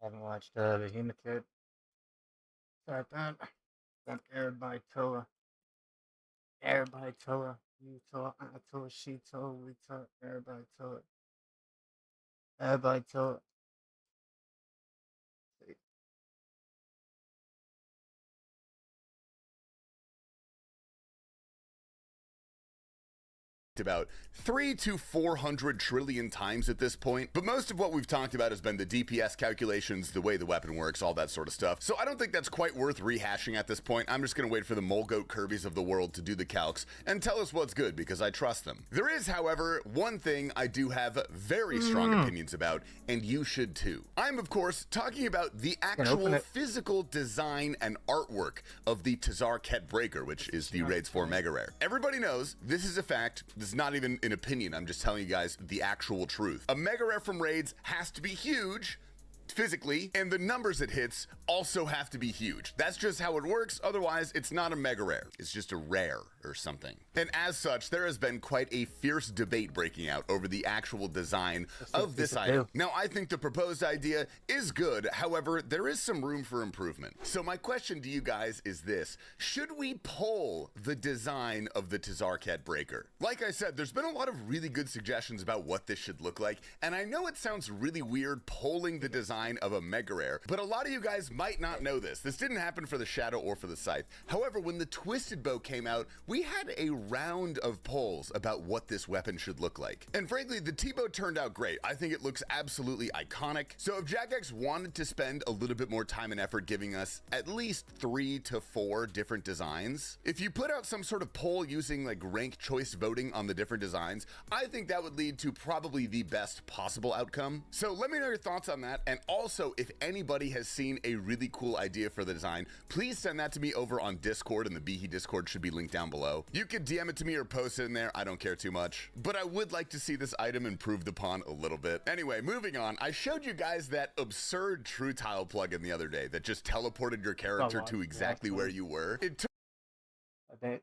Haven't watched Behemoth yet. Sorry, that everybody Toa. Everybody Toa. You Toa, I Toa, she Toa, we Toa, everybody Toa. Everybody Toa. About 300 to 400 trillion times at this point, but most of what we've talked about has been the DPS calculations, the way the weapon works, all that sort of stuff. So I don't think that's quite worth rehashing at this point. I'm just gonna wait for the Molgoat Kirby's of the world to do the calcs and tell us what's good, because I trust them. There is, however, one thing I do have very strong opinions about, and you should too. I'm, of course, talking about the actual physical design and artwork of the Tazarket Breaker, which is the Raids 4 Mega Rare. Everybody knows this is a fact. This is not even an opinion. I'm just telling you guys the actual truth. A Mega Rare from Raids has to be huge physically, and the numbers it hits also have to be huge. That's just how it works. Otherwise, it's not a Mega Rare. It's just a rare or something. And as such, there has been quite a fierce debate breaking out over the actual design of this item. Now, I think the proposed idea is good. However, there is some room for improvement. So my question to you guys is this: should we poll the design of the Tazarket Breaker? Like I said, there's been a lot of really good suggestions about what this should look like, and I know it sounds really weird polling the design of a Mega Rare, but a lot of you guys might not know this. This didn't happen for the Shadow or for the Scythe. However, when the Twisted Bow came out, we had a round of polls about what this weapon should look like. And frankly, the T-Bow turned out great. I think it looks absolutely iconic. So if Jagex wanted to spend a little bit more time and effort giving us at least 3 to 4 different designs, if you put out some sort of poll using like rank choice voting on the different designs, I think that would lead to probably the best possible outcome. So let me know your thoughts on that. And also, if anybody has seen a really cool idea for the design, please send that to me over on Discord, and the Behe Discord should be linked down below. You can DM it to me or post it in there. I don't care too much, but I would like to see this item improved upon a little bit. Anyway, moving on, I showed you guys that absurd True Tile plugin the other day that just teleported your character to exactly where you were. It took I bet.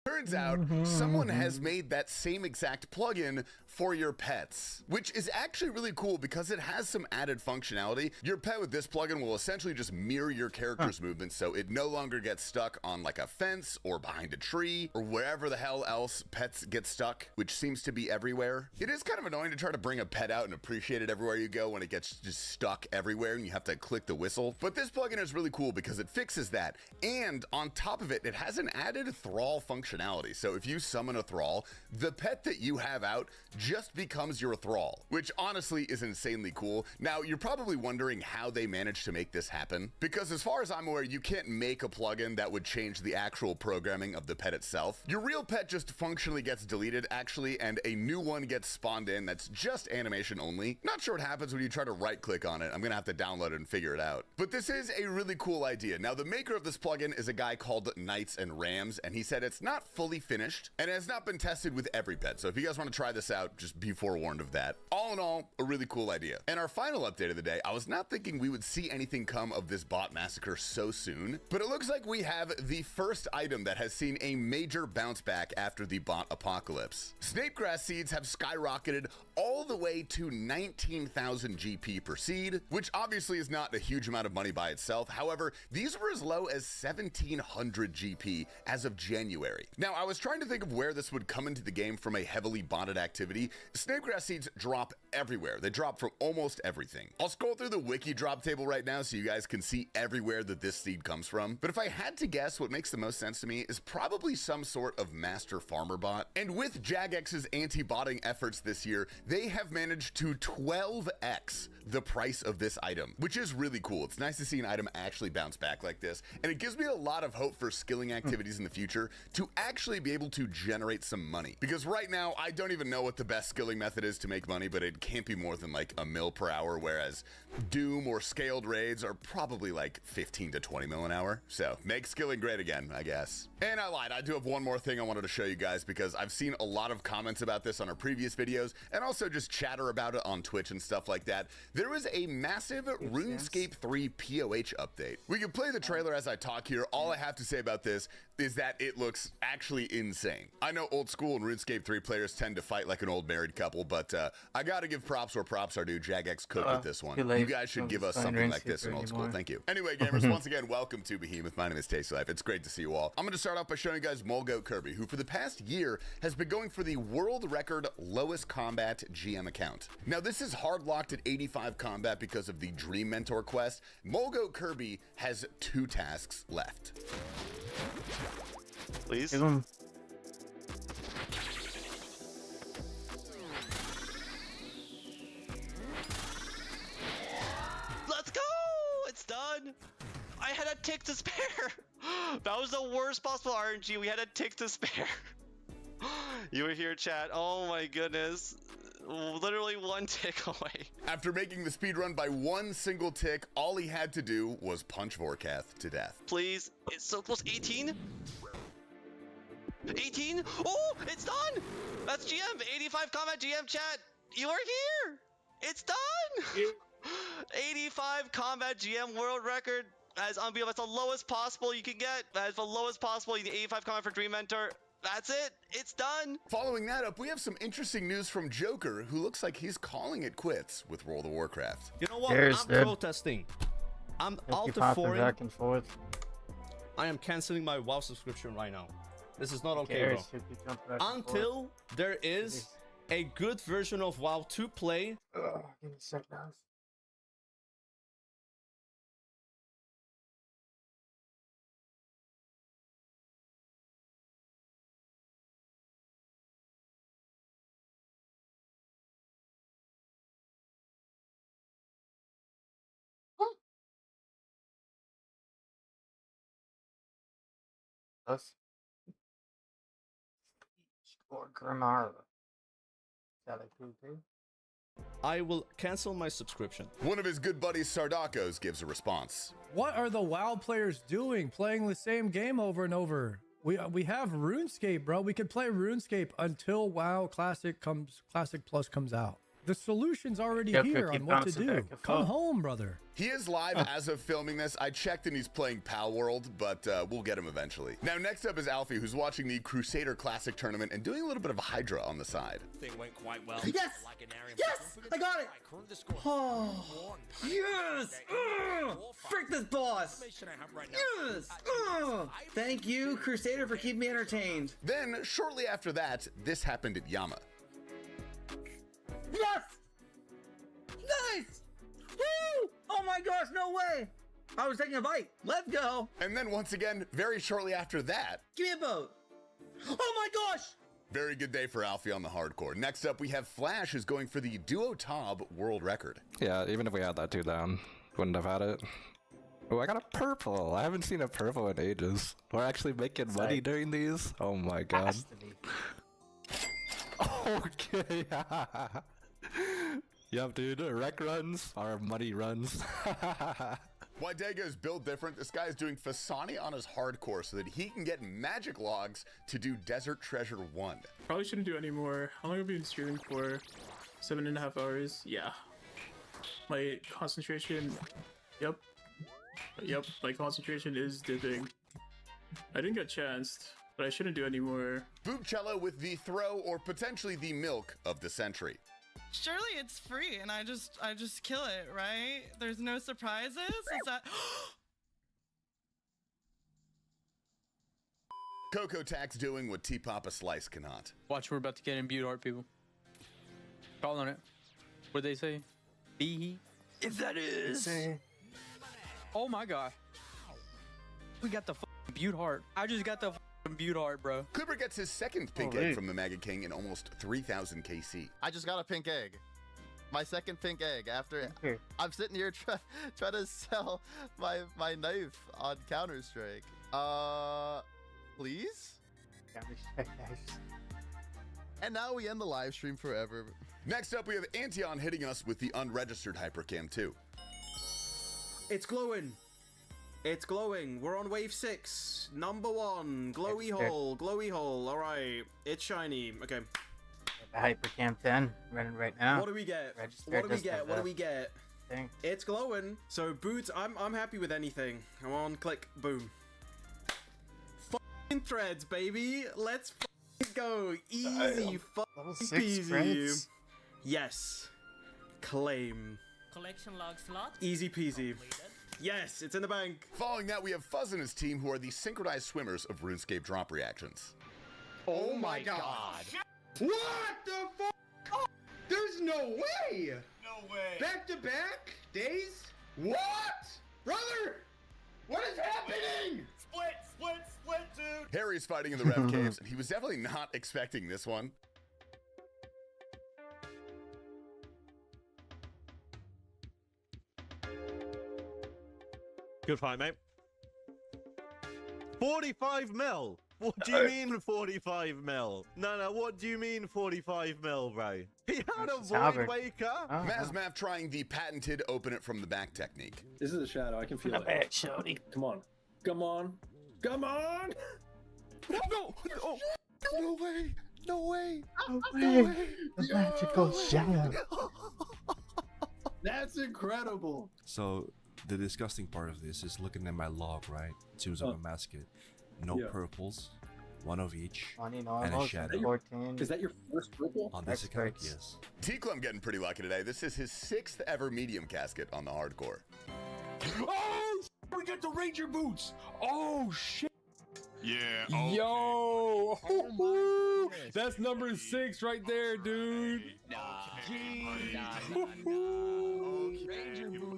Turns out someone has made that same exact plugin for your pets, which is actually really cool because it has some added functionality. Your pet with this plugin will essentially just mirror your character's movements, so it no longer gets stuck on like a fence or behind a tree or wherever the hell else pets get stuck, which seems to be everywhere. It is kind of annoying to try to bring a pet out and appreciate it everywhere you go when it gets just stuck everywhere and you have to click the whistle. But this plugin is really cool because it fixes that, and on top of it, it has an added thrall functionality. So if you summon a thrall, the pet that you have out just becomes your thrall, which honestly is insanely cool. Now, you're probably wondering how they managed to make this happen, because as far as I'm aware, you can't make a plugin that would change the actual programming of the pet itself. Your real pet just functionally gets deleted, actually, and a new one gets spawned in that's just animation only. Not sure what happens when you try to right-click on it. I'm gonna have to download it and figure it out. But this is a really cool idea. Now, the maker of this plugin is a guy called Knights and Rams, and he said it's not fully finished and it has not been tested with every pet. So if you guys want to try this out, just be forewarned of that. All in all, a really cool idea. And our final update of the day, I was not thinking we would see anything come of this bot massacre so soon, but it looks like we have the first item that has seen a major bounce back after the bot apocalypse. Snapegrass seeds have skyrocketed all the way to 19,000 GP per seed, which obviously is not a huge amount of money by itself. However, these were as low as 1,700 GP as of January. Now, I was trying to think of where this would come into the game from a heavily botted activity. Snapegrass seeds drop everywhere. They drop from almost everything. I'll scroll through the wiki drop table right now so you guys can see everywhere that this seed comes from. But if I had to guess, what makes the most sense to me is probably some sort of master farmer bot. And with Jagex's anti-botting efforts this year, they have managed to 12x the price of this item, which is really cool. It's nice to see an item actually bounce back like this, and it gives me a lot of hope for skilling activities in the future to actually be able to generate some money. Because right now, I don't even know what the best skilling method is to make money, but it can't be more than like a mil per hour, whereas Doom or scaled raids are probably like 15 to 20 mil an hour. So make skilling great again, I guess. And I lied, I do have one more thing I wanted to show you guys, because I've seen a lot of comments about this on our previous videos, and also just chatter about it on Twitch and stuff like that. There was a massive RuneScape 3 POH update. We can play the trailer as I talk here. All I have to say about this, is that it looks actually insane. I know old school and RuneScape 3 players tend to fight like an old married couple, but I gotta give props where props are due. Jagex cooked with this one. You guys should give us something like this in old school. Thank you. Anyway, gamers, once again, welcome to Behemoth. My name is Tasty Life. It's great to see you all. I'm gonna start off by showing you guys Mulgoat Kirby, who for the past year has been going for the world record lowest combat GM account. Now, this is hard locked at 85 combat because of the Dream Mentor quest. Mulgoat Kirby has 2 tasks left. Please. Give him. Let's go! It's done! I had a tick to spare! That was the worst possible RNG. We had a tick to spare. You were here, chat. Oh my goodness. Literally 1 tick away. After making the speed run by 1 single tick, all he had to do was punch Vorkath to death. Please. It's so close. 18? 18? Oh, it's done! That's GM. 85 combat GM chat. You are here! It's done! 85 combat GM world record. As unbeatable. That's the lowest possible you can get. That's the lowest possible. You need 85 combat for Dream Mentor. That's it. It's done. Following that up, we have some interesting news from Joker, who looks like he's calling it quits with World of Warcraft. You know what? There's I'm protesting. I'm alt-4ing. Back and forth. I am canceling my WoW subscription right now. This is not okay, bro. Until there is a good version of WoW to play. Give me a sec, guys. Us. Or Grimara. I will cancel my subscription. One of his good buddies, Sardakos, gives a response. What are the WoW players doing, playing the same game over and over? We have RuneScape, bro. We could play RuneScape until WoW Classic Plus comes out. The solution's already here on what to do. Come home, brother. He is live as of filming this. I checked and he's playing Pal World, but we'll get him eventually. Now, next up is Alfie, who's watching the Crusader Classic tournament and doing a little bit of Hydra on the side. Thing went quite well. Yes! Yes! I got it! Oh, yes! Frick this boss! Yes! Thank you, Crusader, for keeping me entertained. Then, shortly after that, this happened at Yama. Yes! Nice! Woo! Oh my gosh, no way! I was taking a bite. Let's go. And then once again, very shortly after that, Give me a boat. Oh my gosh! very good day for Alfie on the hardcore. Next up, we have Flash, who's going for the Duo Tob world record. Yeah, even if we had that 2 down, wouldn't have had it. Oh, I got a purple. I haven't seen a purple in ages. We're actually making money during these? Oh my god. Okay. Yep, dude. Rec runs are money runs. Why Dago's built different, this guy is doing Fasani on his hardcore so that he can get magic logs to do Desert Treasure 1. Probably shouldn't do any more. How long have you been streaming for? 7.5 hours? Yeah. My concentration... Yep, my concentration is dipping. I didn't get chanced, but I shouldn't do any more. Boobcello with the throw or potentially the milk of the century. Surely it's free and I just kill it, right? There's no surprises? Is that Coco Tax doing what T-Papa Slice cannot. Watch, we're about to get imbued art, people. Call on it. What did they say? Be If that is. Oh my god. We got the imbued heart. I just got the imbued heart, bro. Cooper gets his second pink egg from the Mega King in almost 3,000 KC. I just got a pink egg. My second pink egg after I'm sitting here trying to sell my knife on Counter-Strike. Please? And now we end the live stream forever. Next up, we have Antion hitting us with the unregistered Hypercam 2. It's glowing. It's glowing. We're on wave 6. Number 1. Glowy hole. Glowy hole. All right. It's shiny. Okay. Hypercam 10 running right now. What do we get? What do we get? What do we get? It's glowing. So boots. I'm happy with anything. Come on, click. Boom. threads, baby. Let's go. Easy Level 6 peasy. threads? Yes. Claim. Collection log slot. Easy peasy. Yes, it's in the bank. Following that, we have Fuzz and his team, who are the synchronized swimmers of RuneScape drop reactions. Oh my god. What the fuck? There's no way! No way. Back to back days? What? Brother! What is happening? Split, dude. Harry's fighting in the Rev Caves, and he was definitely not expecting this one. Good fight, mate. 45 mil? What do you mean 45 mil? No, what do you mean 45 mil, bro? He had a Void Waker? Mazmav trying the patented open it from the back technique. This is a shadow, I can feel it. Come on. Come on. Come on! No! Oh, no way! No way! No way! The magical shadow. That's incredible! So, the disgusting part of this is looking at my log, right? In terms of a basket. No purples, one of each, and a shadow. 14. Is that your first purple? On this account, yes. T-Clum getting pretty lucky today. This is his 6th ever medium casket on the hardcore. Oh, we got the Ranger boots! Oh, shit! Yeah. Okay. Yo! Oh, that's number 6 right there, dude. Ranger boots,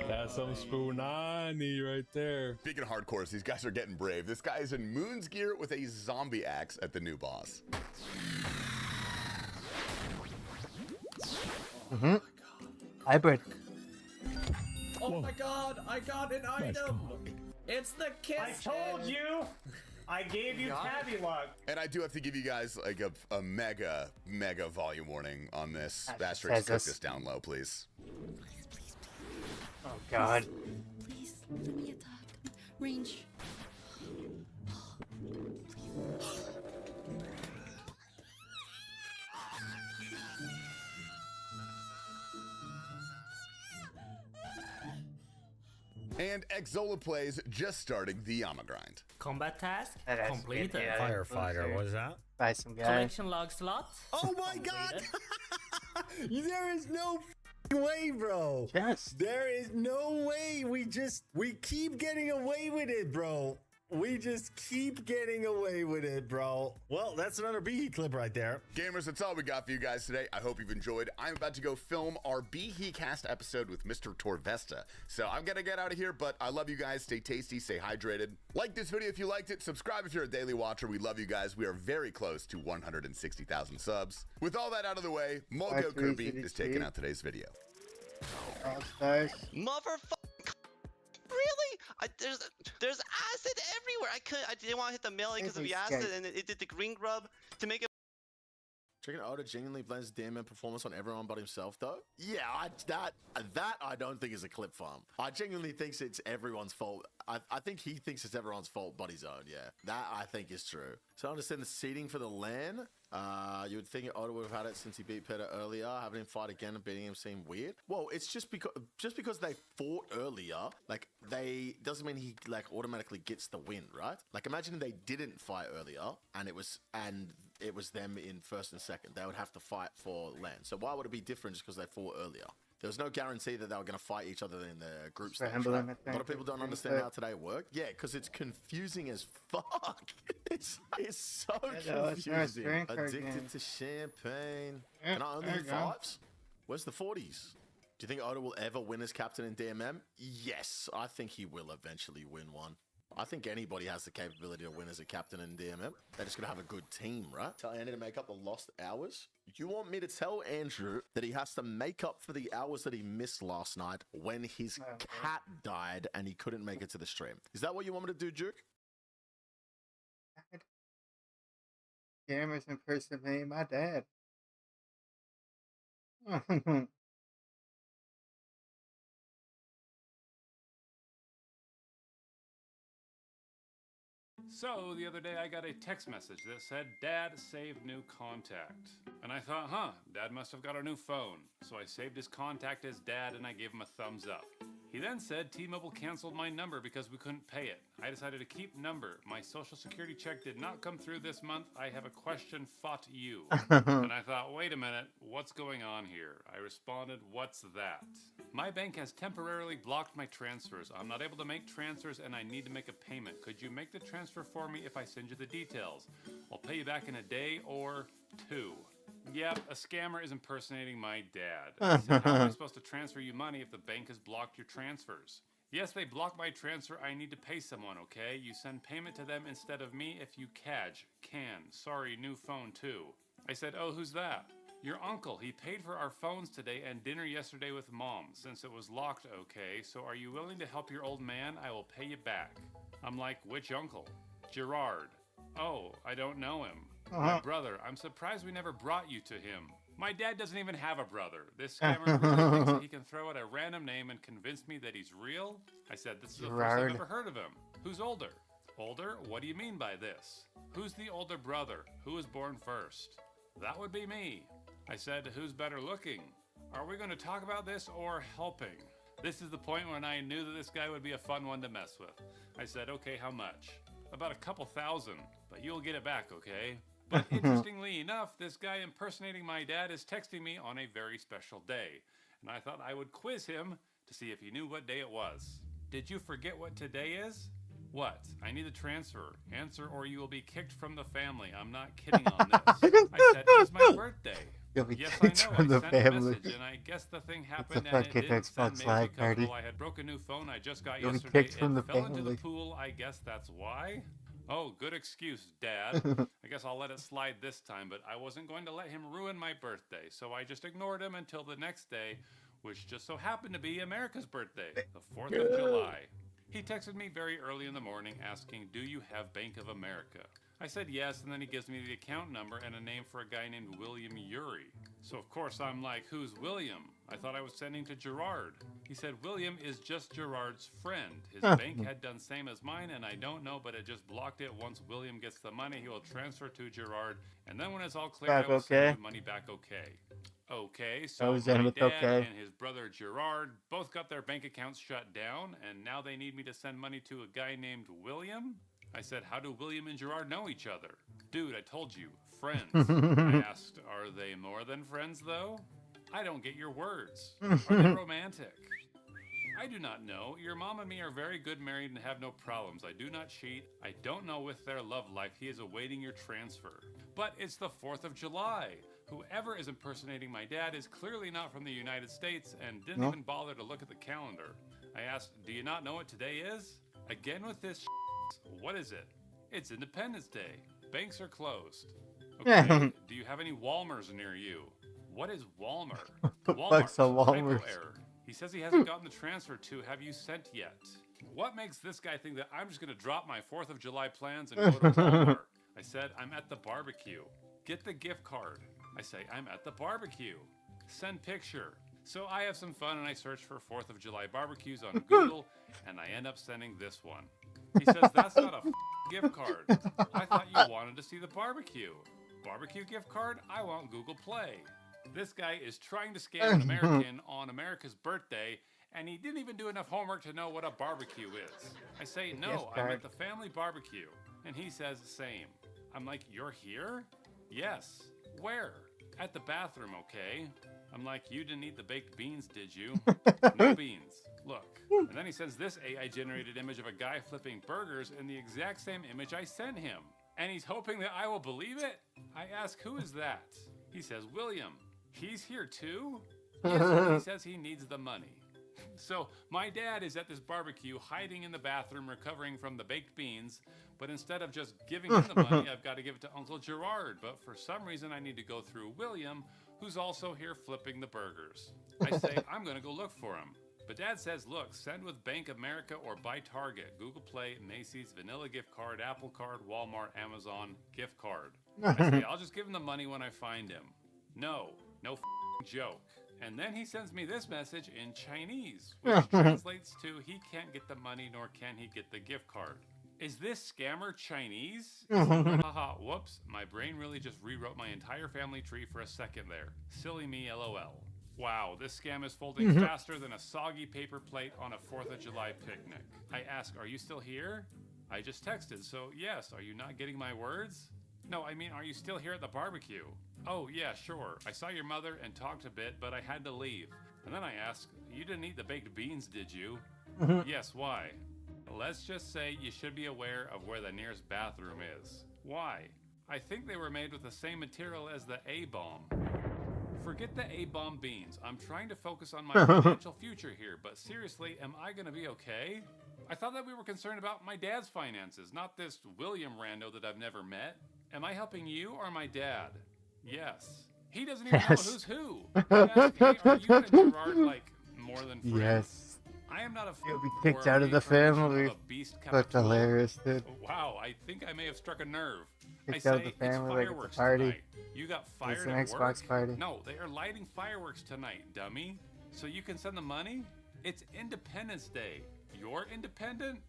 That's some spoonani right there. Speaking of hardcores, these guys are getting brave. This guy is in Moon's gear with a zombie axe at the new boss. Hybrid. Oh my god, I got an item! It's the kiss. I told you! I gave you tabby luck. And I do have to give you guys like a mega volume warning on this. Asterisk, Asterisk, click this down low, please. Oh god. Please, let me attack. Range. And Exola plays just starting the Yama grind. Combat task completed. Firefighter, what is that? Buy some guys. Collection log slot. Oh my god! There is no way, bro. Yes. There is no way. We keep getting away with it, bro. We just keep getting away with it, bro. Well, that's another Behe clip right there. Gamers, that's all we got for you guys today. I hope you've enjoyed. I'm about to go film our Behe cast episode with Mr. Torvesta. So I'm gonna get out of here, but I love you guys. Stay tasty, stay hydrated. Like this video if you liked it. Subscribe if you're a daily watcher. We love you guys. We are very close to 160,000 subs. With all that out of the way, Mogo Kirby is taking out today's video. Motherfucker! Really? There's acid everywhere. I didn't want to hit the melee because of the acid, and it did the green grub to make it. Do you reckon Oda genuinely blames DMM performance on everyone but himself, though? Yeah, that I don't think is a clip farm. I genuinely think it's everyone's fault. I think he thinks it's everyone's fault but his own, yeah. That I think is true. So I understand the seeding for the LAN. You would think Oda would have had it since he beat Peter earlier. Having him fight again and beating him seemed weird. Well, it's just because they fought earlier, like doesn't mean he like automatically gets the win, right? Like imagine they didn't fight earlier and it was them in first and second. They would have to fight for LAN. So why would it be different just because they fought earlier? There was no guarantee that they were going to fight each other in the group stage. Right? A lot of people don't understand how today worked. Yeah, because it's confusing as fuck. It's so confusing. Addicted to champagne. Can I only hit 5s? Where's the 40s? Do you think Oda will ever win as captain in DMM? Yes, I think he will eventually win one. I think anybody has the capability to win as a captain in DMM. They're just going to have a good team, right? Tell Andy to make up the lost hours. You want me to tell Andrew that he has to make up for the hours that he missed last night when his cat died and he couldn't make it to the stream? Is that what you want me to do, Duke? Gamers impersonating my dad. So the other day I got a text message that said, Dad saved new contact. And I thought, Dad must have got a new phone. So I saved his contact as Dad and I gave him a thumbs up. He then said T-Mobile canceled my number because we couldn't pay it. I decided to keep number. My social security check did not come through this month. I have a question fought you. And I thought, wait a minute, what's going on here? I responded, what's that? My bank has temporarily blocked my transfers. I'm not able to make transfers and I need to make a payment. Could you make the transfer for me if I send you the details? I'll pay you back in a day or 2. Yep, a scammer is impersonating my dad. I said, how am I supposed to transfer you money if the bank has blocked your transfers? Yes, they blocked my transfer. I need to pay someone, okay? You send payment to them instead of me if you can. Sorry, new phone too. I said, oh, who's that? Your uncle. He paid for our phones today and dinner yesterday with Mom. Since it was locked, okay? So are you willing to help your old man? I will pay you back. I'm like, which uncle? Gerard. Oh, I don't know him. My brother. I'm surprised we never brought you to him. My dad doesn't even have a brother. This scammer really thinks that he can throw out a random name and convince me that he's real? I said, this is the first I've ever heard of him. Who's older? Older? What do you mean by this? Who's the older brother? Who was born first? That would be me. I said, who's better looking? Are we going to talk about this or helping? This is the point when I knew that this guy would be a fun one to mess with. I said, okay, how much? About a couple thousand, but you'll get it back, okay? But interestingly enough, this guy impersonating my dad is texting me on a very special day. And I thought I would quiz him to see if he knew what day it was. Did you forget what today is? What? I need a transfer. Answer or you will be kicked from the family. I'm not kidding on this. I said, it's my birthday. You'll be Yes, kicked I know. from the I sent a family. message, and I guess the thing happened, It's a and it fucking didn't send Xbox maybe Live because, party. well, I had broke a new phone I just got You'll be yesterday. kicked from the fell into family. the pool. I guess that's why. Oh, good excuse, Dad. I guess I'll let it slide this time, but I wasn't going to let him ruin my birthday, so I just ignored him until the next day, which just so happened to be America's birthday, the 4th of July. He texted me very early in the morning asking, do you have Bank of America? I said yes, and then he gives me the account number and a name for a guy named William Urey. So of course I'm like, who's William? I thought I was sending to Gerard. He said William is just Gerard's friend. His bank had done same as mine, and I don't know, but it just blocked it. Once William gets the money, he will transfer to Gerard, and then when it's all clear, I will send you money back, okay? Okay, so my dad and his brother Gerard both got their bank accounts shut down, and now they need me to send money to a guy named William? I said, how do William and Gerard know each other? Dude, I told you, friends. I asked, are they more than friends, though? I don't get your words. Are they romantic? I do not know. Your mom and me are very good married and have no problems. I do not cheat. I don't know with their love life. He is awaiting your transfer. But it's the 4th of July. Whoever is impersonating my dad is clearly not from the United States and didn't even bother to look at the calendar. I asked, do you not know what today is? Again with this What is it? It's Independence Day. Banks are closed. Okay, do you have any Walmers near you? What is Walmer? Fuck's a Walmers? Typo error. He says he hasn't gotten the transfer to have you sent yet. What makes this guy think that I'm just going to drop my 4th of July plans and go to Walmart? I said, I'm at the barbecue. Get the gift card. I say, I'm at the barbecue. Send picture. So I have some fun and I search for 4th of July barbecues on Google and I end up sending this one. He says, that's not a gift card. I thought you wanted to see the barbecue. Barbecue gift card? I want Google Play. This guy is trying to scam an American on America's birthday, and he didn't even do enough homework to know what a barbecue is. I say, no, I'm at the family barbecue. And he says, same. I'm like, you're here? Yes. Where? At the bathroom, okay? I'm like, you didn't eat the baked beans, did you? No beans. Look. And then he sends this AI-generated image of a guy flipping burgers in the exact same image I sent him. And he's hoping that I will believe it? I ask, who is that? He says, William. He's here too? Yes, he says he needs the money. So my dad is at this barbecue hiding in the bathroom recovering from the baked beans, but instead of just giving him the money, I've got to give it to Uncle Gerard. But for some reason I need to go through William, who's also here flipping the burgers. I say, I'm going to go look for him. But Dad says, look, send with Bank of America or by Target, Google Play, Macy's, Vanilla gift card, Apple card, Walmart, Amazon gift card. I say, I'll just give him the money when I find him. No joke. And then he sends me this message in Chinese, which translates to he can't get the money nor can he get the gift card. Is this scammer Chinese? Haha, whoops. My brain really just rewrote my entire family tree for a second there. Silly me, lol. Wow, this scam is folding faster than a soggy paper plate on a 4th of July picnic. I ask, are you still here? I just texted, so yes, are you not getting my words? No, I mean, are you still here at the barbecue? Oh, yeah, sure. I saw your mother and talked a bit, but I had to leave. And then I asked, you didn't eat the baked beans, did you? Yes, why? Let's just say you should be aware of where the nearest bathroom is. Why? I think they were made with the same material as the A-bomb. Forget the A-bomb beans. I'm trying to focus on my financial future here, but seriously, am I gonna be okay? I thought that we were concerned about my dad's finances, not this William rando that I've never met. Am I helping you or my dad? Yes. He doesn't even know who's who. I asked, hey, are you and Gerard like more than friends? Yes. I am not a You'll be kicked out of the family. That's hilarious, dude. Wow, I think I may have struck a nerve. Kicked out of the family like it's a party. Tonight. You got fired It's an at Xbox work? party. No, they are lighting fireworks tonight, dummy. So you can send the money? It's Independence Day. You're independent?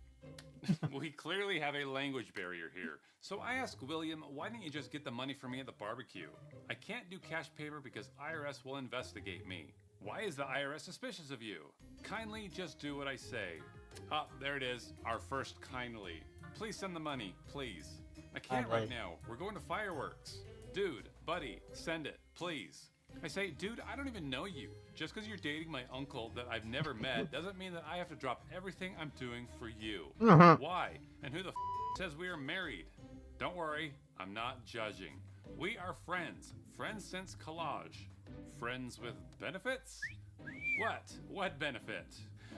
We clearly have a language barrier here. So I asked William, why didn't you just get the money for me at the barbecue? I can't do cash paper because IRS will investigate me. Why is the IRS suspicious of you? Kindly just do what I say. Ah, there it is, our first kindly. Please send the money, please. I can't right now, we're going to fireworks. Dude, buddy, send it, please. I say, dude, I don't even know you. Just because you're dating my uncle that I've never met doesn't mean that I have to drop everything I'm doing for you. Why? And who the says we are married? Don't worry, I'm not judging. We are friends. Friends since collage. Friends with benefits? What? What benefit?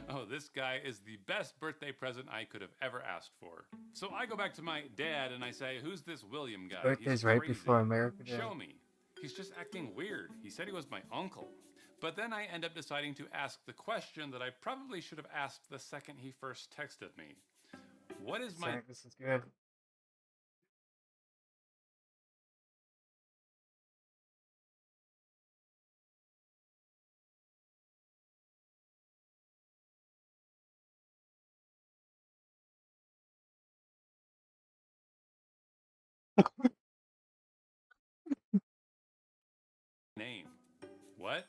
Oh, this guy is the best birthday present I could have ever asked for. So I go back to my dad and I say, who's this William guy? Birthday's right before America Day. Show me. He's just acting weird. He said he was my uncle. But then I end up deciding to ask the question that I probably should have asked the second he first texted me. What is my... This is good. name? What?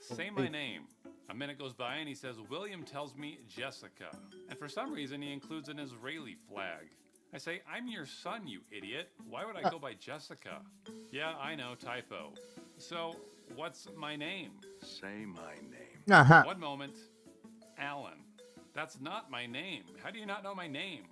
Say my name. A minute goes by and he says, William tells me Jessica. And for some reason he includes an Israeli flag. I say, I'm your son, you idiot. Why would I go by Jessica? Yeah, I know, typo. So, what's my name? Say my name. One moment. Alan. That's not my name. How do you not know my name?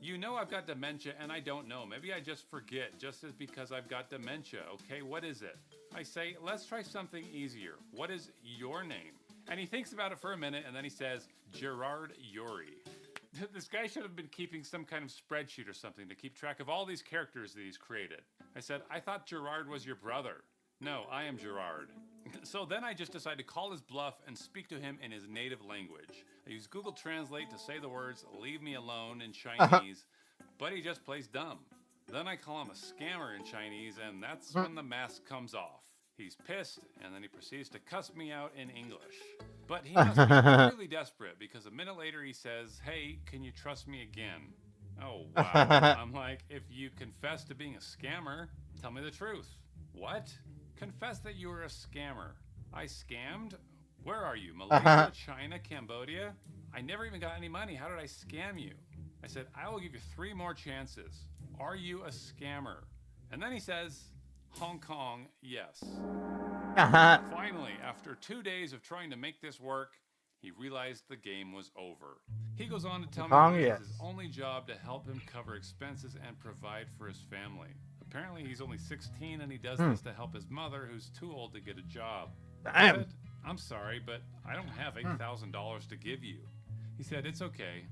You know I've got dementia and I don't know. Maybe I just forget just as because I've got dementia. Okay, what is it? I say, let's try something easier. What is your name? And he thinks about it for a minute and then he says, Gerard Yuri. This guy should have been keeping some kind of spreadsheet or something to keep track of all these characters that he's created. I said, I thought Gerard was your brother. No, I am Gerard. So then I just decided to call his bluff and speak to him in his native language. I use Google Translate to say the words, leave me alone in Chinese, but he just plays dumb. Then I call him a scammer in Chinese and that's when the mask comes off. He's pissed and then he proceeds to cuss me out in English. But he must be really desperate because a minute later he says, hey, can you trust me again? Oh, wow. I'm like, if you confess to being a scammer, tell me the truth. What? Confess that you were a scammer. I scammed? Where are you? Malaysia, China, Cambodia? I never even got any money. How did I scam you? I said, I will give you 3 more chances. Are you a scammer? And then he says, Hong Kong, yes. Finally, after 2 days of trying to make this work, he realized the game was over. He goes on to tell me that it's his only job to help him cover expenses and provide for his family. Apparently he's only 16 and he does this to help his mother who's too old to get a job. I said, I'm sorry, but I don't have $8,000 to give you. He said, it's okay.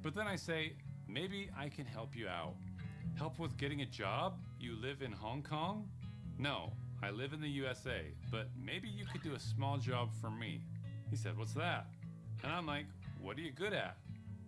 But then I say, maybe I can help you out. Help with getting a job? You live in Hong Kong? No, I live in the USA, but maybe you could do a small job for me. He said, what's that? And I'm like, what are you good at?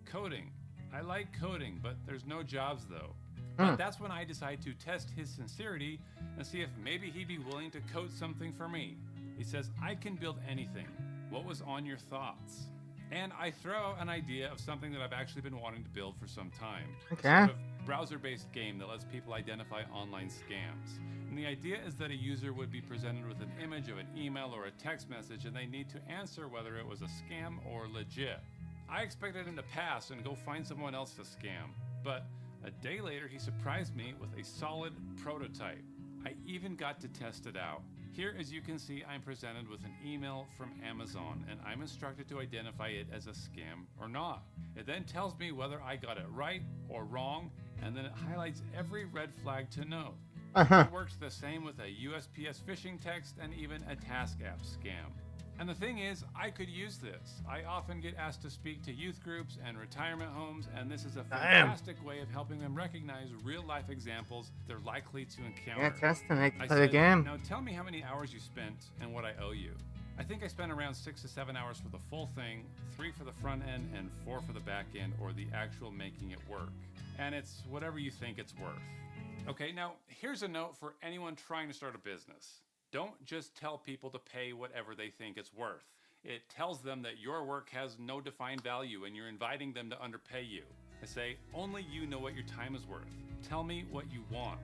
Coding. I like coding, but there's no jobs though. But that's when I decide to test his sincerity and see if maybe he'd be willing to code something for me. He says, I can build anything. What was on your thoughts? And I throw out an idea of something that I've actually been wanting to build for some time. Okay. A sort of browser-based game that lets people identify online scams. And the idea is that a user would be presented with an image of an email or a text message, and they need to answer whether it was a scam or legit. I expected him to pass and go find someone else to scam, but a day later he surprised me with a solid prototype. I even got to test it out. Here, as you can see, I'm presented with an email from Amazon, and I'm instructed to identify it as a scam or not. It then tells me whether I got it right or wrong, and then it highlights every red flag to note. It works the same with a USPS phishing text and even a task app scam. And the thing is, I could use this. I often get asked to speak to youth groups and retirement homes, and this is a fantastic way of helping them recognize real-life examples they're likely to encounter. Yeah, test to make I for the said, game. now tell me how many hours you spent and what I owe you. I think I spent around 6 to 7 hours for the full thing, 3 for the front end, and 4 for the back end, or the actual making it work. And it's whatever you think it's worth. Okay, now here's a note for anyone trying to start a business. Don't just tell people to pay whatever they think it's worth. It tells them that your work has no defined value and you're inviting them to underpay you. I say, only you know what your time is worth. Tell me what you want.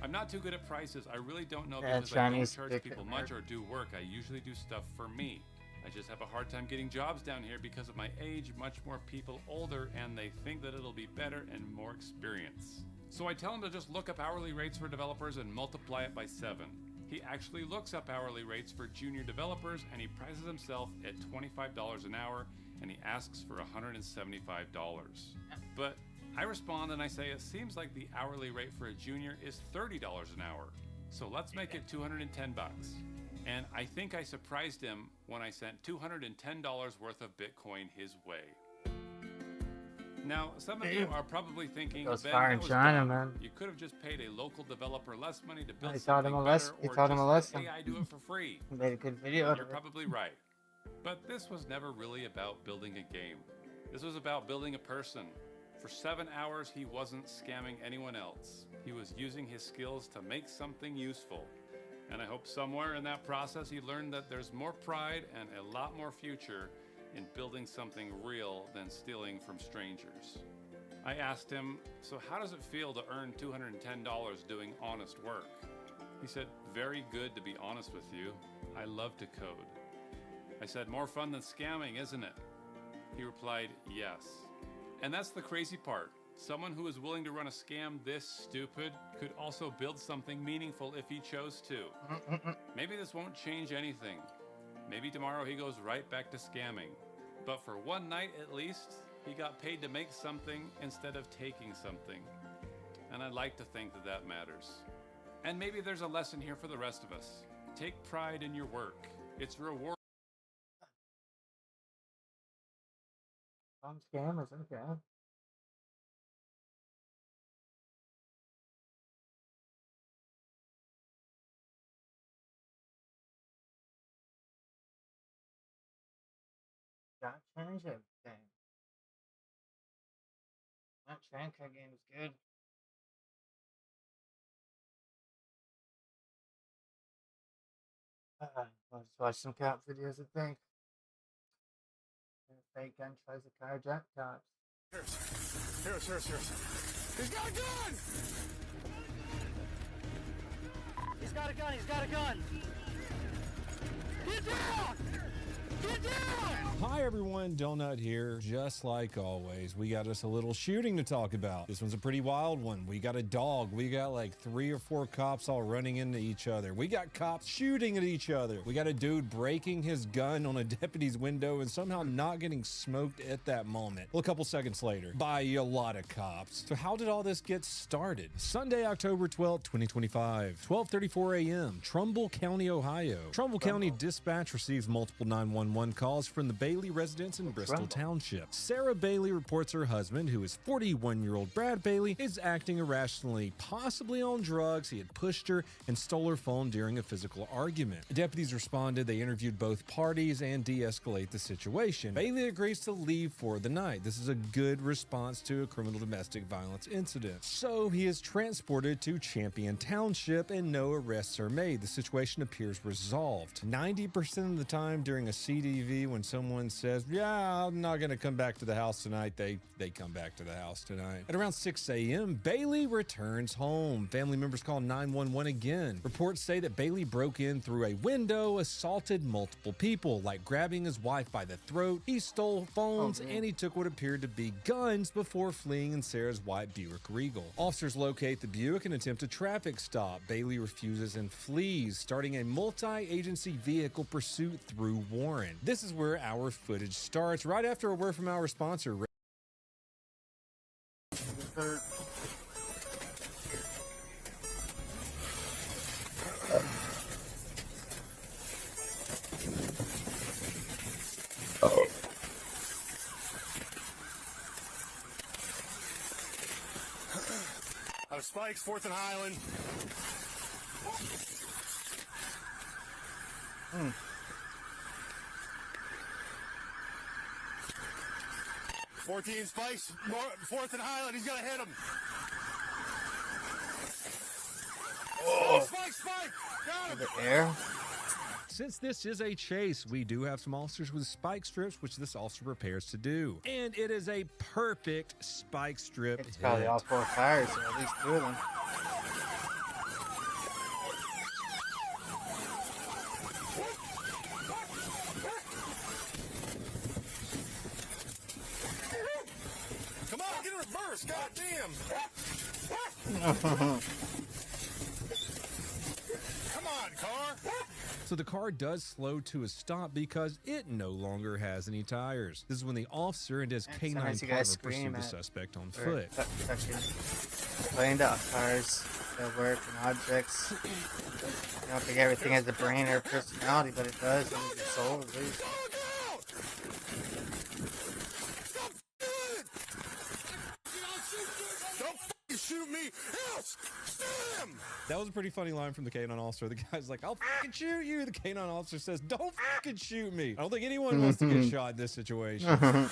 I'm not too good at prices. I really don't know because I don't charge people much or do work. I usually do stuff for me. I just have a hard time getting jobs down here because of my age, much more people older, and they think that it'll be better and more experience. So I tell them to just look up hourly rates for developers and multiply it by 7. He actually looks up hourly rates for junior developers and he prices himself at $25 an hour and he asks for $175. But I respond and I say it seems like the hourly rate for a junior is $30 an hour. So let's make it $210. And I think I surprised him when I sent $210 worth of Bitcoin his way. Now, some of you are probably thinking, Goes Ben, far that in was China, dumb. man. You could have just paid a local developer less money to build He taught something him a better, lesson. He or taught him a just lesson. let AI do it for free. He made a good video. And you're probably right. But this was never really about building a game. This was about building a person. For 7 hours, he wasn't scamming anyone else. He was using his skills to make something useful. And I hope somewhere in that process he learned that there's more pride and a lot more future in building something real than stealing from strangers. I asked him, so how does it feel to earn $210 doing honest work? He said, very good to be honest with you. I love to code. I said, more fun than scamming, isn't it? He replied, yes. And that's the crazy part. Someone who is willing to run a scam this stupid could also build something meaningful if he chose to. Maybe this won't change anything. Maybe tomorrow he goes right back to scamming. But for one night at least, he got paid to make something instead of taking something. And I'd like to think that that matters. And maybe there's a lesson here for the rest of us. Take pride in your work. It's reward. Some scammers, okay. Gotta change everything. That Tranca game is good. Let's watch some cop videos, I think. Fake gun tries to carjack cops. Here's. He's got a gun! He's got a gun, he's got a gun! Get down! Get down! Hi everyone, Donut here. Just like always, we got us a little shooting to talk about. This one's a pretty wild one. We got a dog. We got like 3 or 4 cops all running into each other. We got cops shooting at each other. We got a dude breaking his gun on a deputy's window and somehow not getting smoked at that moment. Well, a couple seconds later, by a lot of cops. So how did all this get started? Sunday, October 12th, 2025, 12:34 a.m., Trumbull County, Ohio. Trumbull County Dispatch receives multiple 911 calls from the Bailey residence in Bristol Township. Sarah Bailey reports her husband, who is 41-year-old Brad Bailey, is acting irrationally, possibly on drugs. He had pushed her and stole her phone during a physical argument. Deputies responded. They interviewed both parties and de-escalate the situation. Bailey agrees to leave for the night. This is a good response to a criminal domestic violence incident. So he is transported to Champion Township and no arrests are made. The situation appears resolved. 90% of the time during a CT PDV when someone says, yeah, I'm not going to come back to the house tonight. They come back to the house tonight. At around 6 a.m., Bailey returns home. Family members call 911 again. Reports say that Bailey broke in through a window, assaulted multiple people, like grabbing his wife by the throat. He stole phones and he took what appeared to be guns before fleeing in Sarah's white Buick Regal. Officers locate the Buick and attempt a traffic stop. Bailey refuses and flees, starting a multi-agency vehicle pursuit through Warren. This is where our footage starts, right after a word from our sponsor. Spikes, 4th and Highland. 14 Spikes, 4th and Highland. He's gonna hit him. Oh. Spike! Got him. The air. Since this is a chase, we do have some officers with spike strips, which this officer prepares to do. And it is a perfect spike strip. It's probably all 4 tires, or at least 2 of them. Come on, get in reverse, goddamn! Come on, car! So the car does slow to a stop because it no longer has any tires. This is when the officer and his canine partner pursue the suspect on foot. Playing out cars, their work, and objects. I don't think everything has a brain or a personality, but it does. It has a soul, at least. Don't fucking shoot me! Else! Shoot him! That was a pretty funny line from the canine officer. The guy's like, I'll fucking shoot you. The canine officer says, don't fucking shoot me. I don't think anyone wants to get shot in this situation. House!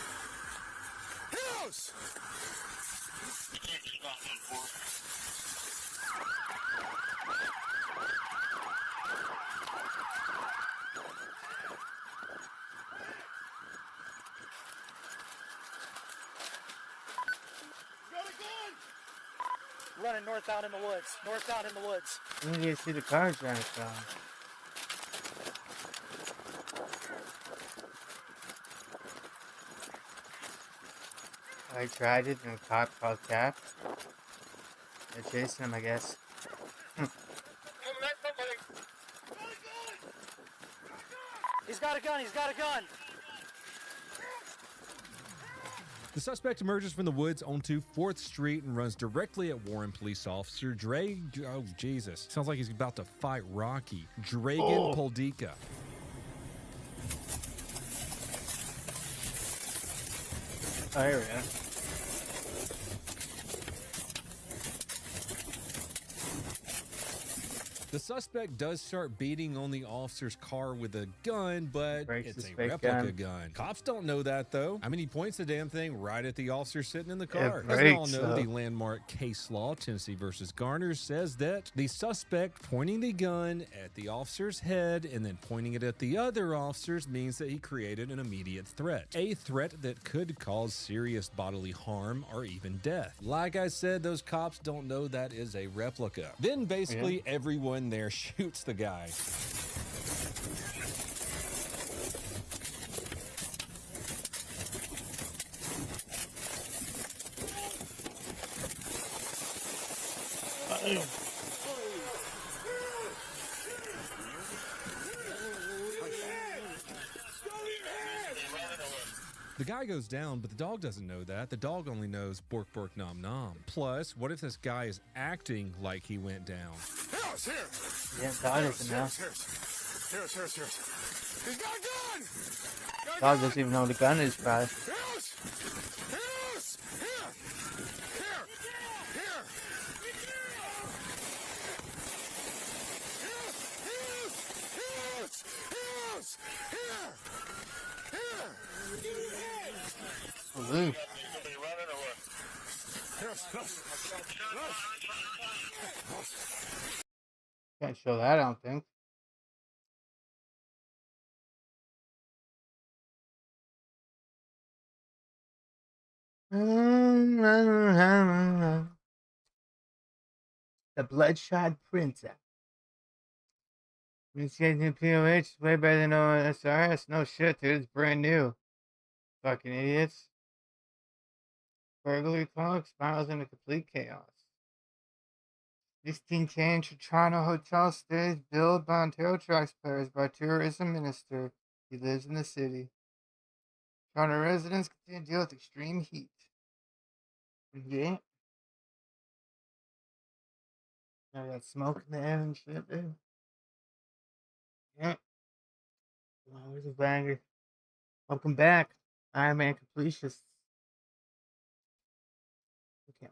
Running northbound in the woods. Northbound in the woods. When do you see the cars running from? I tried it and a cop called Cap. They're chasing him, I guess. He's got a gun. He's got a gun. The suspect emerges from the woods onto 4th Street and runs directly at Warren police officer oh Jesus, sounds like he's about to fight Rocky. Dragan Poldica. Oh, here we go. The suspect does start beating on the officer's car with a gun, but it's a replica gun. Cops don't know that, though. I mean, he points the damn thing right at the officer sitting in the car. As we all know, the landmark case law, Tennessee versus Garner, says that the suspect pointing the gun at the officer's head and then pointing it at the other officers means that he created an immediate threat. A threat that could cause serious bodily harm or even death. Like I said, those cops don't know that is a replica. Then basically everyone there shoots the guy. The guy goes down, but the dog doesn't know that. The dog only knows bork bork nom nom. Plus, what if this guy is acting like he went down? Here. Yeah, dog doesn't know. Here. He's got a gun! Dog doesn't even know the gun is, probably. Ooh. Can't show that, I don't think. The Bloodshot Princess. This guy's new POH is way better than OSRS. No shit, dude. It's brand new. Fucking idiots. Burglary talk spirals into complete chaos. 16K in Toronto hotel stays billed by Ontario taxpayers by tourism minister. He lives in the city. Toronto residents continue to deal with extreme heat. Yeah. I got smoke in the air and shit, dude. Yeah. Oh, where's the banger? Welcome back. Iron Man Completionists. Okay.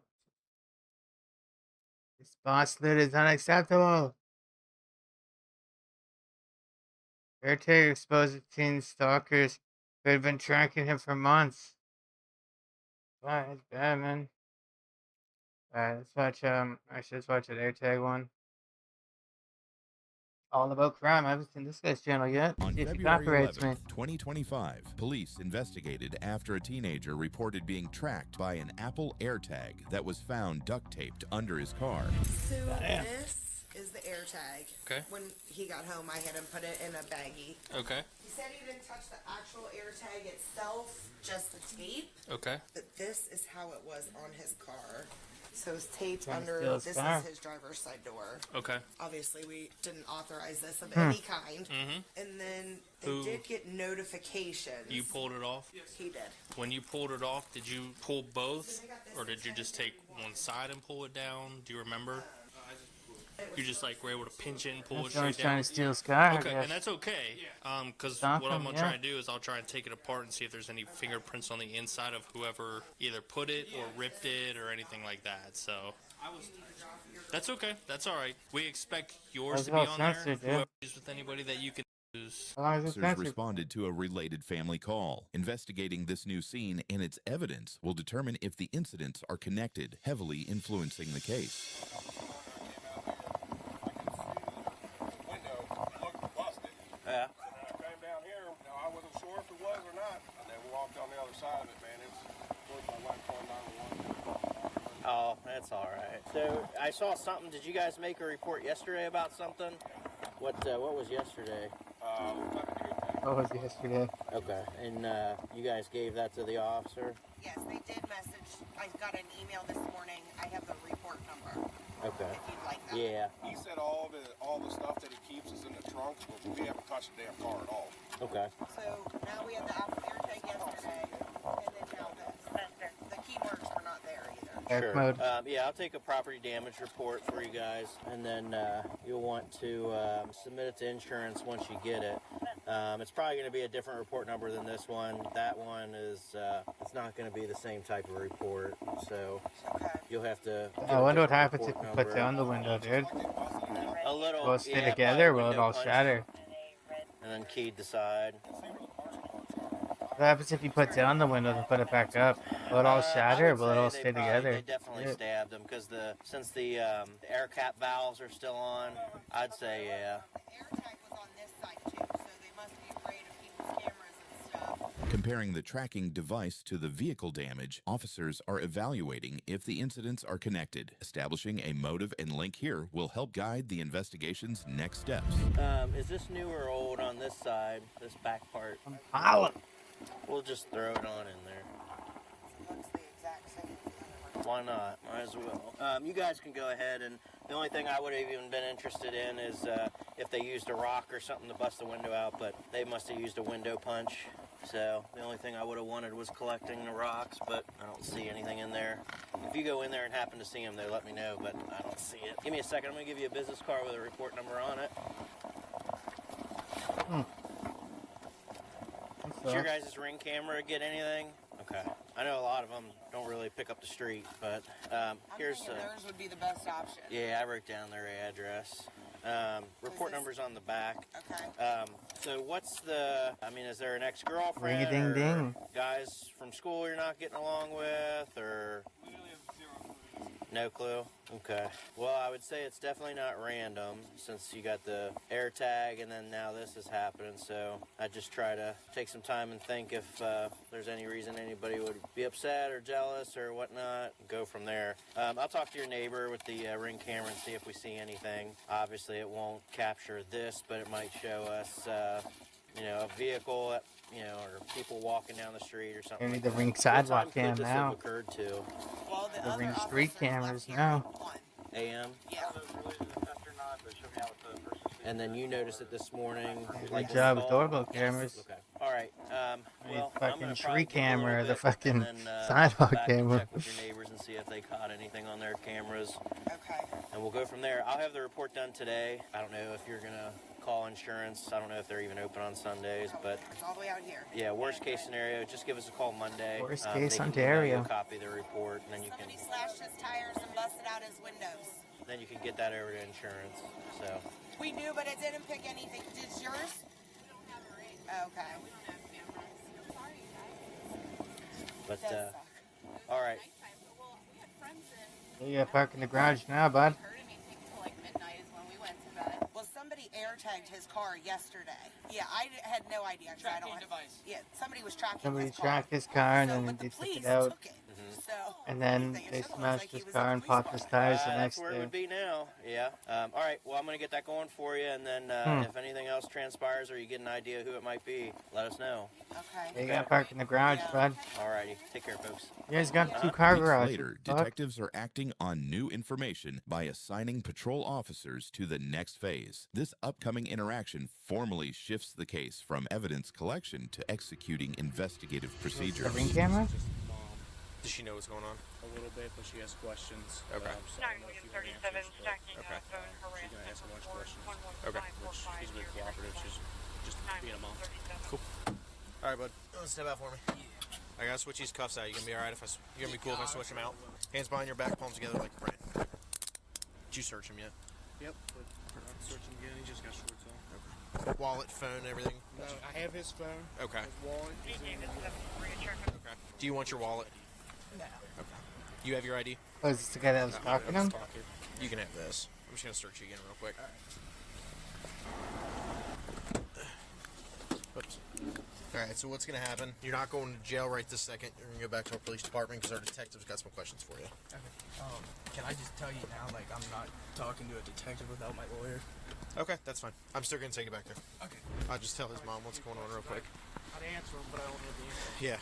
This boss loot is unacceptable. Caretaker exposes teen stalkers who had been tracking him for months. Wow, that's bad, man. Alright, let's watch, actually, let's watch an AirTag one. All about crime. I haven't seen this guy's channel yet. On See if he February copyrights 11th, me. 2025, police investigated after a teenager reported being tracked by an Apple AirTag that was found duct taped under his car. So this is the AirTag. Okay. When he got home, I had him put it in a baggie. Okay. He said he didn't touch the actual AirTag itself, just the tape. Okay. But this is how it was on his car. So it's taped Trying to under, steal his this car. is his driver's side door. Okay. Obviously, we didn't authorize this of Hmm. any kind. Mhm. And then they Who- did get notifications. You pulled it off? He did. When you pulled it off, did you pull both? Or did you just take one side and pull it down? Do you remember? You just like were able to pinch it and pull That's it why he's straight trying down? to steal his car, I Okay, guess. and that's okay. Because Stop what I'm him, going to yeah. try and do is I'll try and take it apart and see if there's any fingerprints on the inside of whoever either put it or ripped it or anything like that. So that's okay. That's all right. We expect yours to be That's on all there. censored, dude. Whoever is with anybody that you can use. Officers responded to a related family call. Investigating this new scene and its evidence will determine if the incidents are connected, heavily influencing the case. Yeah. Came down here. No, I wasn't sure if it was or not. I never walked on the other side of it, man. It was like 911. Oh, that's all right. So I saw something. Did you guys make a report yesterday about something? What was yesterday? What was yesterday? Okay, and you guys gave that to the officer? Yes, they did message. I got an email this morning. I have the report number. Okay. If you'd like that. Yeah. He said all the stuff that he keeps is in the trunk, but we haven't touched the damn car at all. Okay. So now we had the Apple AirTag yesterday, and then now this. The key marks were not there either. Sure. Yeah, I'll take a property damage report for you guys, and then you'll want to submit it to insurance once you get it. It's probably going to be a different report number than this one. That one is it's not going to be the same type of report, so you'll have to. I wonder what happens if you put it on the window, dude. A little. Will it stay yeah, together or probably will it window all punch, shatter? And then keyed the side. What happens if you put it on the window and put it back up? Will it all shatter or will it all stay together? They definitely Yeah. stabbed them because since the air cap valves are still on, I'd say yeah. Comparing the tracking device to the vehicle damage, officers are evaluating if the incidents are connected. Establishing a motive and link here will help guide the investigation's next steps. Is this new or old on this side, this back part? Holla. We'll just throw it on in there. Why not? Might as well. You guys can go ahead, and the only thing I would have even been interested in is if they used a rock or something to bust the window out, but they must have used a window punch. So the only thing I would have wanted was collecting the rocks, but I don't see anything in there. If you go in there and happen to see them there, let me know, but I don't see it. Give me a second. I'm going to give you a business card with a report number on it. Does your guys' ring camera get anything? Okay. I know a lot of them don't really pick up the street, but here's thinking theirs would be the best option. yeah, I wrote down their address. Report number's on the back. Okay. So what's the, I mean, is there an ex-girlfriend Ring-a-ding-ding. or guys from school you're not getting along with, or? No clue? Okay. Well, I would say it's definitely not random since you got the air tag and then now this is happening. So I just try to take some time and think if there's any reason anybody would be upset or jealous or whatnot. Go from there. I'll talk to your neighbor with the ring camera and see if we see anything. Obviously, it won't capture this, but it might show us, you know, a vehicle, or people walking down the street or something. They need like the that. ring What sidewalk time could cam this now. have occurred to? Well, The ring street cameras now. AM? Yeah. And then you noticed it this morning. Good job with doorbell cameras. Okay. All right. Well, I'm fucking gonna tree probably give it a camera, little the bit, fucking and then, sidewalk go back and camera. check with your neighbors and see if they caught anything on their cameras. Okay. And we'll go from there. I'll have the report done today. I don't know if you're gonna call insurance. I don't know if they're even open on Sundays, but It's all the way out here. yeah, worst case scenario, just give us a call Monday. Worst They case can Ontario. email you a copy of the report, and then you Somebody slashed his tires and busted out his windows. can get that over to insurance. So We knew, but it didn't pick anything. Did yours? Okay. but all right. You gotta park in the garage now, bud. Well, somebody air tagged his car yesterday. Yeah, I had no idea. 'Cause I don't have, yeah, somebody was tracking Somebody his car. tracked his car and So, then but they the took police it out. took it. So, And then they smashed his car and popped his tires the That's next where it day. would be now. Yeah. All right. Well, I'm going to get that going for you, and then if anything else transpires or you get an idea who it might be, let us know. Okay. You gotta park in the garage, bud. All righty. Take care, folks. You guys got 2-car Weeks garage. later, Fuck. detectives are acting on new information by assigning patrol officers to the next phase. This upcoming interaction formally shifts the case from evidence collection to executing investigative procedures. The ring camera? Does she know what's going on? A little bit, but she has questions. Okay. So I don't know if you have answers, but she's gonna ask a bunch of questions. Okay. Which she's been cooperative. She's just being a mom. Cool. All right, bud. Step out for me. I gotta switch these cuffs out. You gonna be all right if you gonna be cool if I switch them out? Hands behind your back, palms together like a friend. Did you search him yet? Yep, but we're not searching again. He just got shorts on. Okay. Wallet, phone, everything. No, I have his phone. Okay. His wallet. Okay. Do you want your wallet? No. Okay. You have your ID? Oh, is this the guy that was No, talking I him? was talking. You can have this. I'm just gonna search you again real quick. Oops. Alright, so what's gonna happen? You're not going to jail right this second. You're gonna go back to our police department because our detective's got some questions for you. Okay. Can I just tell you now, like, I'm not talking to a detective without my lawyer? Okay, that's fine. I'm still gonna take you back there. Okay. I'll just tell his mom what's going on real quick. I'd answer him, but I don't have the answer. Yeah.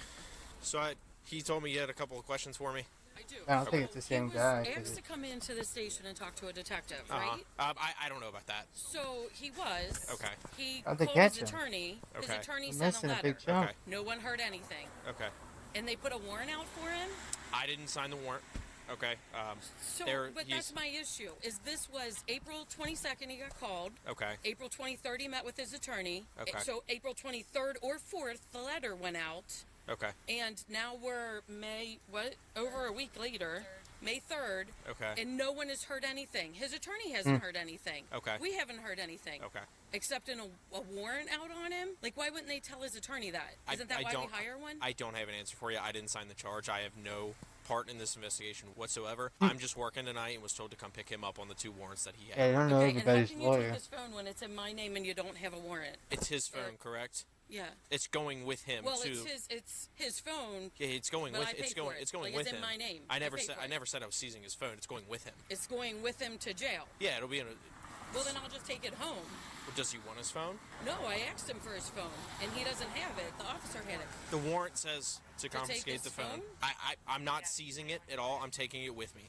So he told me you had a couple of questions for me. I do. I don't think it's the same guy. 'cause Asked to come into the station and talk to a detective, Uh-huh. right? I don't know about that. So he was. Okay. He How'd they called catch his him? attorney. His Okay. attorney They're sent a missing a letter. big chunk. Okay. No one heard anything. Okay. And they put a warrant out for him. I didn't sign the warrant. Okay. So, but that's my issue. Is this was April 22nd he got called. Okay. April 23rd he met with his attorney. Okay. So April 23rd or 4th the letter went out. Okay. And now we're over a week later, May 3rd. Okay. And no one has heard anything. His attorney hasn't heard anything. Okay. We haven't heard anything. Okay. Except in a warrant out on him. Like, why wouldn't they tell his attorney that? Isn't that why we hire one? I don't have an answer for you. I didn't sign the charge. I have no part in this investigation whatsoever. I'm just working tonight and was told to come pick him up on the 2 warrants that he had. Yeah, I don't know Okay, the and how guy's can you lawyer. take his phone when it's in my name and you don't have a warrant? It's his phone, correct? Yeah. It's going with him Well, too. it's his phone. Yeah, it's going but with I paid it's for going it. it's going Like, with it's him. in my name. I never paid said for I it. never said I was seizing his phone. It's going with him. It's going with him to jail. Yeah, it'll be in a. Well, then I'll just take it home. Does he want his phone? No, I asked him for his phone, and he doesn't have it. The officer had it. The warrant says to take confiscate his the phone. phone? I'm not seizing it at all. I'm taking it with me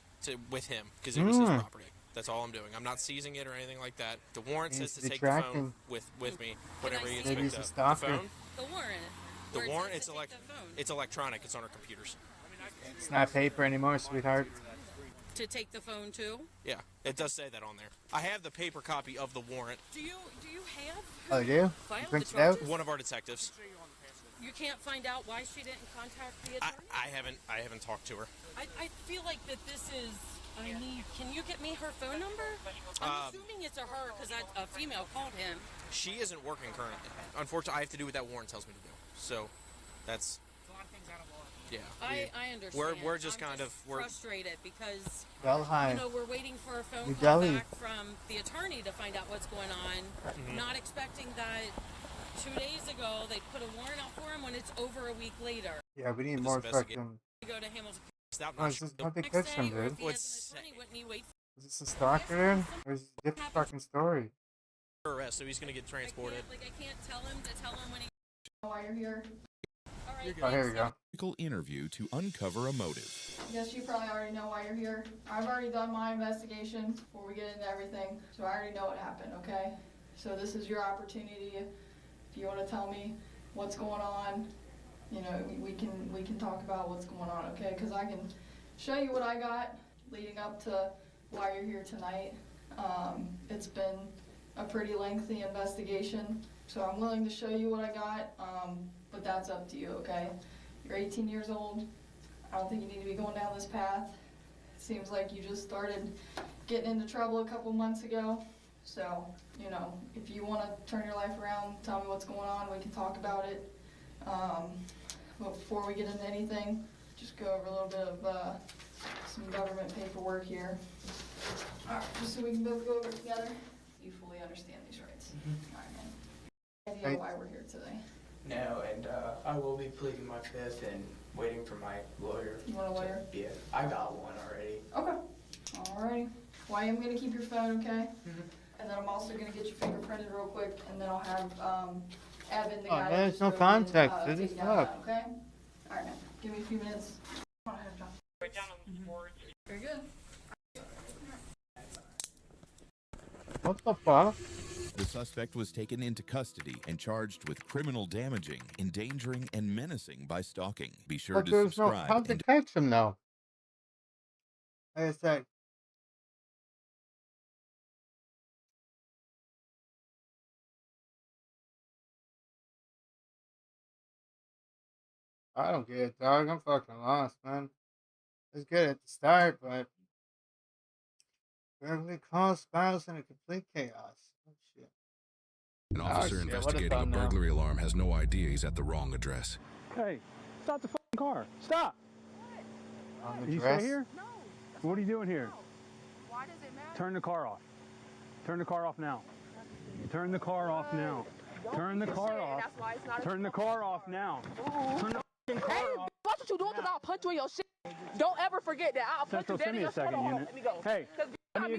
with him because it was his property. That's all I'm doing. I'm not seizing it or anything like that. The warrant says to take the phone with me whenever he gets Maybe picked he's a up. stalker. The phone? The warrant. The where it warrant, says to take the phone. it's electronic. It's on our computers. It's not paper anymore, sweetheart. To take the phone too? Yeah, it does say that on there. I have the paper copy of the warrant. Do you have? Oh, you do? You Filed print the it out? charges? One of our detectives. You can't find out why she didn't contact the attorney? I haven't talked to her. I feel like that this is. Can you get me her phone number? I'm assuming it's a her because a female called him. She isn't working currently. Unfortunately, I have to do what that warrant tells me to do. So, that's. Yeah. I understand. We're just I'm kind of frustrated because Delhi. you know we're waiting for a phone New call Delhi. back from the attorney to find out what's going on. Not expecting that 2 days ago they put a warrant out for him when it's over a week later. Yeah, we need more fucking. To go to Hamilton. Oh, is this how they catch him, dude? Is this a stalker, dude? Or is this a different fucking story? Arrest, so he's gonna get transported. I can't tell him when he. Why you're here? Oh, here we go. Interview to uncover a motive. I guess you probably already know why you're here. I've already done my investigation before we get into everything, so I already know what happened, okay? So this is your opportunity. If you want to tell me what's going on, you know, we can talk about what's going on, okay? Because I can show you what I got leading up to why you're here tonight. It's been a pretty lengthy investigation, so I'm willing to show you what I got, but that's up to you, okay? You're 18 years old. I don't think you need to be going down this path. It seems like you just started getting into trouble a couple months ago. So, you know, if you want to turn your life around, tell me what's going on, we can talk about it. But before we get into anything, just go over a little bit of some government paperwork here. All right, just so we can both go over it together. You fully understand these rights. All right, man. Idea why we're here today? No, and I will be pleading my fifth and waiting for my lawyer. You want a lawyer? Yeah, I got one already. Okay. Alrighty. Well, I am going to keep your phone, okay? And then I'm also going to get your fingerprinted real quick, and then I'll have Evan, the guy. There's no context. This is take down fuck. that, okay? Alright, man. Give me a few minutes. Go ahead, John. Very good. What the fuck? The suspect was taken into custody and charged with criminal damaging, endangering, and menacing by stalking. Be sure But to there's no. subscribe. How'd they catch him though? Like I said. I don't get it, dog. I'm fucking lost, man. It's good at the start, but verbally cause spirals into complete chaos. Oh, shit. An officer investigating a burglary alarm has no idea he's at the wrong address. Hey, stop the fucking car. Stop. You address? stay here? No. What are you doing here? Why does it matter? Turn the car off. Turn the car off now. Turn the car off now. Turn the car off. Turn the car off now. Turn the fucking car off. Watch what you doing, because I'll punch you in your shit. Don't ever forget that. I'll punch you Central, send me a second unit. Let me go. Hey, let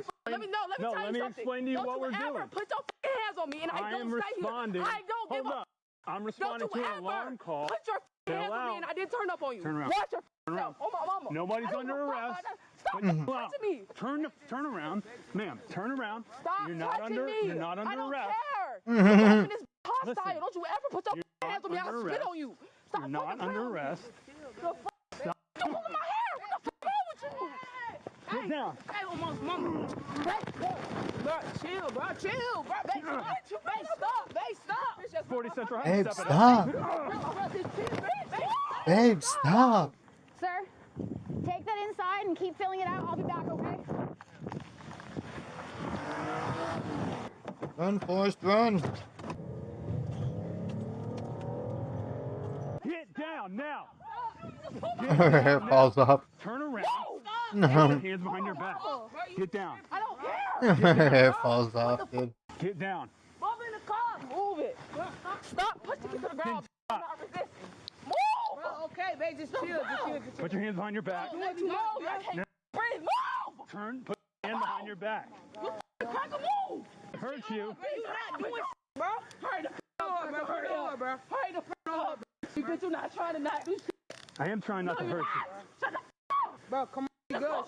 me explain to you what we're doing. Put your fucking hands on me, and I don't stay responding. here. I don't give Hold up. I'm responding to an alarm call. Put your hands on me, and I didn't turn up on you. Turn around. Watch your Turn around. Oh, my mama. Nobody's under arrest. Stop touching me. Turn around, ma'am. Turn around. Stop You're not touching under. me. You're not under I don't arrest. care. Your government is hostile. Listen, Don't you ever put your hands on me. I'll spit on you. Stop. You're not under arrest. Stop. Don't pull my hair. What the fuck wrong with you? Get down. Hey, mama. Bro, chill, bro. Chill, bro. Babe, stop. Babe, stop. 40 Central. Babe, step it stop. up. Babe, stop. Sir, take that inside and keep filling it out. I'll be back, okay? Run, Forrest, run. Get down now. Her hair falls off. Turn around. No. Hands behind your back. Get down. I don't care. Her hair falls off, dude. Get down. Mom in the car. Move it. Stop. Push the kid to the ground. I'm not resisting. Move. Bro, okay, babe, just chill. Put your hands behind your back. Let me know. I can't breathe. Move. Turn. Put your hand behind your back. You crack a move. Hurt you. You not doing bro. Hurry the up, bro. Hurry up, bro. Hurry the up. You bitch, you not trying to not do shit. I am trying not to hurt you. Shut the up. Bro, come on. She good.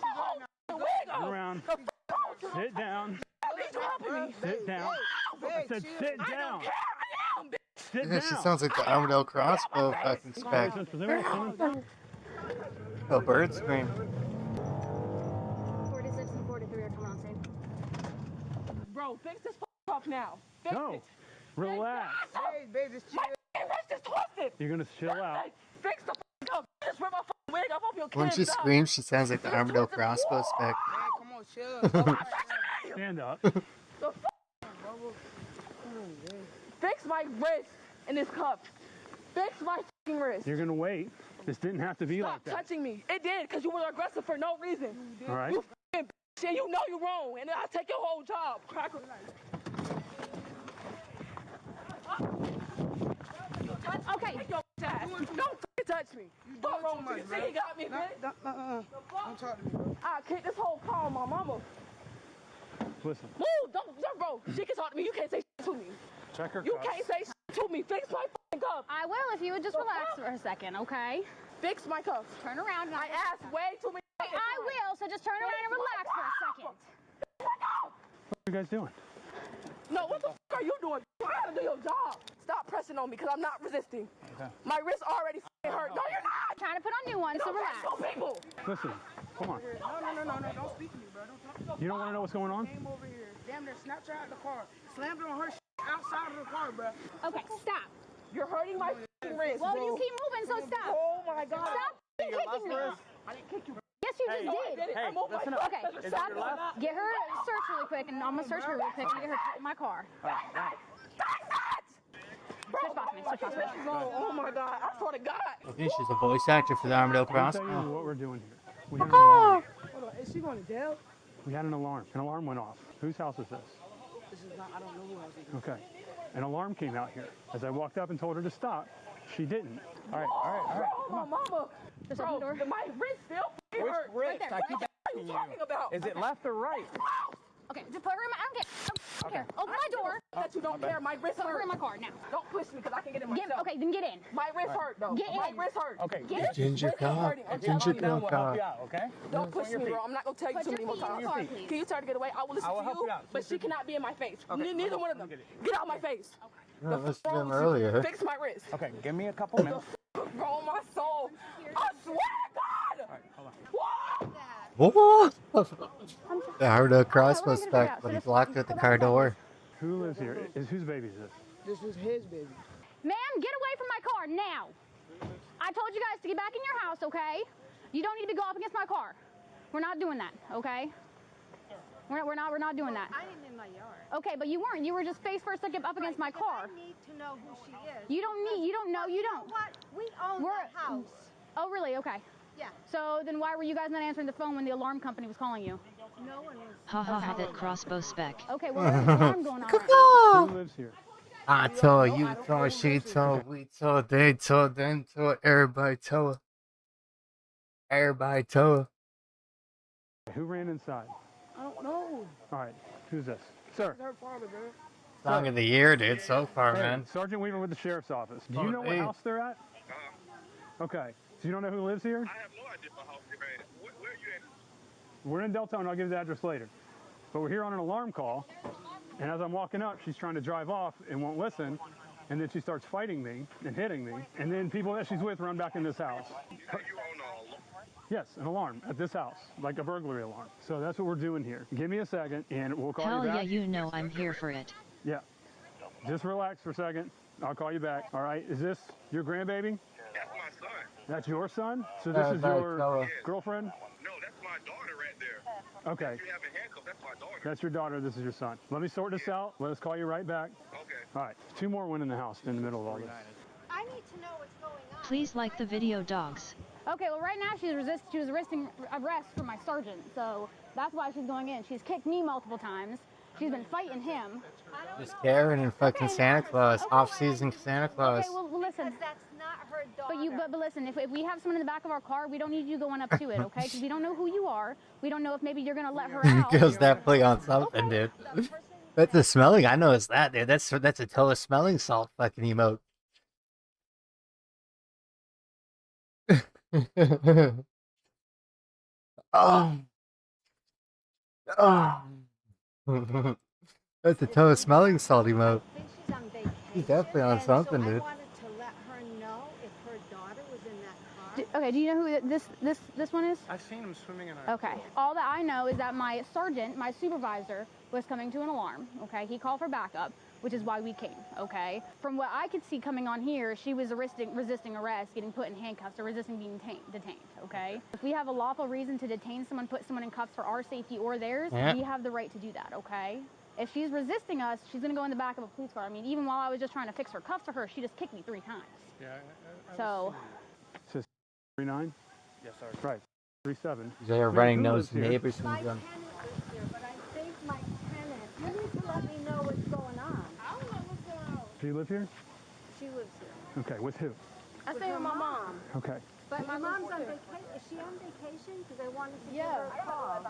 Turn around. Sit down. Sit down. I said sit down. Sit Yeah, down. she sounds like the Armadale crossbow fucking spec. Oh, bird scream. 46 and 43 are coming on scene. Bro, fix this off now. Fix it. Relax. Hey, babe, just chill. My wrist is twisted. You're gonna chill out. Fix the up. Just rip my wig off your When kids. she screams, she sounds like the Armadale crossbow spec. Come on, chill. Stand up. Fix my wrist in this cup. Fix my fucking wrist. You're gonna wait This didn't have to be Stop like that. touching me. It did, because you were aggressive for no reason. All right. You f***ing bitch, and you know you're wrong, and then I take your whole job. Cracker. Okay. Don't f***ing touch me. What's wrong with you? See, he got me, bitch. Don't talk to me, bro. I'll kick this whole car on my mama. Listen. Move, don't, bro. She can talk to me. You can't say shit to me. Check her You cuffs. can't say shit to me. Fix my f***ing cuffs. I will if you would just relax for a second, okay? Fix my cuffs. Turn around. And I asked way too many. I will, so just turn around and relax for a second. What are you guys doing? No, what the f*** are you doing? You gotta do your job. Stop pressing on me, because I'm not resisting. Okay. My wrist already f***ing hurt. No, you're not. Trying to put on new ones, so relax. People. Listen, come on. No. Don't speak to me, bro. Don't talk. You don't want to know what's going on? Came over here. Damn near snapped her out of the car. Slammed it on her outside of the car, bro. Okay, stop. You're hurting my f***ing wrist, Well, bro. you keep moving, so stop. Oh, my God. Stop kicking me. I didn't kick you. Yes, you just did. Hey, listen up. Okay, stop. Get her search really quick, and I'm gonna search her really quick and get her in my car. Switch spots me. Switch spots me. Oh my God! I swear to God. I think she's a voice actor for the Armadale I'll tell Crossbow. you what we're doing here. We had an alarm. Hold on. Is she going to jail? We had an alarm. An alarm went off. Whose house is this? This is not. I don't know who else it is. Okay. An alarm came out here. As I walked up and told her to stop, she didn't. All right. Oh, my mama. Just open the door. My wrist still f***ing Which hurt. wrist? there. I keep What are you talking about? Is it left or right? Okay, just put her in my. I don't care. Open my door. That you don't care. My wrist Put her hurt. in my car now. Don't push me, because I can get in myself. Okay, then get in. My wrist hurt, though. Get My in. wrist hurt. Okay. Get in. Ginger cop. Ginger girl cop. Okay. Don't push me, bro. I'm not going to tell you Put too your many more feet in times. the car, please. Can you try to get away? I will listen I will to help you, you out. but she cannot be in my face. Okay, Neither one of them. Get out of my face. No, let's do them earlier. Fix my wrist. Okay. Give me a couple minutes. Bro, my soul. I swear to God. All right. Hold on. What? The Armadale Crossbow spec, but he blocked it at the car door. Who lives here? Whose baby is this? This was his baby. Ma'am, get away from my car now. I told you guys to get back in your house, okay? You don't need to go up against my car. We're not doing that, okay? We're not doing that. I didn't in my yard. Okay, but you weren't. You were just face first up against my car. I need to know who she is. You don't know. You don't. You know what? We own the house. Oh, really? Okay. Yeah. So then why were you guys not answering the phone when the alarm company was calling you? No one was. Ha ha ha, that crossbow spec. Okay, well, there's an alarm going on. Who lives here? I told, you told, she told, we told, they told, them told, everybody told. Everybody told. Who ran inside? I don't know. All right. Who's this? Sir. It's her father, bro. Song of the year, dude, so far, Hey, man. Sergeant Weaver with the sheriff's office. Do you know what Hey. house they're at? Okay. So you don't know who lives here? I have no idea what house you're at. Where are you at? We're in Deltona. I'll give you the address later. But we're here on an alarm call. And as I'm walking up, she's trying to drive off and won't listen. And then she starts fighting me and hitting me. And then people that she's with run back in this house. Yes, an alarm at this house, like a burglary alarm. So that's what we're doing here. Give me a second and we'll call Hell you yeah, back. you know I'm here for it. Yeah. Just relax for a second. I'll call you back. All right. Is this your grandbaby? That's my son. That's your son? So this is your girlfriend? No, that's my daughter right there. Okay. You have a handcuff. That's my daughter. That's your daughter. This is your son. Let me sort this out. Let us call you right back. Okay. All right. 2 more went in the house in the middle of all this. I need to know what's going on. Please like the video, dogs. Okay, well, right now she was resisting arrest for my sergeant, so that's why she's going in. She's kicked me multiple times. She's been fighting him. Just Karen and fucking Santa Claus, off-season Santa Claus. Okay, well, listen. Because that's not her daughter. But listen, if we have someone in the back of our car, we don't need you going up to it, okay? Because we don't know who you are. We don't know if maybe you're gonna let her out. Girls definitely on something, dude. That's a smelling. I know it's that, dude. That's a Toa smelling salt fucking emote. Oh. That's a Toa smelling salt emote. She's on vacation. He's definitely on something, so dude. I wanted to let her know if her daughter was in that car. Okay, do you know who this one is? I've seen him swimming in our Okay. All that I know is that my sergeant, my supervisor, was coming to an alarm. Okay, he called for backup, which is why we came. Okay. From what I could see coming on here, she was resisting arrest, getting put in handcuffs, or resisting being detained. Okay. If we have a lawful reason to detain someone, put someone in cuffs for our safety or theirs, Yeah. we have the right to do that. Okay. If she's resisting us, she's gonna go in the back of a police car. I mean, even while I was just trying to fix her cuffs for her, she just kicked me 3 times. Yeah. So. 39? Yes, sir. Right. 37. They're Wait, running who those lives here? neighbors My syndrome. tenant lives here, but I think my tenant. You need to let me know what's going on. I don't know what's going on. Do you live here? She lives here. Okay, with who? I stay with my mom. Okay. But my mom's on vacation. Is she on vacation? Because I wanted to give her a call.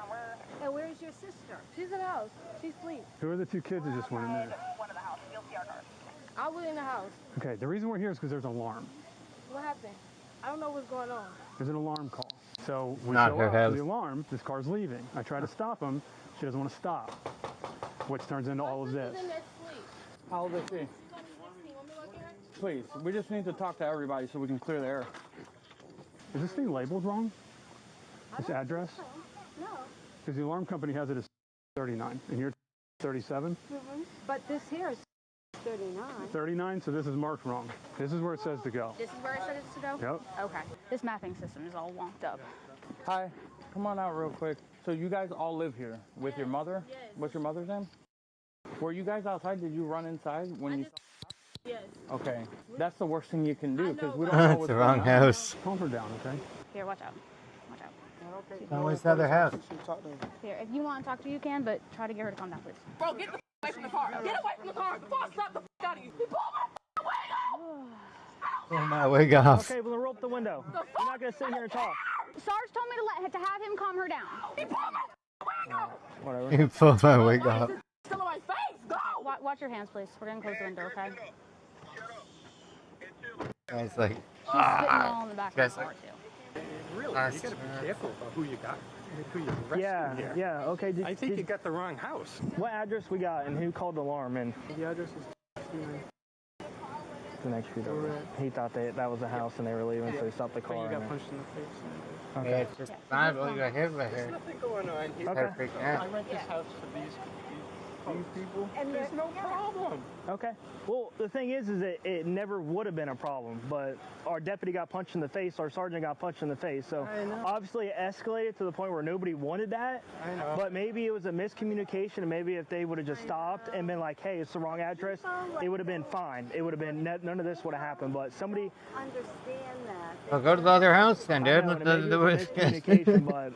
And where's your sister? She's in the house. She's asleep. Who are the two kids that just went in there? I was in the house. Okay, the reason we're here is because there's an alarm. What happened? I don't know what's going on. There's an alarm call. So we Not show her up to house. the alarm. This car's leaving. I try to stop him. She doesn't want to stop, which turns into all of this. How old is she? Please, we just need to talk to everybody so we can clear the air. Is this thing labeled wrong? This address? No. Because the alarm company has it as 39, and you're 37? But this here is 39. 39, so this is marked wrong. This is where it says to go. This is where it says it's to go? Yep. Okay. This mapping system is all wonked up. Hi, come on out real quick. So you guys all live here with your mother? Yes. What's your mother's name? Were you guys outside? Did you run inside when you... Yes. Okay, that's the worst thing you can do because we don't know what's It's the wrong going on. house. Calm her down, okay? Here, watch out. Watch out. No, it's the other house. Here, if you want to talk to her, you can, but try to get her to calm down, please. Bro, get the away from the car. Get away from the car before I slap the out of you. He pulled my wig off. Pull my wig off. Okay, well, then roll up the window. You're not going to sit here and talk. Sarge told me to have him calm her down. He pulled my wig off. Whatever. He pulled my wig off. Still in my face. Go. Watch your hands, please. We're going to close the window, okay? And it's like, She's sitting all in the back of guys the car, like, too. Really, you gotta be careful about who you got, who you arrested here. Yeah, okay. I think you got the wrong house. What address we got and who called the alarm? And The address is the next street over. He thought that was the house and they were leaving, so he stopped the But car. you got and punched in the face. Okay. yeah, it's just fine, but you got hit right There's here. nothing going on here. Okay. Freak out. I rent this house for these people. And there's no problem. Okay. Well, the thing is that it never would have been a problem, but our deputy got punched in the face, our sergeant got punched in the face, so obviously it escalated to the point where nobody wanted that. I know. But maybe it was a miscommunication, and maybe if they would have just stopped and been like, hey, it's the wrong address, it would have been fine. It would have been, none of this would have happened, but somebody... Understand that. Well, go to the other house then, dude. I know, What and maybe it was a the miscommunication, but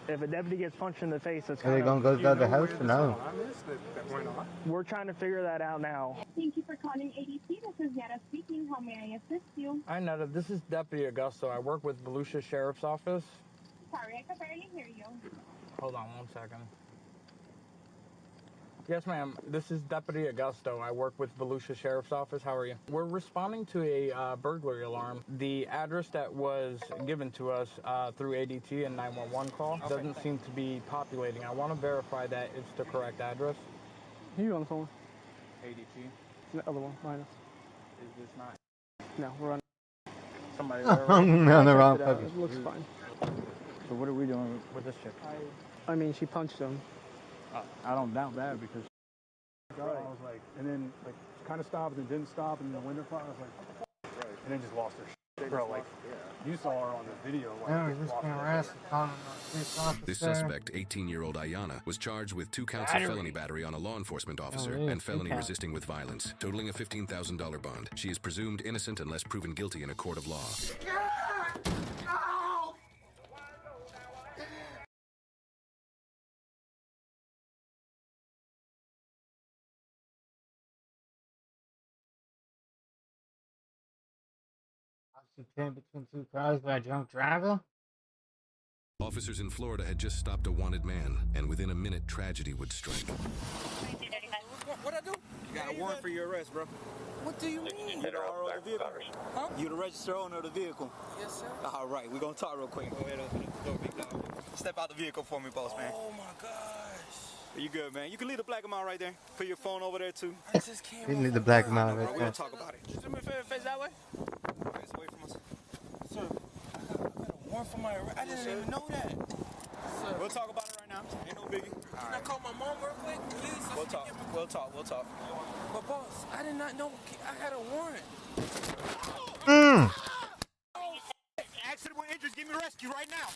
if a deputy gets punched in the face, that's Are kind they of... gonna go to the other house or no? We're trying to figure that out now. Thank you for calling ADT. This is Netta speaking. How may I assist you? Hi, Netta. This is Deputy Augusto. I work with Volusia Sheriff's Office. Sorry, I could barely hear you. Hold on 1 second. Yes, ma'am. This is Deputy Augusto. I work with Volusia Sheriff's Office. How are you? We're responding to a burglary alarm. The address that was given to us through ADT and 911 call doesn't seem to be populating. I want to verify that it's the correct address. Who are you on the phone? ADT. The other one, minus. Is this not? No, we're on. Somebody On the wrong It fucking. looks fine. So what are we doing with this chick? I mean, she punched him. I don't doubt that because... I was like, and then like kind of stopped and didn't stop, and then the window cloud. I was like, and then just lost her shit. Bro, like, you saw her on the video. Like, No, he's just being arrested. Calling him a police officer. This suspect, 18-year-old Ayana, was charged with 2 counts of felony battery on a law enforcement officer and felony resisting with violence, totaling a $15,000 bond. She is presumed innocent unless proven guilty in a court of law. Pinned between 2 cars by a drunk driver. Officers in Florida had just stopped a wanted man, and within a minute, tragedy would strike. What I do? You got a warrant for your arrest, bro. What do you mean? You're the RO of the vehicle. Huh? You the registered owner of the vehicle. Yes, sir. All right, we're gonna talk real quick. Go ahead, open the door, big dog. Step out the vehicle for me, boss, man. Oh my gosh. You good, man? You can leave the black amount right there. Put your phone over there too. I just can't. You need the black amount We're right gonna there. talk about it. Just do me a favor, face that way. Face away from us. Sir, I got a warrant for my arrest. I didn't even know that. Sir. We'll talk about it right now. Ain't no biggie. Can I call my mom real quick, please? We'll talk. We'll talk. We'll talk. But boss, I did not know I had a warrant. Accident with injuries. Give me rescue right now.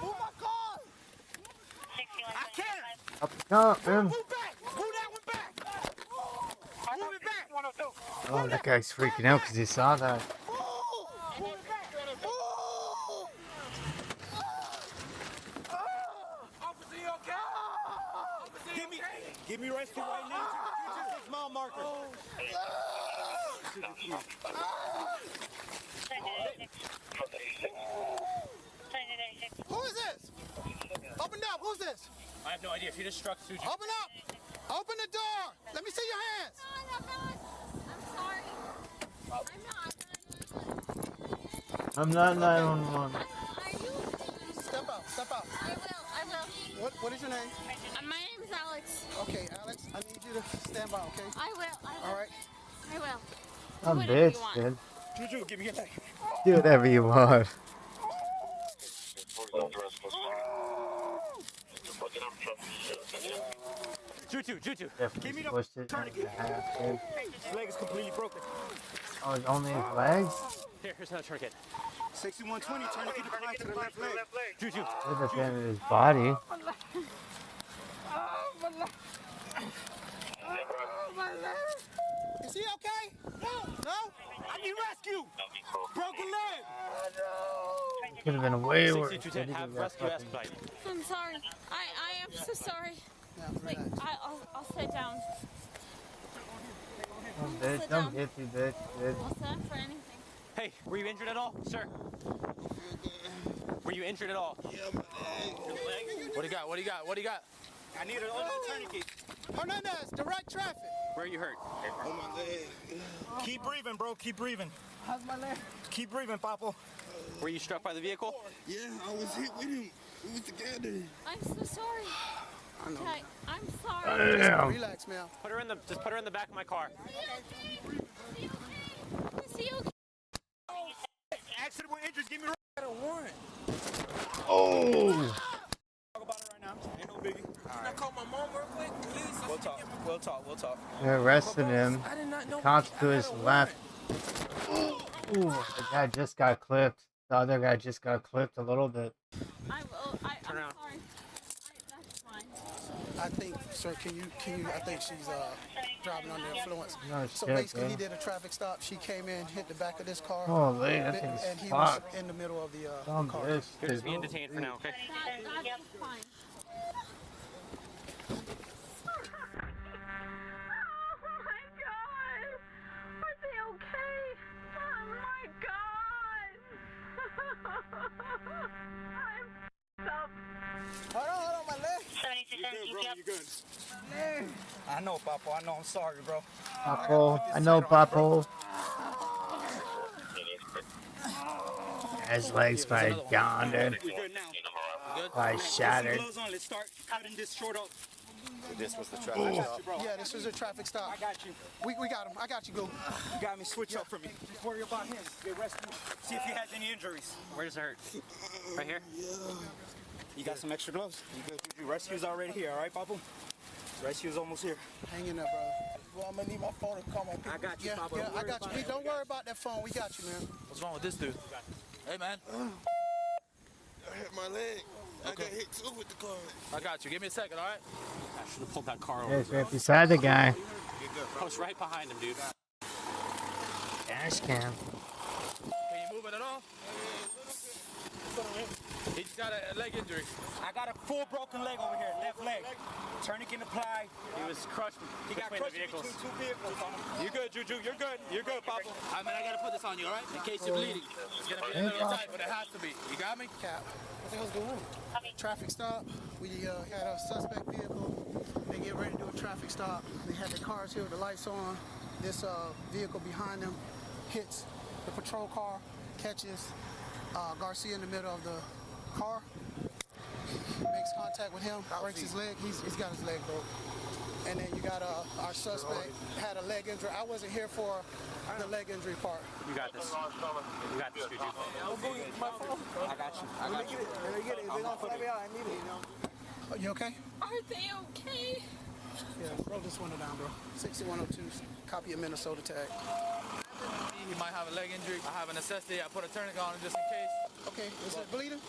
Move my car! I can't! Up the top, man. Move back! Move that one back! Move it back! Oh, that guy's freaking out because he saw that. Give me rescue right now. 6 mile marker. Who is this? Open up. Who's this? I have no idea. If you just struck Suji. Open up. Open the door. Let me see your hands. I'm not 911. Step out. Step out. I will. What is your name? My name is Alex. Okay, Alex, I need you to stand by, okay? I will. All right. I will. I'm Do whatever bitch, you want. dude. Juju, give me your leg. Do whatever you want. Juju. Give me the Pushed it in half, dude. His leg is completely broken. Oh, it's only his legs? Here's another tourniquet. 6120, tourniquet applied to the left leg. Juju. Look at the end of his body. Is he okay? No? I need rescue. Broken leg. Could have been way worse. 6210, have rescue expedite. I'm sorry. I am so sorry. Wait, I'll sit down. Oh, bitch, don't hit me, bitch. I'll sit down for anything. Hey, were you injured at all, sir? Were you injured at all? Yeah, What do you got? What do you got? I need an tourniquet. Hernandez, direct traffic. Where are you hurt? Oh, my leg. Keep breathing, bro. Keep breathing. How's my leg? Keep breathing, Papo. Were you struck by the vehicle? Yeah, I was hit with him. We was together. I'm so sorry. I know. Okay, I'm sorry. Damn. Relax, man. Just put her in the back of my car. Is he okay? Accident with injuries. Give me a warrant. Oh. Talk about it right now. Ain't no biggie. Can I call my mom real quick, please? We'll talk. They arrested him. I did not know. Cops to his left. Ooh, the guy just got clipped. The other guy just got clipped a little bit. I will. I'm around. sorry. That's fine. I think, sir, can you, I think she's driving under influence. No So shit, basically, bro. he did a traffic stop. She came in, hit the back of this car. Holy, that thing's and he was fucked. in the middle of the Dumb car. bitch. You're just being detained for now, okay? That's fine. Hold on, my leg. You good. I know, Papo. I know. I'm sorry, bro. Papo, I know Papo. His legs probably gone, dude. We good now. Probably shattered. Let's start cutting this short up. This was the traffic stop. Yeah, this was a traffic stop. I got you. We got him. I got you, Go. You got me. Switch up for me. Just worry about him. Get rescue. See if he has any injuries. Where does it hurt? Right here? You got some extra gloves? You good? Juju? Rescue's already here, all right, Papo? Rescue's almost here. Hang in there, brother. Well, I'm gonna need my phone to call my people. I got you, yeah, Papa. Yeah, Don't I worry got you. about it. Don't worry about that phone. We got you, man. What's wrong with this dude? Hey, man. I hit my leg. I got hit too with the car. I got you. Give me a second, all right? I should have pulled that car Yeah, over. he's right beside the guy. I was right behind him, dude. Dash cam. Can you move it at all? He's got a leg injury. I got a full broken leg over here, left leg. Tourniquet applied. He was crushed He got between crushed the vehicles. between two vehicles. You good, Juju? You're good. You're good, Papa. I mean, I gotta put this on you, all right? In case you're bleeding. It's gonna be a little tight, but it has to be. You got me? Cap. What the hell's going on? Traffic stop. We had a suspect vehicle. They get ready to do a traffic stop. They had their cars here with the lights on. This vehicle behind them hits the patrol car, catches Garcia in the middle of the car, makes contact with him, breaks his leg. He's got his leg broke. And then you got our suspect had a leg injury. I wasn't here for the leg injury part. You got this. You got this, Juju. I got you. I got you. Let me get it. If they don't fly me out, I need it, you know. You okay? Are they okay? Yeah, roll this window down, bro. 6102, copy of Minnesota tag. He might have a leg injury. I have a necessity. I put a tourniquet on him just in case. Okay, is it bleeding?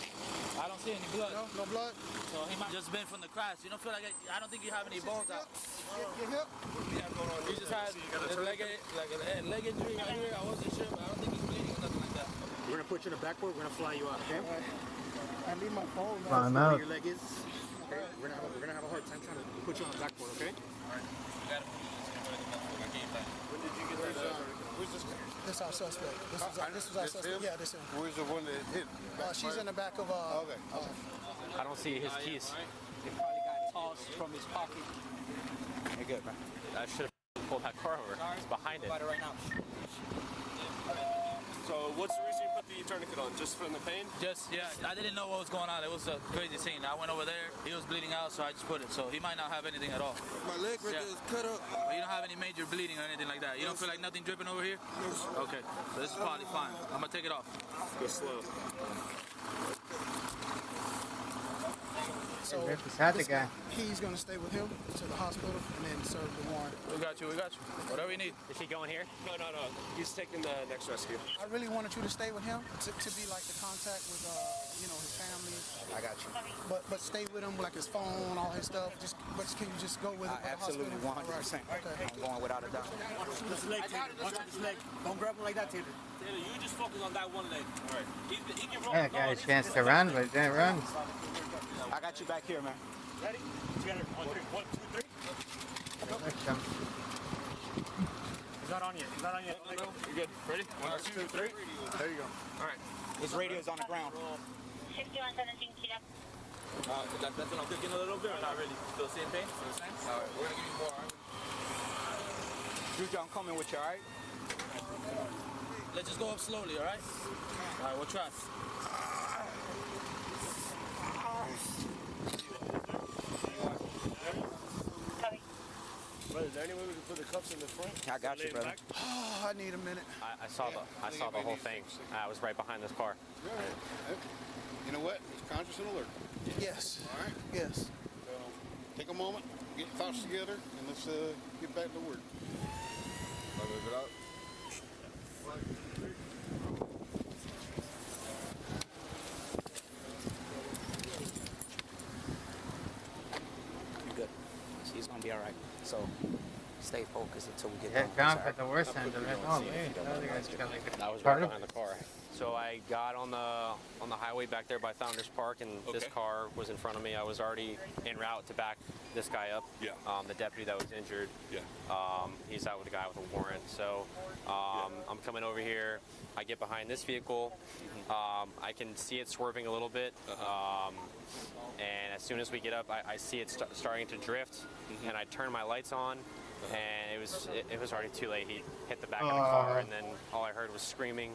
I don't see any blood. No blood? So he might just been from the crash. You don't feel like I don't think you have any bones out. Your hip? He just had his leg injury right here. I wasn't sure, but I don't think he's bleeding or nothing like that. We're gonna put you in the backboard. We're gonna fly you out. Okay. I need my phone. Fly him out. Your leg is. Okay. We're gonna have a hard time trying to put you on the backboard. Okay. All right. When did you get that? Who's this guy? This is our suspect. This was our suspect. Yeah, this is him. Where's the one that hit? She's in the back of. Okay. I don't see his keys. He probably got tossed from his pocket. You're good, man. I should have pulled that car over. It's behind it. Right now. So what's the reason you put the tourniquet on? Just from the pain? Just, yeah, I didn't know what was going on. It was a crazy scene. I went over there. He was bleeding out, so I just put it. So he might not have anything at all. My leg right there is cut up. But you don't have any major bleeding or anything like that. You don't feel like nothing dripping over here? Okay, so this is probably fine. I'm gonna take it off. Go slow. So he's going to stay with him to the hospital and then serve the warrant. We got you. Whatever you need. Is he going here? No. He's taking the next rescue. I really wanted you to stay with him to be like the contact with, his family. I got you. But stay with him, like his phone, all his stuff. But can you just go with him? Absolutely, 100%. Okay. I'm going without a doubt. Watch this leg, Taylor. Watch this leg. Don't grab him like that, Taylor. Taylor, you just focus on that one leg. All right. He can roll. Yeah, got a chance to run, but it didn't run. I got you back here, man. Ready? Together. 1, 2, 3. He's not on yet. No. You're good. Ready? 1, 2, 3. There you go. All right. His radio's on the ground. 6117, Cheetah. That's when I'm cooking a little bit or not really? Still seeing pain? Still the same? All right. We're going to give you more, all right? Juju, I'm coming with you, all right? Let's just go up slowly, all right? All right, we'll try. Brother, is there any way we can put the cuffs in the front? I got you, brother. Oh, I need a minute. I saw the whole thing. I was right behind this car. You know what? He's conscious and alert. Yes. All right? Yes. So take a moment, get your thoughts together, and let's get back to work. I'll move it up. You're good. She's going to be all right. So stay focused until we get Yeah, done. John put the worst end of it. Oh, man. I was right behind the car. So I got on the highway back there by Founders Park, and this car was in front of me. I was already en route to back this guy up. Yeah. The deputy that was injured. Yeah. He's out with a guy with a warrant. So I'm coming over here. I get behind this vehicle. I can see it swerving a little bit. And as soon as we get up, I see it starting to drift, and I turn my lights on. And it was already too late. He hit the back of the car, and then all I heard was screaming.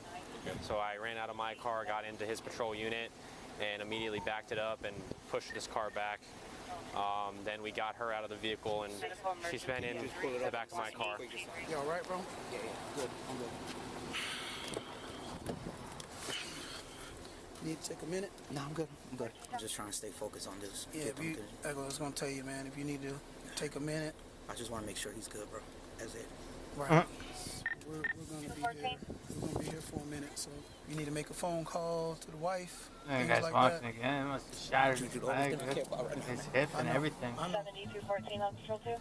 So I ran out of my car, got into his patrol unit, and immediately backed it up and pushed this car back. Then we got her out of the vehicle, and she's been in the back of my car. You all right, bro? Yeah, good. I'm good. Need to take a minute? No, I'm good. I'm just trying to stay focused on this. Yeah, I was going to tell you, man, if you need to take a minute. I just want to make sure he's good, bro. That's it. Right. We're going to be here. We're going to be here for a minute, so you need to make a phone call to the wife. You guys like watching that. again. It must have shattered his leg, his hip, and everything. 7214 on patrol 2.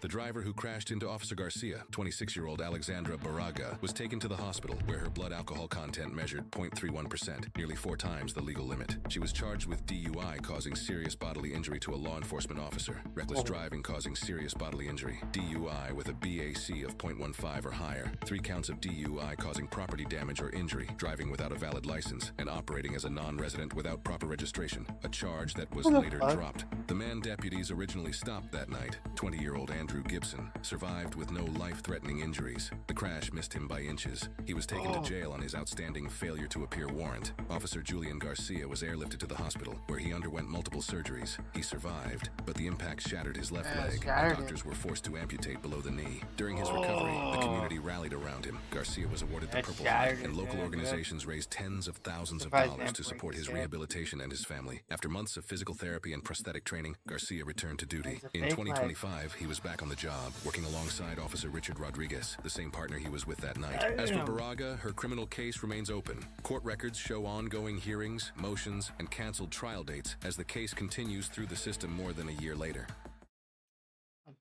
The driver who crashed into Officer Garcia, 26-year-old Alexandra Barraga, was taken to the hospital where her blood alcohol content measured 0.31%, nearly 4 times the legal limit. She was charged with DUI causing serious bodily injury to a law enforcement officer, reckless driving causing serious bodily injury, DUI with a BAC of 0.15 or higher, 3 counts of DUI causing property damage or injury, driving without a valid license, and operating as a non-resident without proper registration, a charge that was later dropped. The man deputies originally stopped that night, 20-year-old Andrew Gibson, survived with no life-threatening injuries. The crash missed him by inches. He was taken to jail on his outstanding failure to appear warrant. Officer Julian Garcia was airlifted to the hospital, where he underwent multiple surgeries. He survived, but the impact shattered his left leg, and doctors were forced to amputate below the knee. During his recovery, the community rallied around him. Garcia was awarded the Purple Heart, and local organizations raised tens of thousands of dollars to support his rehabilitation and his family. After months of physical therapy and prosthetic training, Garcia returned to duty. In 2025, he was back on the job, working alongside Officer Richard Rodriguez, the same partner he was with that night. As for Baraga, her criminal case remains open. Court records show ongoing hearings, motions, and canceled trial dates as the case continues through the system more than a year later.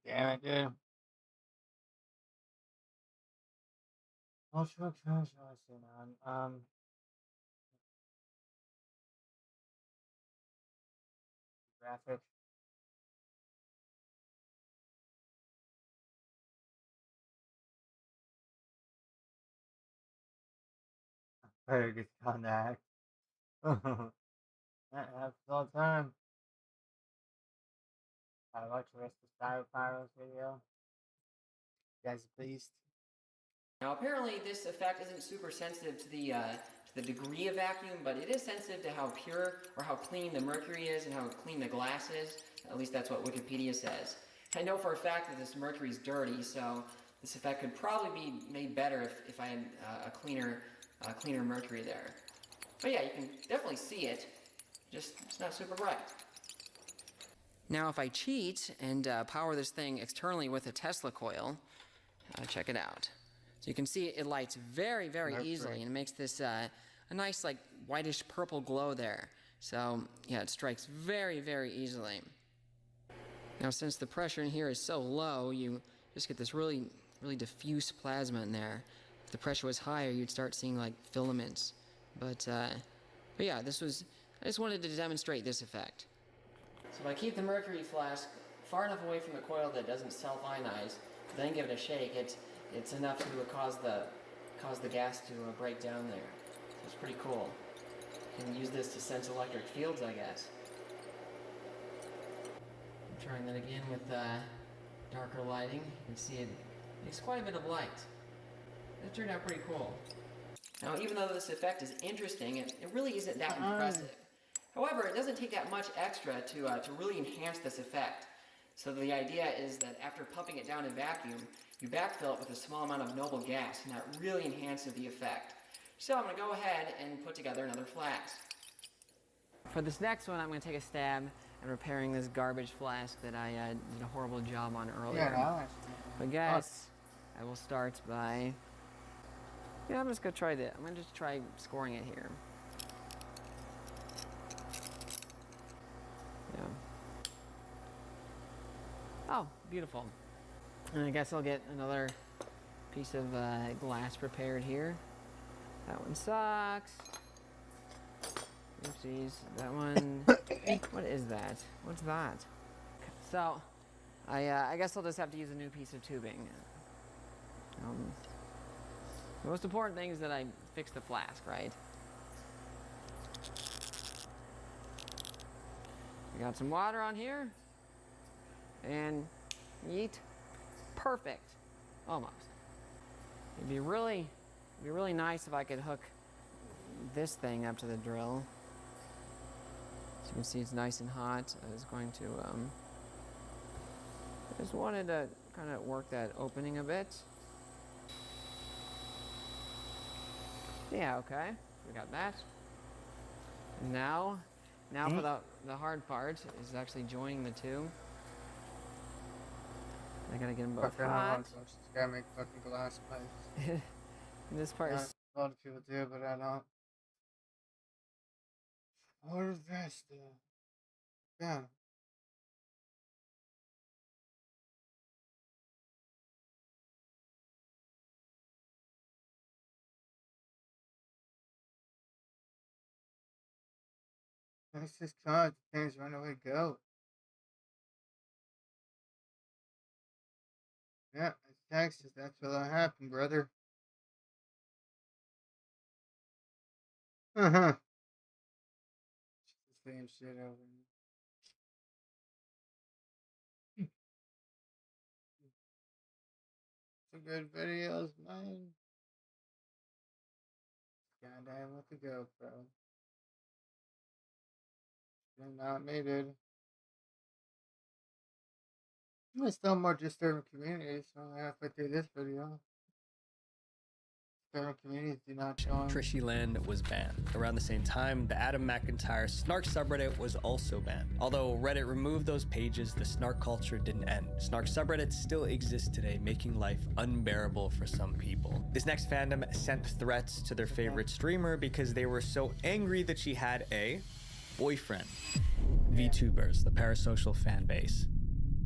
Damn it, dude. Oh, sure, man. Graphic. Very good contact. That happens all the time. I watch the rest of the Style Pyros video. You guys pleased? Now apparently this effect isn't super sensitive to the degree of vacuum, but it is sensitive to how pure or how clean the mercury is and how clean the glass is. At least that's what Wikipedia says. I know for a fact that this mercury is dirty, so this effect could probably be made better if I had a cleaner mercury there. But yeah, you can definitely see it, just it's not super bright. Now if I cheat and power this thing externally with a Tesla coil, check it out. So you can see it lights very, very easily, and it makes this a nice like whitish purple glow there. So yeah, it strikes very, very easily. Now since the pressure in here is so low, you just get this really, really diffuse plasma in there. If the pressure was higher, you'd start seeing like filaments. But yeah, I just wanted to demonstrate this effect. So if I keep the mercury flask far enough away from the coil that it doesn't self-ionize, then give it a shake, it's enough to cause the gas to break down there. So it's pretty cool. You can use this to sense electric fields, I guess. I'm trying that again with darker lighting. You can see it makes quite a bit of light. That turned out pretty cool. Now, even though this effect is interesting, it really isn't that impressive. However, it doesn't take that much extra to really enhance this effect. So the idea is that after pumping it down in vacuum, you backfill it with a small amount of noble gas, and that really enhances the effect. So I'm going to go ahead and put together another flask. For this next one, I'm going to take a stab at repairing this garbage flask that I did a horrible job on earlier. Yeah, I guess I will start by... Yeah, I'm just going to try that. I'm going to just try scoring it here. Yeah. Oh, beautiful. And I guess I'll get another piece of glass prepared here. That one sucks. Oopsies. That one... What is that? What's that? So, I guess I'll just have to use a new piece of tubing. The most important thing is that I fix the flask, right? We got some water on here. And yeet. Perfect. Almost. It'd be really nice if I could hook this thing up to the drill. As you can see, it's nice and hot. I was going to, I just wanted to kind of work that opening a bit. Yeah, okay. We got that. Now for the hard part is actually joining the two. I gotta get them both hot. Just gotta make fucking glass pipes. This part is... A lot of people do, but I don't. What is this, dude? Yeah. That's just cause things run away go. Yeah, it's Texas. That's what'll happen, brother. Uh-huh. It's the same shit over. Some good videos, man. Goddamn with the GoPro. Still not me, dude. It's still more disturbing community, so I'm halfway through this video. Certain communities do not join. Trishy Land was banned. Around the same time, the Adam McIntyre Snark subreddit was also banned. Although Reddit removed those pages, the Snark culture didn't end. Snark subreddits still exist today, making life unbearable for some people. This next fandom sent threats to their favorite streamer because they were so angry that she had a boyfriend. VTubers, the parasocial fan base.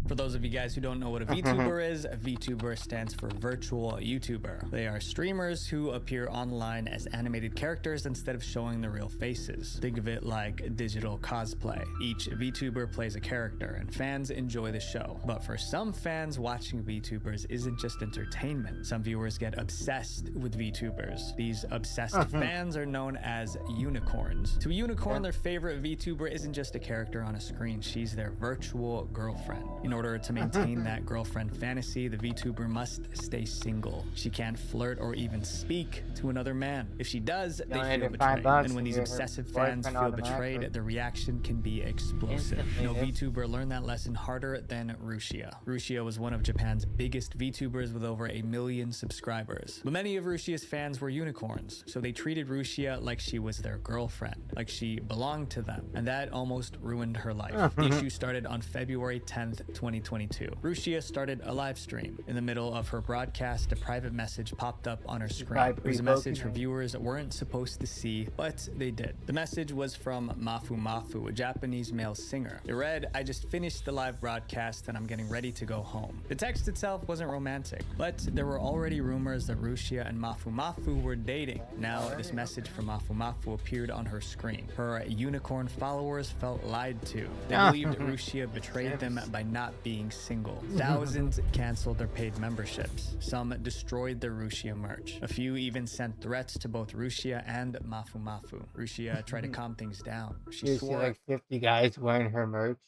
For those of you guys who don't know what a VTuber is, a VTuber stands for virtual YouTuber. They are streamers who appear online as animated characters instead of showing their real faces. Think of it like digital cosplay. Each VTuber plays a character and fans enjoy the show. But for some fans, watching VTubers isn't just entertainment. Some viewers get obsessed with VTubers. These obsessed fans are known as unicorns. To a unicorn, their favorite VTuber isn't just a character on a screen. She's their virtual girlfriend. In order to maintain that girlfriend fantasy, the VTuber must stay single. She can't flirt or even speak to another man. If she does, they feel betrayed. And when these obsessive fans feel betrayed, the reaction can be explosive. No VTuber learned that lesson harder than Rushia. Rushia was one of Japan's biggest VTubers with over 1 million subscribers. But many of Rushia's fans were unicorns, so they treated Rushia like she was their girlfriend, like she belonged to them. And that almost ruined her life. The issue started on February 10th, 2022. Rushia started a live stream. In the middle of her broadcast, a private message popped up on her screen. It was a message her viewers weren't supposed to see, but they did. The message was from Mafu Mafu, a Japanese male singer. It read, "I just finished the live broadcast and I'm getting ready to go home." The text itself wasn't romantic, but there were already rumors that Rushia and Mafu Mafu were dating. Now, this message from Mafu Mafu appeared on her screen. Her unicorn followers felt lied to. They believed Rushia betrayed them by not being single. Thousands canceled their paid memberships. Some destroyed their Rushia merch. A few even sent threats to both Rushia and Mafu Mafu. Rushia tried to calm things down. She swore like 50 guys wearing her merch.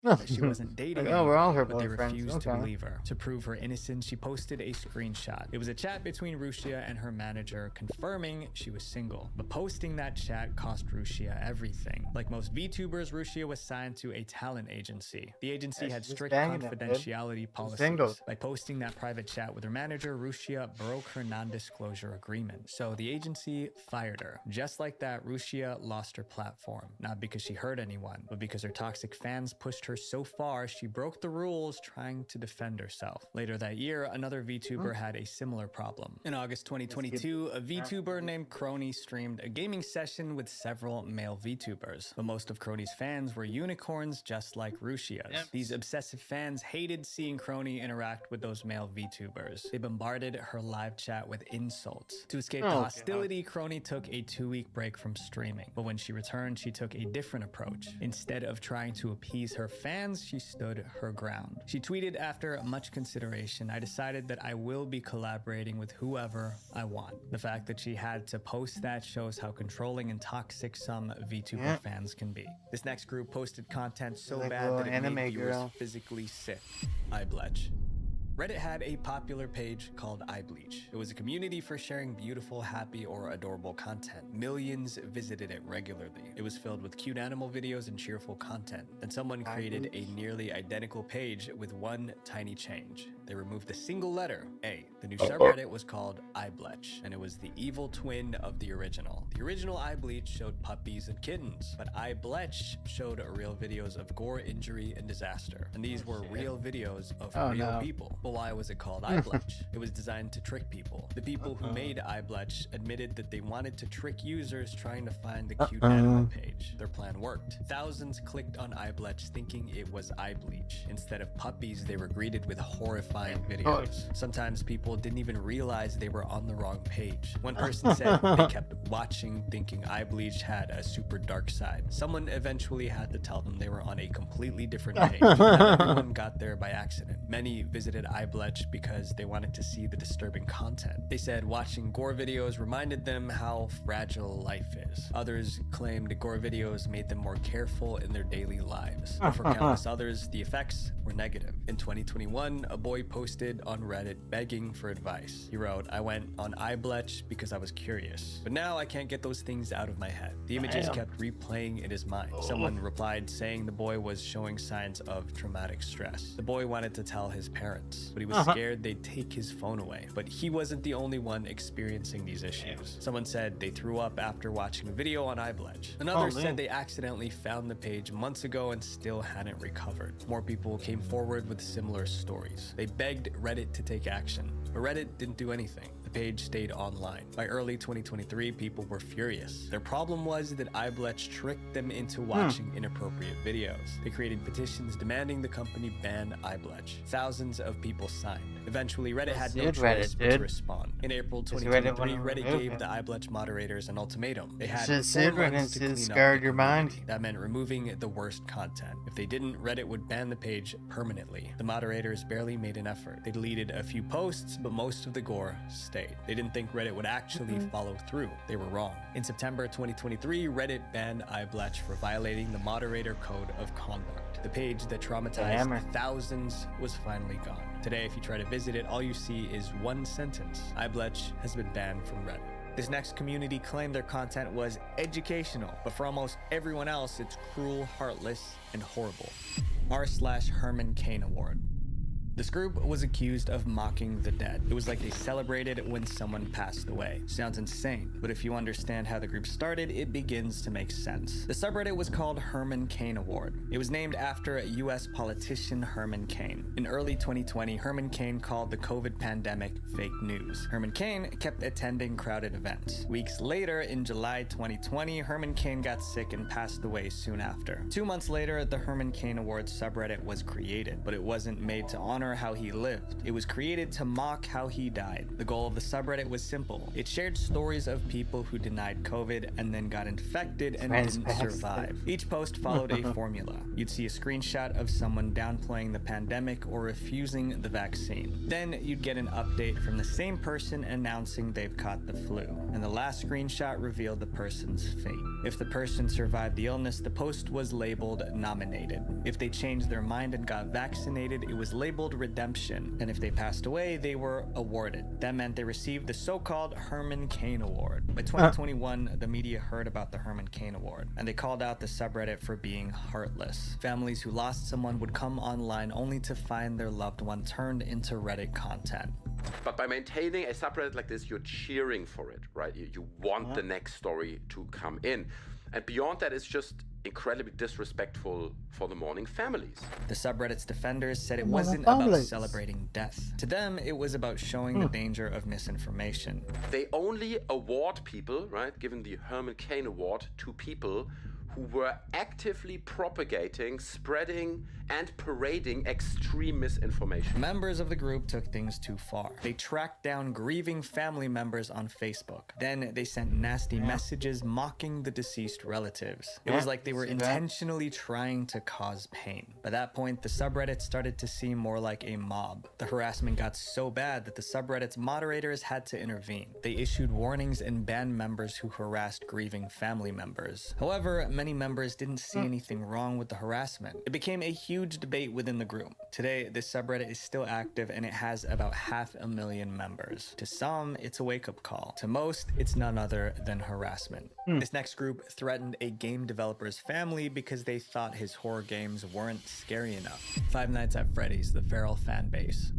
that she wasn't dating Oh, we're all her but they boyfriends. refused to Okay. believe her. To prove her innocence, she posted a screenshot. It was a chat between Rushia and her manager confirming she was single. But posting that chat cost Rushia everything. Like most VTubers, Rushia was signed to a talent agency. The agency had strict confidentiality policies. By posting that private chat with her manager, Rushia broke her non-disclosure agreement. So the agency fired her. Just like that, Rushia lost her platform. Not because she hurt anyone, but because her toxic fans pushed her so far, she broke the rules trying to defend herself. Later that year, another VTuber had a similar problem. In August 2022, a VTuber named Crony streamed a gaming session with several male VTubers. But most of Crony's fans were unicorns just like Rushia's. These obsessive fans hated seeing Crony interact with those male VTubers. They bombarded her live chat with insults. To escape the hostility, Crony took a 2-week break from streaming. But when she returned, she took a different approach. Instead of trying to appease her fans, she stood her ground. She tweeted, "After much consideration, I decided that I will be collaborating with whoever I want." The fact that she had to post that shows how controlling and toxic some VTuber fans can be. This next group posted content so bad that it made viewers physically sick. iBletch. Reddit had a popular page called iBleach. It was a community for sharing beautiful, happy, or adorable content. Millions visited it regularly. It was filled with cute animal videos and cheerful content. Then someone created a nearly identical page with one tiny change. They removed a single letter, A. The new subreddit was called iBletch, and it was the evil twin of the original. The original iBleach showed puppies and kittens, but iBletch showed real videos of gore, injury, and disaster. And these were real videos of real people. But why was it called iBletch? It was designed to trick people. The people who made iBletch admitted that they wanted to trick users trying to find the cute animal page. Their plan worked. Thousands clicked on iBletch thinking it was iBleach. Instead of puppies, they were greeted with horrifying videos. Sometimes people didn't even realize they were on the wrong page. One person said they kept watching thinking iBleach had a super dark side. Someone eventually had to tell them they were on a completely different page. Not everyone got there by accident. Many visited iBletch because they wanted to see the disturbing content. They said watching gore videos reminded them how fragile life is. Others claimed gore videos made them more careful in their daily lives. But for countless others, the effects were negative. In 2021, a boy posted on Reddit begging for advice. He wrote, "I went on iBletch because I was curious, but now I can't get those things out of my head." The images kept replaying in his mind. Someone replied saying the boy was showing signs of traumatic stress. The boy wanted to tell his parents. house, but he was scared they'd take his phone away. But he wasn't the only one experiencing these issues. Someone said they threw up after watching a video on iBledge. Another said they accidentally found the page months ago and still hadn't recovered. More people came forward with similar stories. They begged Reddit to take action, but Reddit didn't do anything. The page stayed online. By early 2023, people were furious. Their problem was that iBledge tricked them into watching inappropriate videos. They created petitions demanding the company ban iBledge. Thousands of people signed. Eventually, Reddit had no choice but to respond. In April 2023, Reddit gave the iBledge moderators an ultimatum. They had 4 months to clean up the community. That meant removing the worst content. If they didn't, Reddit would ban the page permanently. The moderators barely made an effort. They deleted a few posts, but most of the gore stayed. They didn't think Reddit would actually follow through. They were wrong. In September 2023, Reddit banned iBledge for violating the moderator code of conduct. The page that traumatized thousands was finally gone. Today, if you try to visit it, all you see is one sentence. iBledge has been banned from Reddit. This next community claimed their content was educational, but for almost everyone else, it's cruel, heartless, and horrible. r/Herman Cain Award. This group was accused of mocking the dead. It was like they celebrated when someone passed away. Sounds insane, but if you understand how the group started, it begins to make sense. The subreddit was called Herman Cain Award. It was named after US politician Herman Cain. In early 2020, Herman Cain called the COVID pandemic fake news. Herman Cain kept attending crowded events. Weeks later, in July 2020, Herman Cain got sick and passed away soon after. 2 months later, the Herman Cain Award subreddit was created, but it wasn't made to honor how he lived. It was created to mock how he died. The goal of the subreddit was simple. It shared stories of people who denied COVID and then got infected and didn't survive. Each post followed a formula. You'd see a screenshot of someone downplaying the pandemic or refusing the vaccine. Then you'd get an update from the same person announcing they've caught the flu. And the last screenshot revealed the person's fate. If the person survived the illness, the post was labeled nominated. If they changed their mind and got vaccinated, it was labeled redemption. And if they passed away, they were awarded. That meant they received the so-called Herman Cain Award. By 2021, the media heard about the Herman Cain Award, and they called out the subreddit for being heartless. Families who lost someone would come online only to find their loved one turned into Reddit content. But by maintaining a subreddit like this, you're cheering for it, right? You want the next story to come in. And beyond that, it's just incredibly disrespectful for the mourning families. The subreddit's defenders said it wasn't about celebrating death. To them, it was about showing the danger of misinformation. They only award people, right, given the Herman Cain Award, to people who were actively propagating, spreading, and parading extreme misinformation. Members of the group took things too far. They tracked down grieving family members on Facebook. Then they sent nasty messages mocking the deceased relatives. It was like they were intentionally trying to cause pain. By that point, the subreddit started to seem more like a mob. The harassment got so bad that the subreddit's moderators had to intervene. They issued warnings and banned members who harassed grieving family members. However, many members didn't see anything wrong with the harassment. It became a huge debate within the group. Today, this subreddit is still active and it has about 500,000 members. To some, it's a wake-up call. To most, it's none other than harassment. This next group threatened a game developer's family because they thought his horror games weren't scary enough. Five Nights at Freddy's, the feral fan base.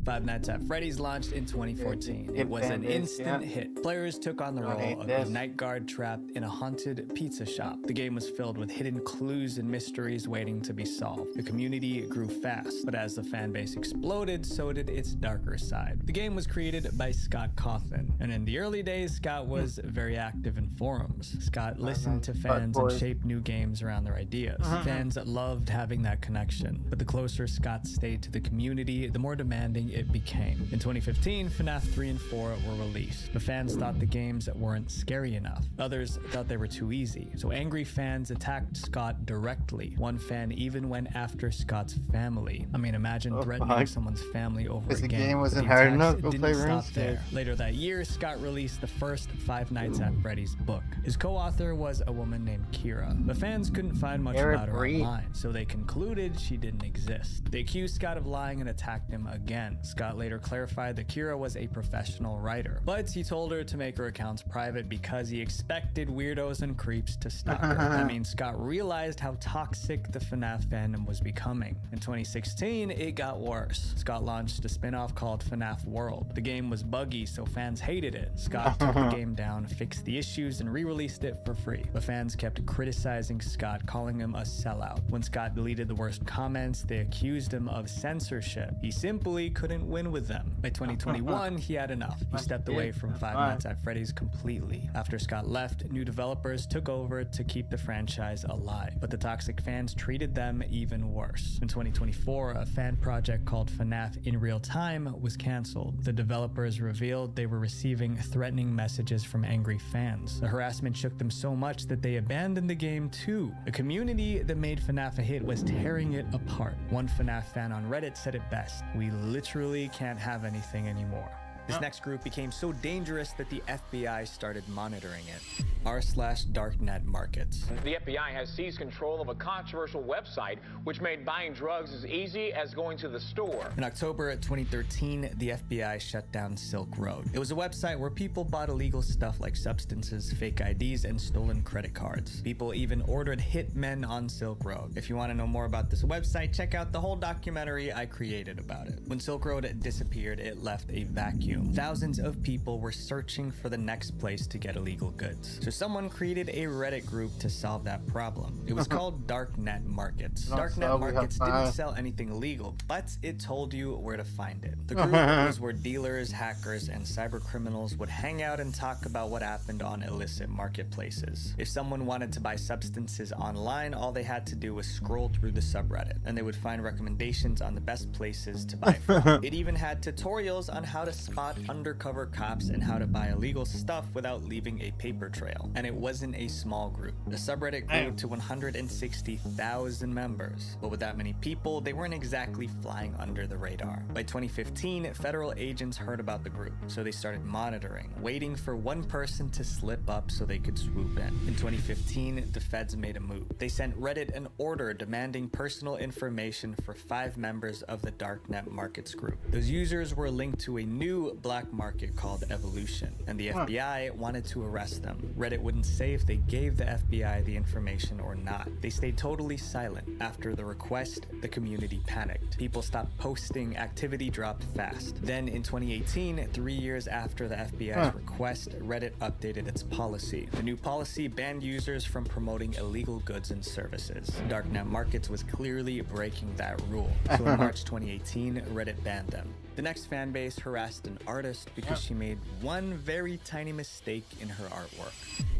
Five Nights at Freddy's launched in 2014. It was an instant hit. Players took on the role of a night guard trapped in a haunted pizza shop. The game was filled with hidden clues and mysteries waiting to be solved. The community grew fast, but as the fan base exploded, so did its darker side. The game was created by Scott Cawthon, and in the early days, Scott was very active in forums. Scott listened to fans and shaped new games around their ideas. Fans loved having that connection, but the closer Scott stayed to the community, the more demanding it became. In 2015, FNAF 3 and 4 were released, but fans thought the games weren't scary enough. Others thought they were too easy, so angry fans attacked Scott directly. One fan even went after Scott's family. I mean, imagine threatening someone's family over a game. The game wasn't hard enough. Go play RuneScape. Later that year, Scott released the first Five Nights at Freddy's book. His co-author was a woman named Kira, but fans couldn't find much about her online, so they concluded she didn't exist. They accused Scott of lying and attacked him again. Scott later clarified that Kira was a professional writer, but he told her to make her accounts private because he expected weirdos and creeps to stalk her. I mean, Scott realized how toxic the FNAF fandom was becoming. In 2016, it got worse. Scott launched a spin-off called FNAF World. The game was buggy, so fans hated it. Scott took the game down, fixed the issues, and re-released it for free. But fans kept criticizing Scott, calling him a sellout. When Scott deleted the worst comments, they accused him of censorship. He simply couldn't win with them. By 2021, he had enough. He stepped away from Five Nights at Freddy's completely. After Scott left, new developers took over to keep the franchise alive, but the toxic fans treated them even worse. In 2024, a fan project called FNAF in Real Time was canceled. The developers revealed they were receiving threatening messages from angry fans. The harassment shook them so much that they abandoned the game too. The community that made FNAF a hit was tearing it apart. One FNAF fan on Reddit said it best: "We literally can't have anything anymore." This next group became so dangerous that the FBI started monitoring it. r/darknet markets. The FBI has seized control of a controversial website which made buying drugs as easy as going to the store. In October 2013, the FBI shut down Silk Road. It was a website where people bought illegal stuff like substances, fake IDs, and stolen credit cards. People even ordered hitmen on Silk Road. If you want to know more about this website, check out the whole documentary I created about it. When Silk Road disappeared, it left a vacuum. Thousands of people were searching for the next place to get illegal goods. So someone created a Reddit group to solve that problem. It was called Darknet Markets. Darknet Markets didn't sell anything illegal, but it told you where to find it. The group was where dealers, hackers, and cyber criminals would hang out and talk about what happened on illicit marketplaces. If someone wanted to buy substances online, all they had to do was scroll through the subreddit, and they would find recommendations on the best places to buy from. It even had tutorials on how to spot undercover cops and how to buy illegal stuff without leaving a paper trail. And it wasn't a small group. The subreddit grew to 160,000 members. But with that many people, they weren't exactly flying under the radar. By 2015, federal agents heard about the group, so they started monitoring, waiting for one person to slip up so they could swoop in. In 2015, the feds made a move. They sent Reddit an order demanding personal information for 5 members of the Darknet Markets group. Those users were linked to a new black market called Evolution, and the FBI wanted to arrest them. Reddit wouldn't say if they gave the FBI the information or not. They stayed totally silent. After the request, the community panicked. People stopped posting, activity dropped fast. Then in 2018, 3 years after the FBI's request, Reddit updated its policy. The new policy banned users from promoting illegal goods and services. Darknet Markets was clearly breaking that rule. So in March 2018, Reddit banned them. The next fan base harassed an artist because she made one very tiny mistake in her artwork.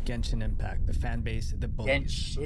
Genshin Impact, the fan base that bullies.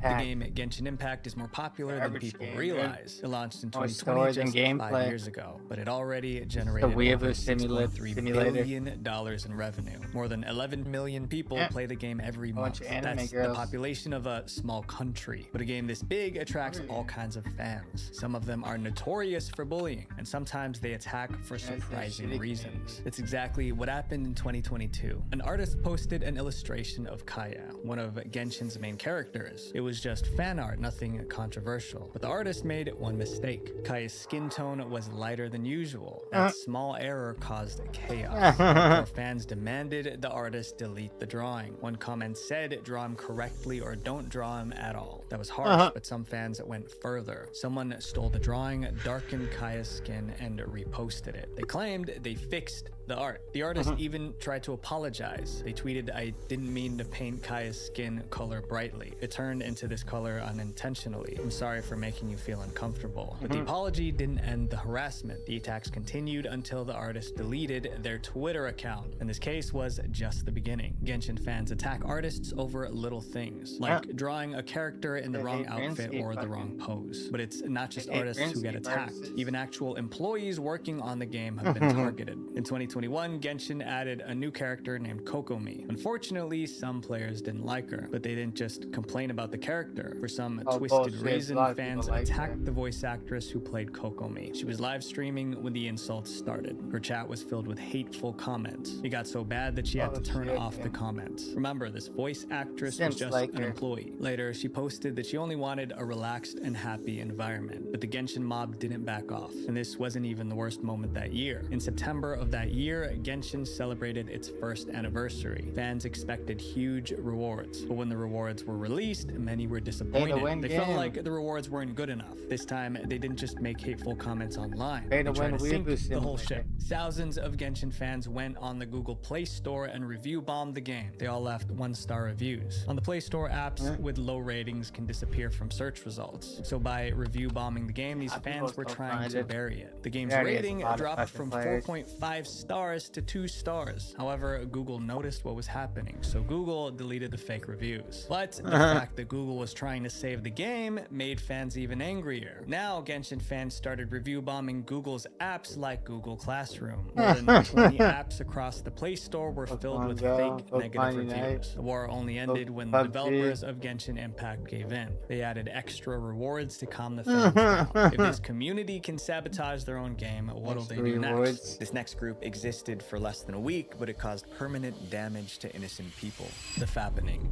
The game Genshin Impact is more popular than people realize. It launched in 2020, just 5 years ago, but it already generated over $6.3 billion in revenue. More than 11 million people play the game every month. That's the population of a small country. But a game this big attracts all kinds of fans. Some of them are notorious for bullying, and sometimes they attack for surprising reasons. It's exactly what happened in 2022. An artist posted an illustration of Kaya, one of Genshin's main characters. It was just fan art, nothing controversial. But the artist made one mistake. Kaya's skin tone was lighter than usual. That small error caused chaos. Hardcore fans demanded the artist delete the drawing. One comment said, "Draw him correctly or don't draw him at all." That was harsh, but some fans went further. Someone stole the drawing, darkened Kaya's skin, and reposted it. They claimed they fixed the art. The artist even tried to apologize. They tweeted, "I didn't mean to paint Kaya's skin color brightly. It turned into this color unintentionally. I'm sorry for making you feel uncomfortable." But the apology didn't end the harassment. The attacks continued until the artist deleted their Twitter account. And this case was just the beginning. Genshin fans attack artists over little things, like drawing a character in the wrong outfit or the wrong pose. But it's not just artists who get attacked. Even actual employees working on the game have been targeted. In 2021, Genshin added a new character named Kokomi. Unfortunately, some some players didn't like her, but they didn't just complain about the character. For some twisted bullshit. A reason, lot of fans people like attacked her. the voice actress who played Kokomi. She was live streaming when the insults started. Her chat was filled with hateful comments. It got so bad that she had to turn off the comments. Remember, this voice actress was Simps just like an her. employee. Later, she posted that she only wanted a relaxed and happy environment, but the Genshin mob didn't back off. And this wasn't even the worst moment that year. In September of that year, Genshin celebrated its first anniversary. Fans expected huge rewards, but when the rewards were released, many were disappointed. They felt like the rewards weren't good enough. This time, they didn't just make hateful comments online. They tried to sink the whole ship. Thousands of Genshin fans went on the Google Play Store and review bombed the game. They all left 1-star reviews. On the Play Store, apps with low ratings can disappear from search results. So by review bombing the game, these fans were trying to bury it. The game's rating dropped from 4.5 stars to 2 stars. However, Google noticed what was happening, so Google deleted the fake reviews. But the fact that Google was trying to save the game made fans even angrier. Now, Genshin fans started review bombing Google's apps like Google Classroom. More than 20 apps across the Play Store were filled with fake negative reviews. The war only ended when the developers of Genshin Impact gave in. They added extra rewards to calm the fans down. If this community can sabotage their own game, what'll they do next? This next group existed for less than a week, but it caused permanent damage to innocent people. The Fappening.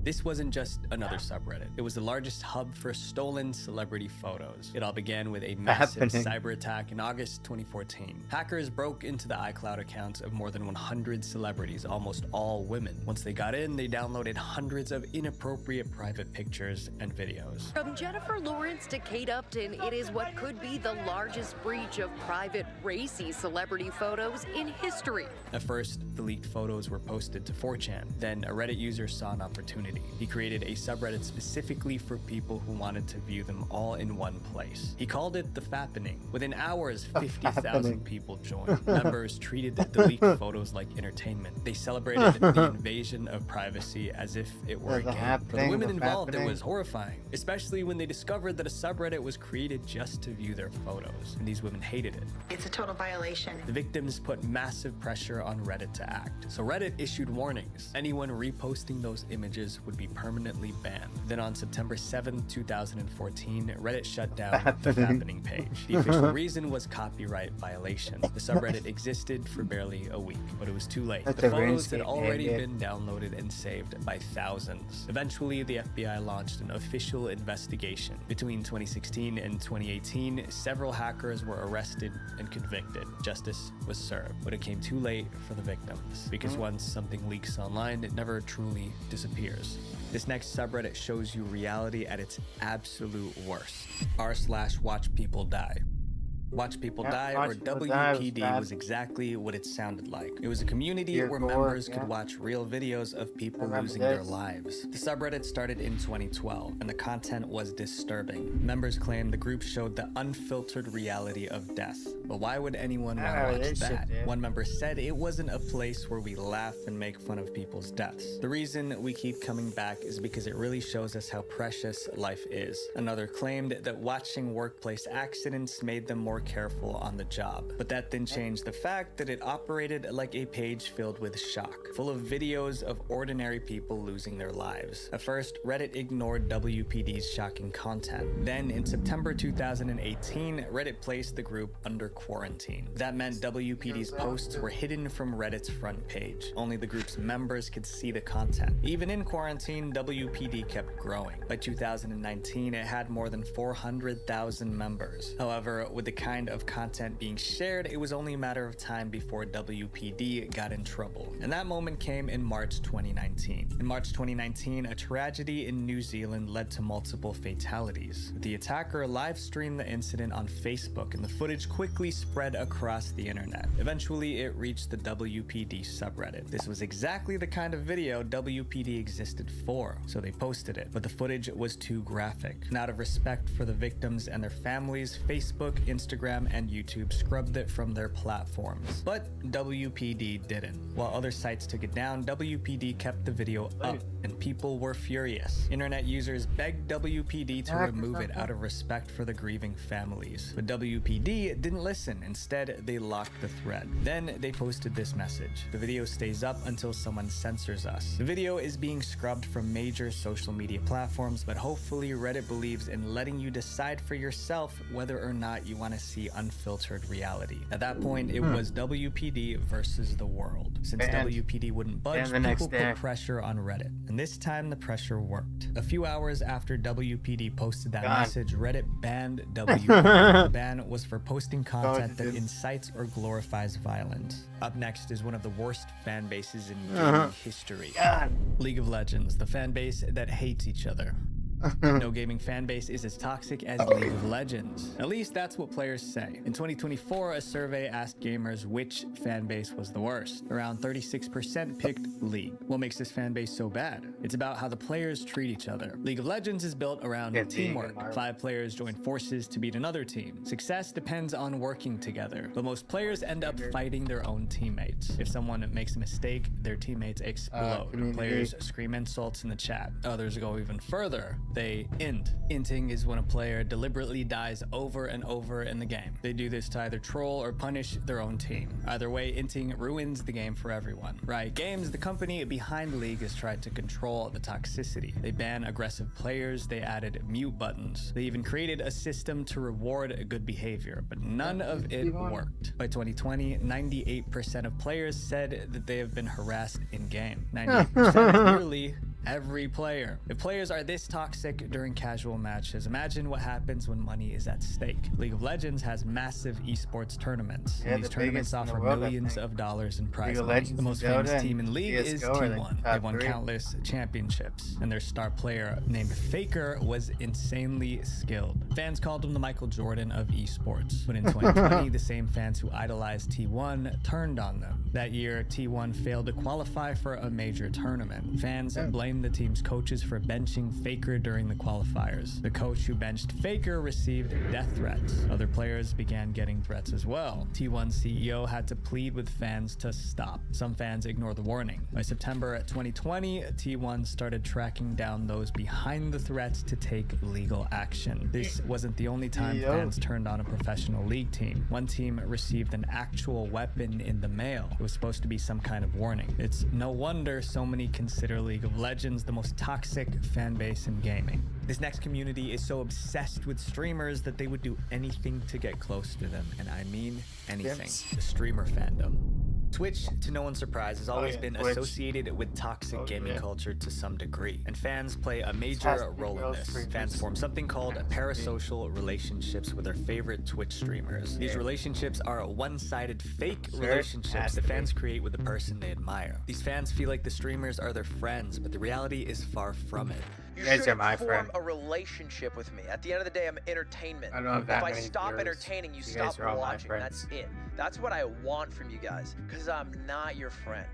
This wasn't just another subreddit. It was the largest hub for stolen celebrity photos. It all began with a massive cyber attack in August 2014. Hackers broke into the iCloud accounts of more than 100 celebrities, almost all women. Once they got in, they downloaded hundreds of inappropriate private pictures and videos. From Jennifer Lawrence to Kate Upton, it is what could be the largest breach of private, racy celebrity photos in history. At first, the leaked photos were posted to 4chan. Then a Reddit user saw an opportunity. He created a subreddit specifically for people who wanted to view them all in one place. He called it the Fappening. Within hours, 50,000 people joined. Members treated the leaked photos like entertainment. They celebrated the invasion of privacy as if it were a game. For the women involved, it was horrifying, especially when they discovered that a subreddit was created just to view their photos. And these women hated it. It's a total violation. The victims put massive pressure on Reddit to act. So Reddit issued warnings. Anyone reposting those images would be permanently banned. Then on September 7, 2014, Reddit shut down the Fappening page. The official reason was copyright violation. The subreddit existed for barely a week, but it was too late. The photos had already been downloaded and saved by thousands. Eventually, the FBI launched an official investigation. Between 2016 and 2018, several hackers were arrested and convicted. Justice was served, but it came too late for the victims, because once something leaks online, it never truly disappears. This next subreddit shows you reality at its absolute worst. r/watchpeopledie. Watch People Die, or WPD, was exactly what it sounded like. It was a community where members could watch real videos of people losing their lives. The subreddit started in 2012, and the content was disturbing. Members claimed the group showed the unfiltered reality of death. But why would anyone want to watch that? One member said it wasn't a place where we laugh and make fun of people's deaths. The reason we keep coming back is because it really shows us how precious life is. Another claimed that watching workplace accidents made them more careful on the job. But that didn't change the fact that it operated like a page filled with shock, full of videos of ordinary people losing their lives. At first, Reddit ignored WPD's shocking content. Then, in September 2018, Reddit placed the group under quarantine. That meant WPD's posts were hidden from Reddit's front page. Only the group's members could see the content. Even in quarantine, WPD kept growing. By 2019, it had more than 400,000 members. However, with the kind of content being shared, it was only a matter of time before WPD got in trouble. And that moment came in March 2019. In March 2019, a tragedy in New Zealand led to multiple fatalities. The attacker live streamed the incident on Facebook, and the footage quickly spread across the internet. Eventually, it reached the WPD subreddit. This was exactly the kind of video WPD existed for, so they posted it. But the footage was too graphic. And out of respect for the victims and their families, Facebook, Instagram, Instagram and YouTube scrubbed it from their platforms. But WPD didn't. While other sites took it down, WPD kept the video up, and people were furious. Internet users begged WPD to remove it out of respect for the grieving families. But WPD didn't listen. Instead, they locked the thread. Then they posted this message: the video stays up until someone censors us. The video is being scrubbed from major social media platforms, but hopefully Reddit believes in letting you decide for yourself whether or not you want to see unfiltered reality. At that point, it was WPD versus the world. Since WPD wouldn't budge, people put pressure on Reddit. And this time the pressure worked. A few hours after WPD posted that message, Reddit banned WPD. The ban was for posting content that incites or glorifies violence. Up next is one of the worst fan bases in gaming history. League of Legends, the fan base that hates each other. No gaming fan base is as toxic as League of Legends. At least that's what players say. In 2024, a survey asked gamers which fan base was the worst. Around 36% picked League. What makes this fan base so bad? It's about how the players treat each other. League of Legends is built around teamwork. 5 players join forces to beat another team. Success depends on working together, but most players end up fighting their own teammates. If someone makes a mistake, their teammates explode. Players scream insults in the chat. Others go even further. They int. Inting is when a player deliberately dies over and over in the game. They do this to either troll or punish their own team. Either way, inting ruins the game for everyone. Riot Games, the company behind League, has tried to control the toxicity. They ban aggressive players, they added mute buttons. They even created a system to reward good behavior, but none of it worked. By 2020, 98% of players said that they have been harassed in-game. 98% is nearly every player. If players are this toxic during casual matches, imagine what happens when money is at stake. League of Legends has massive esports tournaments. And these tournaments offer millions of dollars in prize money. The most famous team in League is T1. They've won countless championships, and their star player named Faker was insanely skilled. Fans called him the Michael Jordan of esports. But in 2020, the same fans who idolized T1 turned on them. That year, T1 failed to qualify for a major tournament. Fans blamed the team's coaches for benching Faker during the qualifiers. The coach who benched Faker received death threats. Other players began getting threats as well. T1's CEO had to plead with fans to stop. Some fans ignored the warning. By September 2020, T1 started tracking down those behind the threats to take legal action. This wasn't the only time fans turned on a professional League team. One team received an actual weapon in the mail. It was supposed to be some kind of warning. It's no wonder so many consider League of Legends the most toxic fan base in gaming. This next community is so obsessed with streamers that they would do anything to get close to them, and I mean anything. The streamer fandom. Twitch, to no one's surprise, has always been associated with toxic gaming culture to some degree, and fans play a major role in this. Fans form something called parasocial relationships with their favorite Twitch streamers. These relationships are one-sided fake relationships that fans create with the person they admire. These fans feel like the streamers are their friends, but the reality is far from it. You guys are my form friend. a relationship with me. At the end of the day, I'm entertainment. I don't have that if I many stop viewers. entertaining, you You stop guys are all my watching. friends. That's it. That's what I want from you guys. Because I'm not your friend.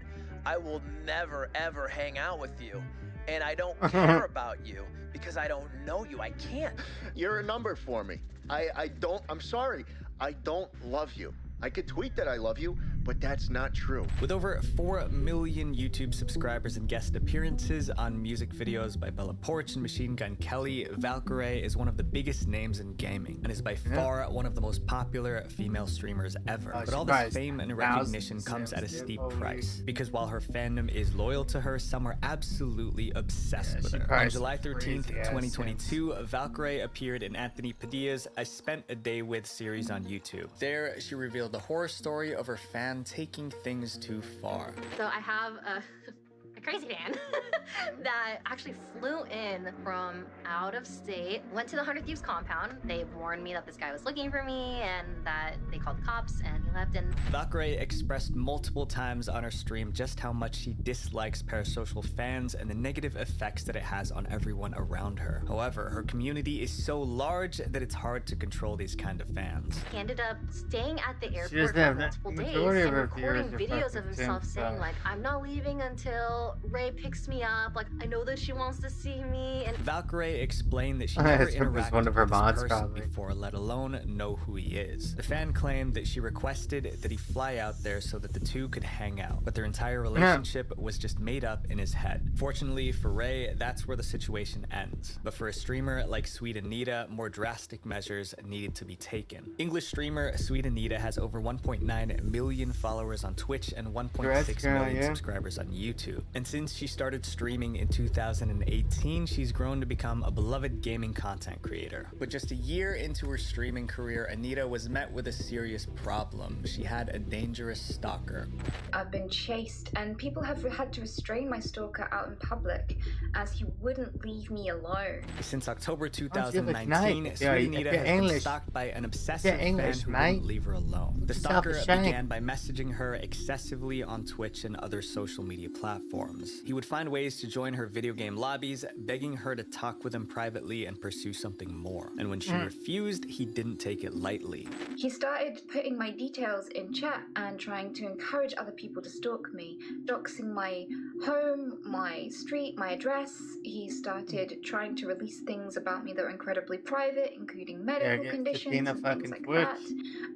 I will never, ever hang out with you. And I don't care about you because I don't know you. I can't. You're a number for me. I'm sorry. I don't love you. I could tweet that I love you, but that's not true. With over 4 million YouTube subscribers and guest appearances on music videos by Bella Porch and Machine Gun Kelly, Valkyrae is one of the biggest names in gaming and is by far one of the most popular female streamers ever. But all this fame and recognition comes at a steep price, because while her fandom is loyal to her, some are absolutely obsessed with her. On July 13th, 2022, Valkyrae appeared in Anthony Padilla's I Spent a Day With series on YouTube. There, she revealed the horror story of her fan taking things too far. So I have a crazy fan that actually flew in from out of state, went to the 100 Thieves compound. They warned me that this guy was looking for me and that they called the cops, and he left. And Valkyrae expressed multiple times on her stream just how much she dislikes parasocial fans and the negative effects that it has on everyone around her. However, her community is so large that it's hard to control these kind of fans. he ended up staying at the airport doesn't for have multiple days majority of and her recording viewers are videos of fucking himself simps, saying like, I'm not leaving until know, Ray picks me up. Like, I know that she wants to see me. And Valkyrie explained that she never It's one interacted of her with this mods, person probably. before, let alone know who he is. The fan claimed that she requested that he fly out there so that the two could hang out, but their entire relationship was just made up in his head. Fortunately for Ray, that's where the situation ends. But for a streamer like Sweet Anita, more drastic measures needed to be taken. English streamer Sweet Anita has over 1.9 million followers on Twitch and 1.6 million subscribers on YouTube. And since she started streaming in 2018, she's grown to become a beloved gaming content creator. But just a year into her streaming career, Anita was met with a serious problem. She had a dangerous stalker. I've been chased, and people have had to restrain my stalker out in public as he wouldn't leave me alone. Since October 2019, Sweet Anita has been stalked by an obsessive fan who wouldn't leave her alone. The stalker began by messaging her excessively on Twitch and other social media platforms. He would find ways to join her video game lobbies, begging her to talk with him privately and pursue something more. And when she refused, he didn't take it lightly. He started putting my details in chat and trying to encourage other people to stalk me, doxing my home, my street, my address. He started trying to release things about me that were incredibly private, including medical conditions and things like that.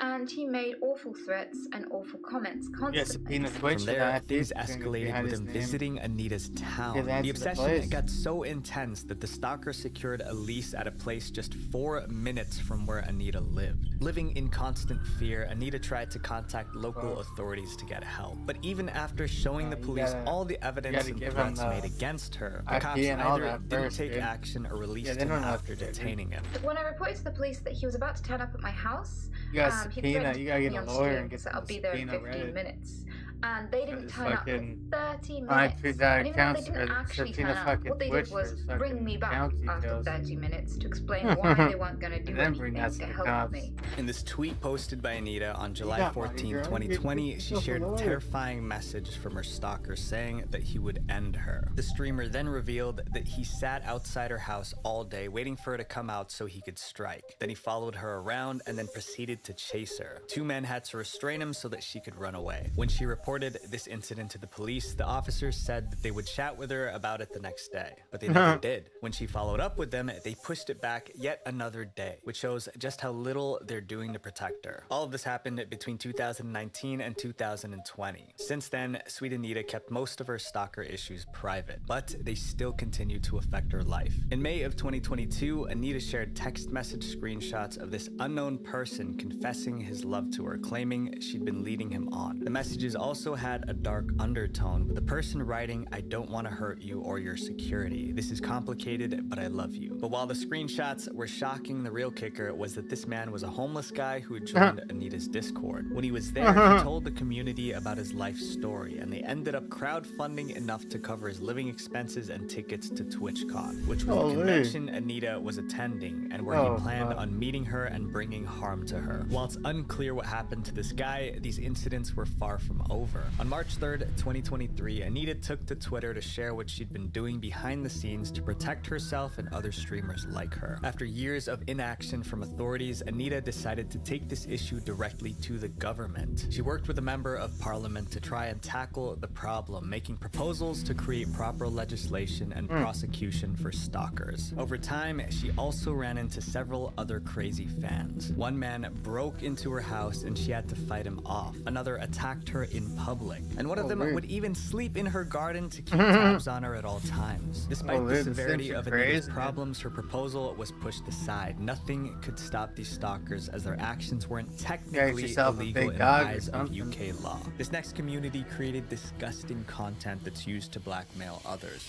And he made awful threats and awful comments constantly. From there, things escalated with him visiting Anita's town. The obsession got so intense that the stalker secured a lease at a place just 4 minutes from where Anita lived. Living in constant fear, Anita tried to contact local authorities to get help. But even after showing the police all the evidence and threats made against her, the cops either didn't take action or released him after detaining him. When I reported to the police that he was about to turn up at my house, you gotta subpoena, he you gotta get me a on lawyer stream, and get so I'll be there in 15 minutes. And they didn't turn up for 30 minutes. I treat that And even though they accounts didn't or actually turn subpoena up, fucking what they Twitch did was for bring me back account after details. 30 minutes to explain why they weren't going to do anything to help me. In this tweet posted by Anita on July 14, 2020, she shared a terrifying message from her stalker saying that he would end her. The streamer then revealed that he sat outside her house all day waiting for her to come out so he could strike. Then he followed her around and then proceeded to chase her. 2 men had to restrain him so that she could run away. When she reported this incident to the police, the officers said that they would chat with her about it the next day, but they never did. When she followed up with them, they pushed it back yet another day, which shows just how little they're doing to protect her. All of this happened between 2019 and 2020. Since then, Sweet Anita kept most of her stalker issues private, but they still continue to affect her life. In May of 2022, Anita shared text message screenshots of this unknown person confessing his love to her, claiming she'd been leading him on. The messages also had a dark undertone, with the person writing, "I don't want to hurt you or your security. This is complicated, but I love you." But while the screenshots were shocking, the real kicker was that this man was a homeless guy who had joined Anita's Discord. When he was there, he told the community about his life story, and they ended up crowdfunding enough to cover his living expenses and tickets to TwitchCon, which was the convention Anita was attending, and where he planned on meeting her and bringing harm to her. While it's unclear what happened to this guy, these incidents were far from over. On March 3rd, 2023, Anita took to Twitter to share what she'd been doing behind the scenes to protect herself and other streamers like her. After years of inaction from authorities, Anita decided to take this issue directly to the government. She worked with a member of parliament to try and tackle the problem, making proposals to create proper legislation and prosecution for stalkers. Over time, she also ran into several other crazy fans. One man broke into her house and she had to fight him off. Another attacked her in public. And one of them would even sleep in her garden to keep tabs on her at all times. Despite the severity of Anita's problems, her proposal was pushed aside. Nothing could stop these stalkers as their actions weren't technically illegal in the eyes of UK law. This next community created disgusting content that's used to blackmail others.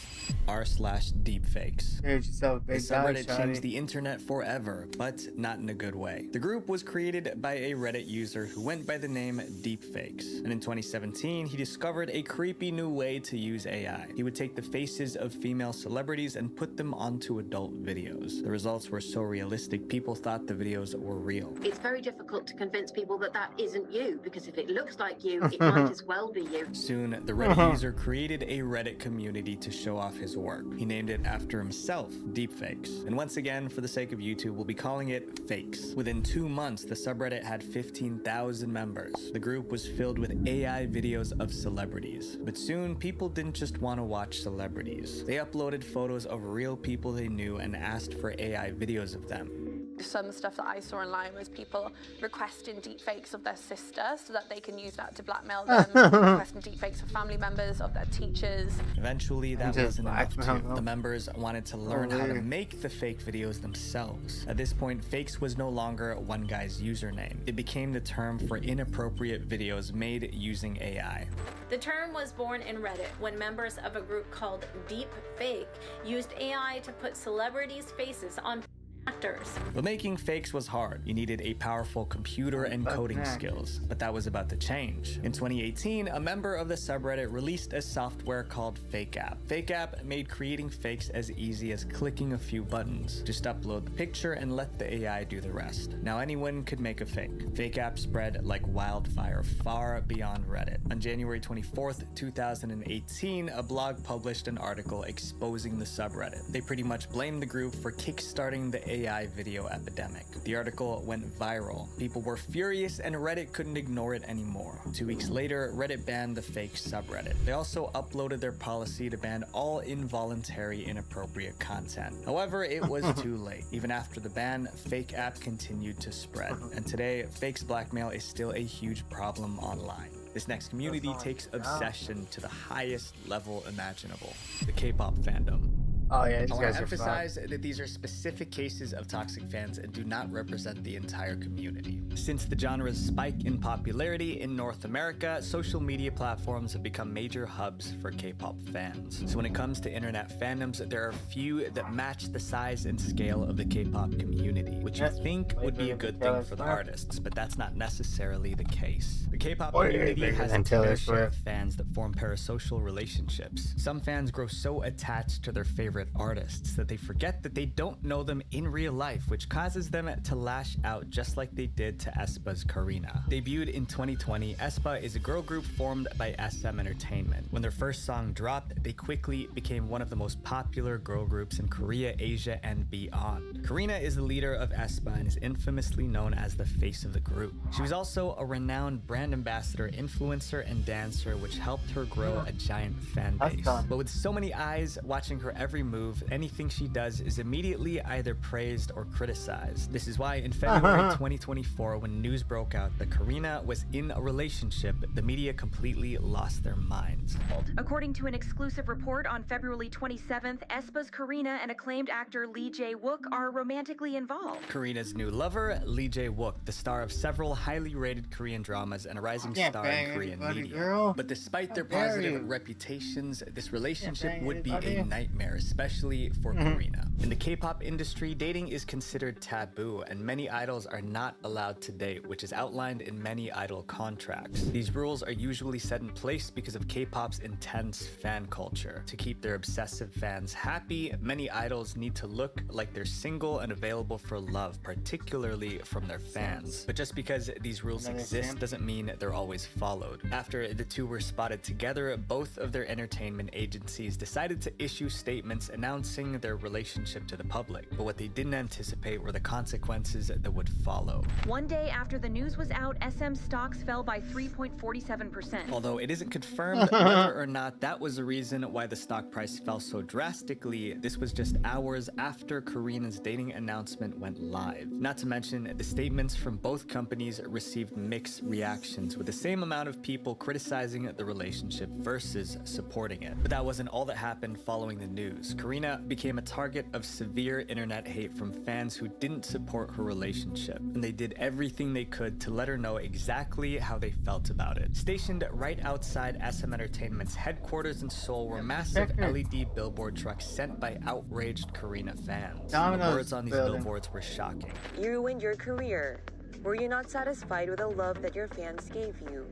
r/deepfakes. The subreddit changed the internet forever, but not in a good way. The group was created by a Reddit user who went by the name Deepfakes, and in 2017 he discovered a creepy new way to use AI. He would take the faces of female celebrities and put them onto adult videos. The results were so realistic, people thought the videos were real. It's very difficult to convince people that that isn't you, because if it looks like you, it might as well be you. Soon, the Reddit user created a Reddit community to show off his work. He named it after himself, Deepfakes. And once again, for the sake of YouTube, we'll be calling it Fakes. Within 2 months, the subreddit had 15,000 members. The group was filled with AI videos of celebrities. But soon, people didn't just want to watch celebrities. They uploaded photos of real people they knew and asked for AI videos of them. Some stuff that I saw online was people requesting deepfakes of their sister so that they can use that to blackmail them, requesting deepfakes of family members, of their teachers. Eventually, that wasn't enough too. The members wanted to learn how to make the fake videos themselves. At this point, fakes was no longer one guy's username. It became the term for inappropriate videos made using AI. The term was born in Reddit when members of a group called Deep Fake used AI to put celebrities' faces on actors. But making fakes was hard. You needed a powerful computer and coding skills, but that was about to change. In 2018, a member of the subreddit released a software called FakeApp. FakeApp made creating fakes as easy as clicking a few buttons. Just upload the picture and let the AI do the rest. Now anyone could make a fake. FakeApp spread like wildfire far beyond Reddit. On January 24th, 2018, a blog published an article exposing the subreddit. They pretty much blamed the group for kickstarting the AI video epidemic. The article went viral. People were furious and Reddit couldn't ignore it anymore. 2 weeks later, Reddit banned the fake subreddit. They also uploaded their policy to ban all involuntary inappropriate content. However, it was too late. Even after the ban, FakeApp continued to spread. And today, fakes blackmail is still a huge problem online. This next community takes obsession to the highest level imaginable. The K-pop fandom. Oh yeah, these I want guys to are emphasize that these are specific cases of toxic fans and do not represent the entire community. Since the genre's spike in popularity in North America, social media platforms have become major hubs for K-pop fans. So when it comes to internet fandoms, there are few that match the size and scale of the K-pop community, which you think would be a good thing for the artists, but that's not necessarily the case. The K-pop community has a fair share of fans that form parasocial relationships. Some fans grow so attached to their favorite artists that they forget that they don't know them in real life, which causes them to lash out just like they did to aespa's Karina. Debuted in 2020, aespa is a girl group formed by SM Entertainment. When their first song dropped, they quickly became one of the most popular girl groups in Korea, Asia, and beyond. Karina is the leader of aespa and is infamously known as the face of the group. She was also a renowned brand ambassador, influencer, and dancer, which helped her grow a giant fan base. But with so many eyes watching her every move, anything she does is immediately either praised or criticized. This is why in February 2024, when news broke out that Karina was in a relationship, the media completely lost their minds. According to an exclusive report on February 27th, aespa's Karina and acclaimed actor Lee Jae-wook are romantically involved. Karina's new lover, Lee Jae-wook, the star of several highly rated Korean dramas and a rising star in Korean media. But despite their positive reputations, this relationship would be a nightmare, especially for Karina. In the K-pop industry, dating is considered taboo, and many idols are not allowed to date, which is outlined in many idol contracts. These rules are usually set in place because of K-pop's intense fan culture. To keep their obsessive fans happy, many idols need to look like they're single and available for love, particularly from their fans. But just because these rules exist doesn't mean they're always followed. After the two were spotted together, both of their entertainment agencies decided to issue statements announcing their relationship to the public, but what they didn't anticipate were the consequences that would follow. One day after the news was out, SM stocks fell by 3.47%. Although it isn't confirmed whether or not that was the reason why the stock price fell so drastically, this was just hours after Karina's dating announcement went live. Not to mention, the statements from both companies received mixed reactions, with the same amount of people criticizing the relationship versus supporting it. But that wasn't all that happened following the news. Karina became a target of severe internet hate from fans who didn't support her relationship, and they did everything they could to let her know exactly how they felt about it. Stationed right outside SM Entertainment's headquarters in Seoul were massive LED billboard trucks sent by outraged Karina fans. The words on these billboards were shocking. You ruined your career. Were you not satisfied with the love that your fans gave you?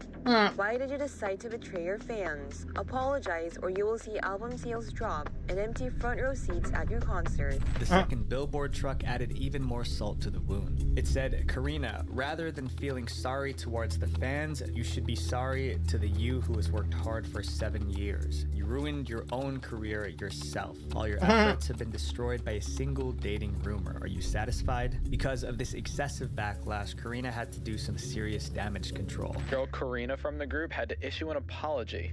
Why did you decide to betray your fans? Apologize or you will see album sales drop and empty front row seats at your concert. The second billboard truck added even more salt to the wound. It said, Karina, rather than feeling sorry towards the fans, you should be sorry to the you who has worked hard for 7 years. You ruined your own career yourself. All your efforts have been destroyed by a single dating rumor. Are you satisfied? Because of this excessive backlash, Karina had to do some serious damage control. Girl Karina from the group had to issue an apology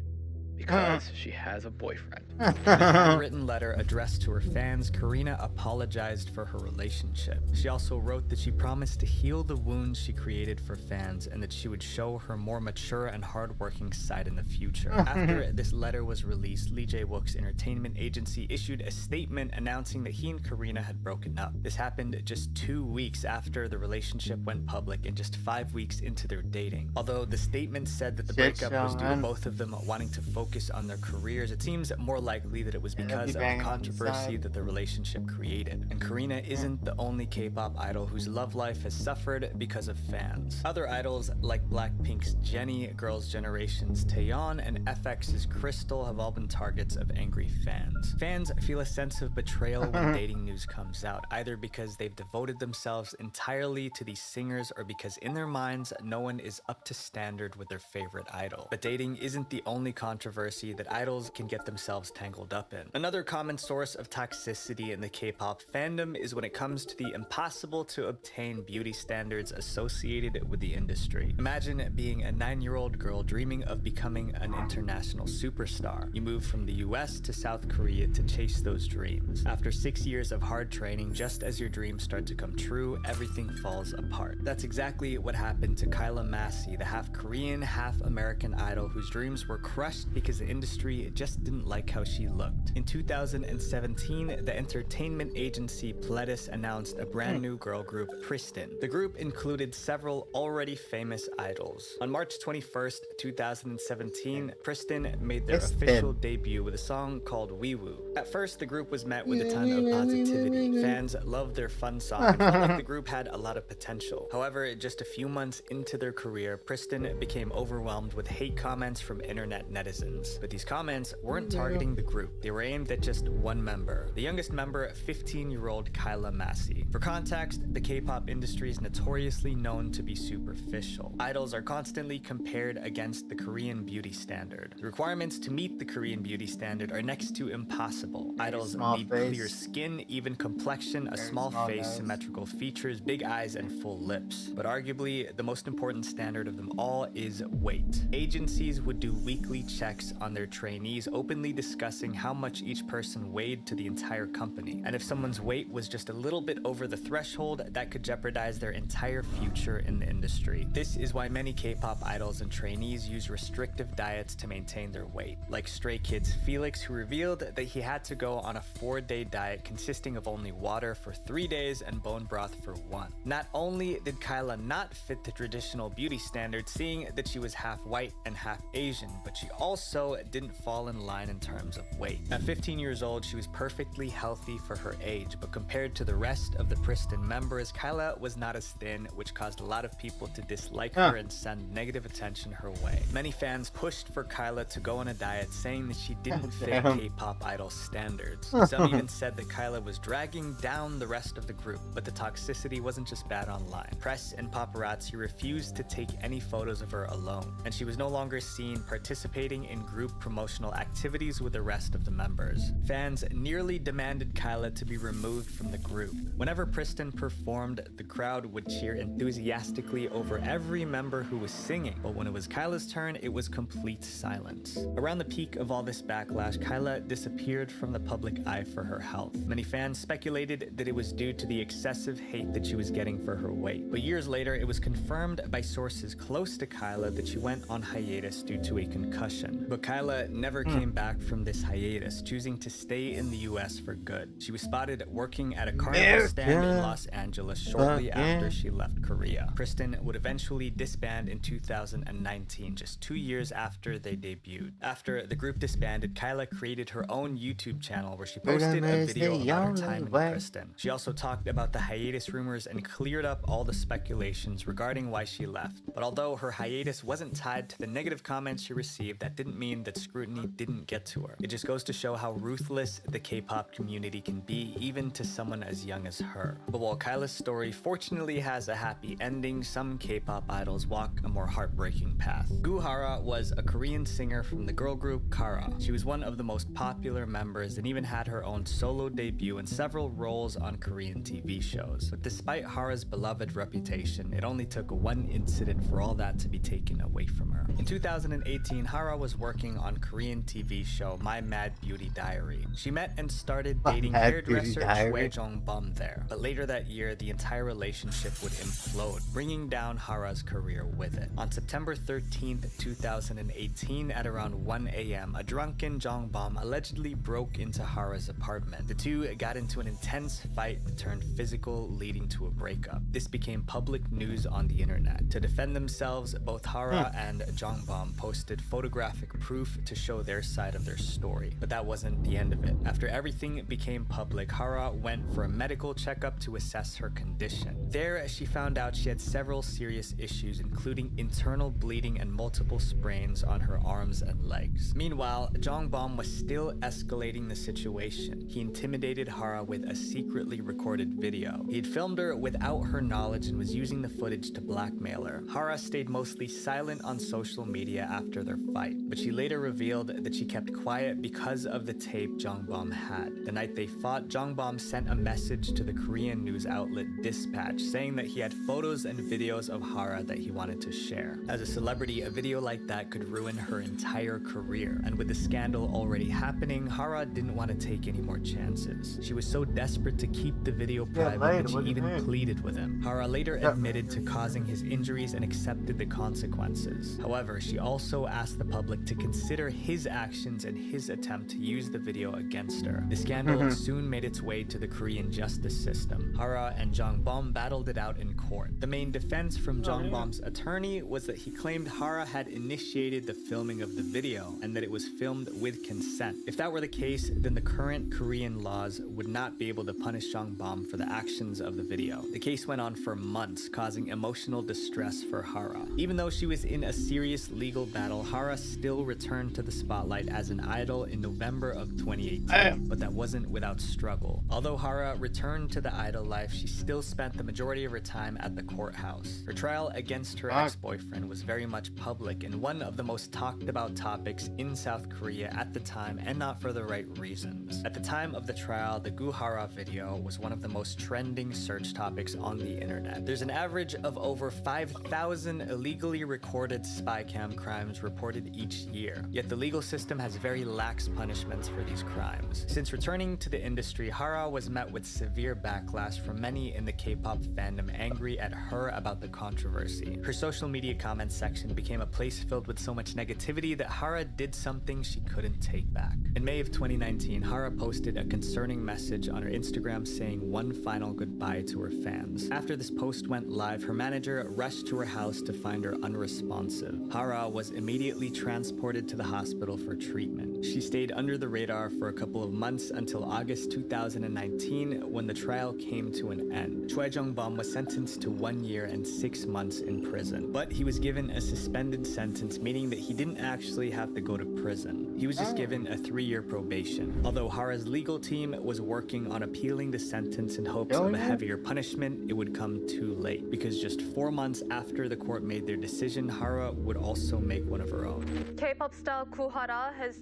because she has a boyfriend. In a handwritten letter addressed to her fans, Karina apologized for her relationship. She also wrote that she promised to heal the wounds she created for fans and that she would show her more mature and hardworking side in the future. After this letter was released, Lee Jae-wook's entertainment agency issued a statement announcing that he and Karina had broken up. This happened just 2 weeks after the relationship went public and just 5 weeks into their dating. Although the statement said that the breakup was due to both of them wanting to focus on their careers, it seems more likely that it was because of the controversy that the relationship created. And Karina isn't the only K-pop idol whose love life has suffered because of fans. Other idols like Blackpink's Jennie, Girls' Generation's Taeyeon, and FX's Crystal have all been targets of angry fans. Fans feel a sense of betrayal when dating news comes out, either because they've devoted themselves entirely to these singers or because in their minds no one is up to standard with their favorite idol. But dating isn't the only controversy that idols can get themselves tangled up in. Another common source of toxicity in the K-pop fandom is when it comes to the impossible to obtain beauty standards associated with the industry. Imagine being a 9-year-old girl dreaming of becoming an international superstar. You move from the US to South Korea to chase those dreams. After 6 years of hard training, just as your dreams start to come true, everything falls apart. That's exactly what happened to Kyla Massey, the half Korean, half American idol whose dreams were crushed because the industry just didn't like how she looked. In 2017, the entertainment agency Pledis announced a brand new girl group, Pristin. The group included several already famous idols. On March 21st, 2017, Pristin made their official debut with a song called Wee Woo. At first, the group was met with a ton of positivity. Fans loved their fun song and felt like the group had a lot of potential. However, just a few months into their career, Pristin became overwhelmed with hate comments from internet netizens. But these comments weren't targeting the group. They were aimed at just one member. The youngest member, 15-year-old Kyla Massey. For context, the K-pop industry is notoriously known to be superficial. Idols are constantly compared against the Korean beauty standard. The requirements to meet the Korean beauty standard are next to impossible. Idols need clear skin, even complexion, a small face, symmetrical features, big eyes, and full lips. But arguably, the most important standard of them all is weight. Agencies would do weekly checks on their trainees, openly discussing how much each person weighed to the entire company. And if someone's weight was just a little bit over the threshold, that could jeopardize their entire future in the industry. This is why many K-pop idols and trainees use restrictive diets to maintain their weight. Like Stray Kids' Felix, who revealed that he had to go on a 4-day diet consisting of only water for 3 days and bone broth for 1. Not only did Kyla not fit the traditional beauty standard, seeing that she was half white and half Asian, but she also didn't fall in line in terms of weight. At 15 years old, she was perfectly healthy for her age, but compared to the rest of the Pristin members, Kyla was not as thin, which caused a lot of people to dislike her and send negative attention her way. Many fans pushed for Kyla to go on a diet, saying that she didn't fit K-pop idol standards. Some even said that Kyla was dragging down the rest of the group, but the toxicity wasn't just bad online. Press and paparazzi refused to take any photos of her alone, and she was no longer seen participating in group promotional activities with the rest of the members. Fans nearly demanded Kyla to be removed from the group. Whenever Pristin performed, the crowd would cheer enthusiastically over every member who was singing, but when it was Kyla's turn, it was complete silence. Around the peak of all this backlash, Kyla disappeared from the public eye for her health. Many fans speculated that it was due to the excessive hate that she was getting for her weight. But years later, it was confirmed by sources close to Kyla that she went on hiatus due to a concussion. But Kyla never came back from this hiatus, choosing to stay in the US for good. She was spotted working at a carnival stand in Los Angeles shortly after she left Korea. Pristin would eventually disband in 2019, just 2 years after they debuted. After the group disbanded, Kyla created her own YouTube channel where she posted a video about her time in Pristin. She also talked about the hiatus rumors and cleared up all the speculations regarding why she left. But although her hiatus wasn't tied to the negative comments she received, that didn't mean that scrutiny didn't get to her. It just goes to show how ruthless the K-pop community can be, even to someone as young as her. But while Kyla's story fortunately has a happy ending, some K-pop idols walk a more heartbreaking path. Gu Hara was a Korean singer from the girl group Kara. She was one of the most popular members and even had her own solo debut and several roles on Korean TV shows. But despite Hara's beloved reputation, it only took one incident for all that to be taken away from her. In 2018, Hara was working on Korean TV show My Mad Beauty Diary. She met and started dating hairdresser Choi Jong-bum there. But later that year, the entire relationship would implode, bringing down Hara's career with it. On September 13th, 2018, at around 1 a.m., a drunken Jong-bum allegedly broke into Hara's apartment. The two got into an intense fight that turned physical, leading to a breakup. This became public news on the internet. To defend themselves, both Hara and Jong-bum posted photographic proof to show their side of their story. But that wasn't the end of it. After everything became public, Hara went for a medical checkup to assess her condition. There, she found out she had several serious issues, including internal bleeding and multiple sprains on her arms and legs. Meanwhile, Jong-bum was still escalating the situation. He intimidated Hara with a secretly recorded video. He had filmed her without her knowledge and was using the footage to blackmail her. Hara stayed mostly silent on social media after their fight, but she later revealed that she kept quiet because of the tape Jong-bum had. The night they fought, Jong-bum sent a message to the Korean news outlet Dispatch saying that he had photos and videos of Hara that he wanted to share. As a celebrity, a video like that could ruin her entire career, and with the scandal already happening, Hara didn't want to take any more chances. She was so desperate to keep the video private that she even pleaded with him. Hara later admitted to causing his injuries and accepted the consequences. However, she also asked the public to consider his actions and his attempt to use the video against her. The scandal soon made its way to the Korean justice system. Hara and Jong-bum battled it out in court. The main defense from Jong-bum's attorney was that he claimed Hara had initiated the filming of the video and that it was filmed with consent. If that were the case, then the current Korean laws would not be able to punish Jong-bum for the actions of the video. The case went on for months, causing emotional distress for Hara. Even though she was in a serious legal battle, Hara still returned to the spotlight as an idol in November of 2018. But that wasn't without struggle. Although Hara returned to the idol life, she still spent the majority of her time at the courthouse. Her trial against her ex-boyfriend was very much public and one of the most talked about topics in South Korea at the time, and not for the right reasons. At the time of the trial, the Gu Hara video was one of the most trending search topics on the internet. There's an average of over 5,000 illegally recorded spy cam crimes reported each year. Yet the legal system has very lax punishments for these crimes. Since returning to the industry, Hara was met with severe backlash from many in the K-pop fandom angry at her about the controversy. Her social media comments section became a place filled with so much negativity that Hara did something she couldn't take back. In May of 2019, Hara posted a concerning message on her Instagram saying one final goodbye to her fans. After this post went live, her manager rushed to her house to find her unresponsive. Hara was immediately transported to the hospital for treatment. She stayed under the radar for a couple of months until August 2019, when the trial came to an end. Choi Jong-bum was sentenced to 1 year and 6 months in prison, but he was given a suspended sentence, meaning that he didn't actually have to go to prison. He was just given a 3-year probation. Although Hara's legal team was working on appealing the sentence in hopes of a heavier punishment, it would come too late, because just 4 months after the court made their decision, Hara would also make one of her own. K-pop star Gu Hara has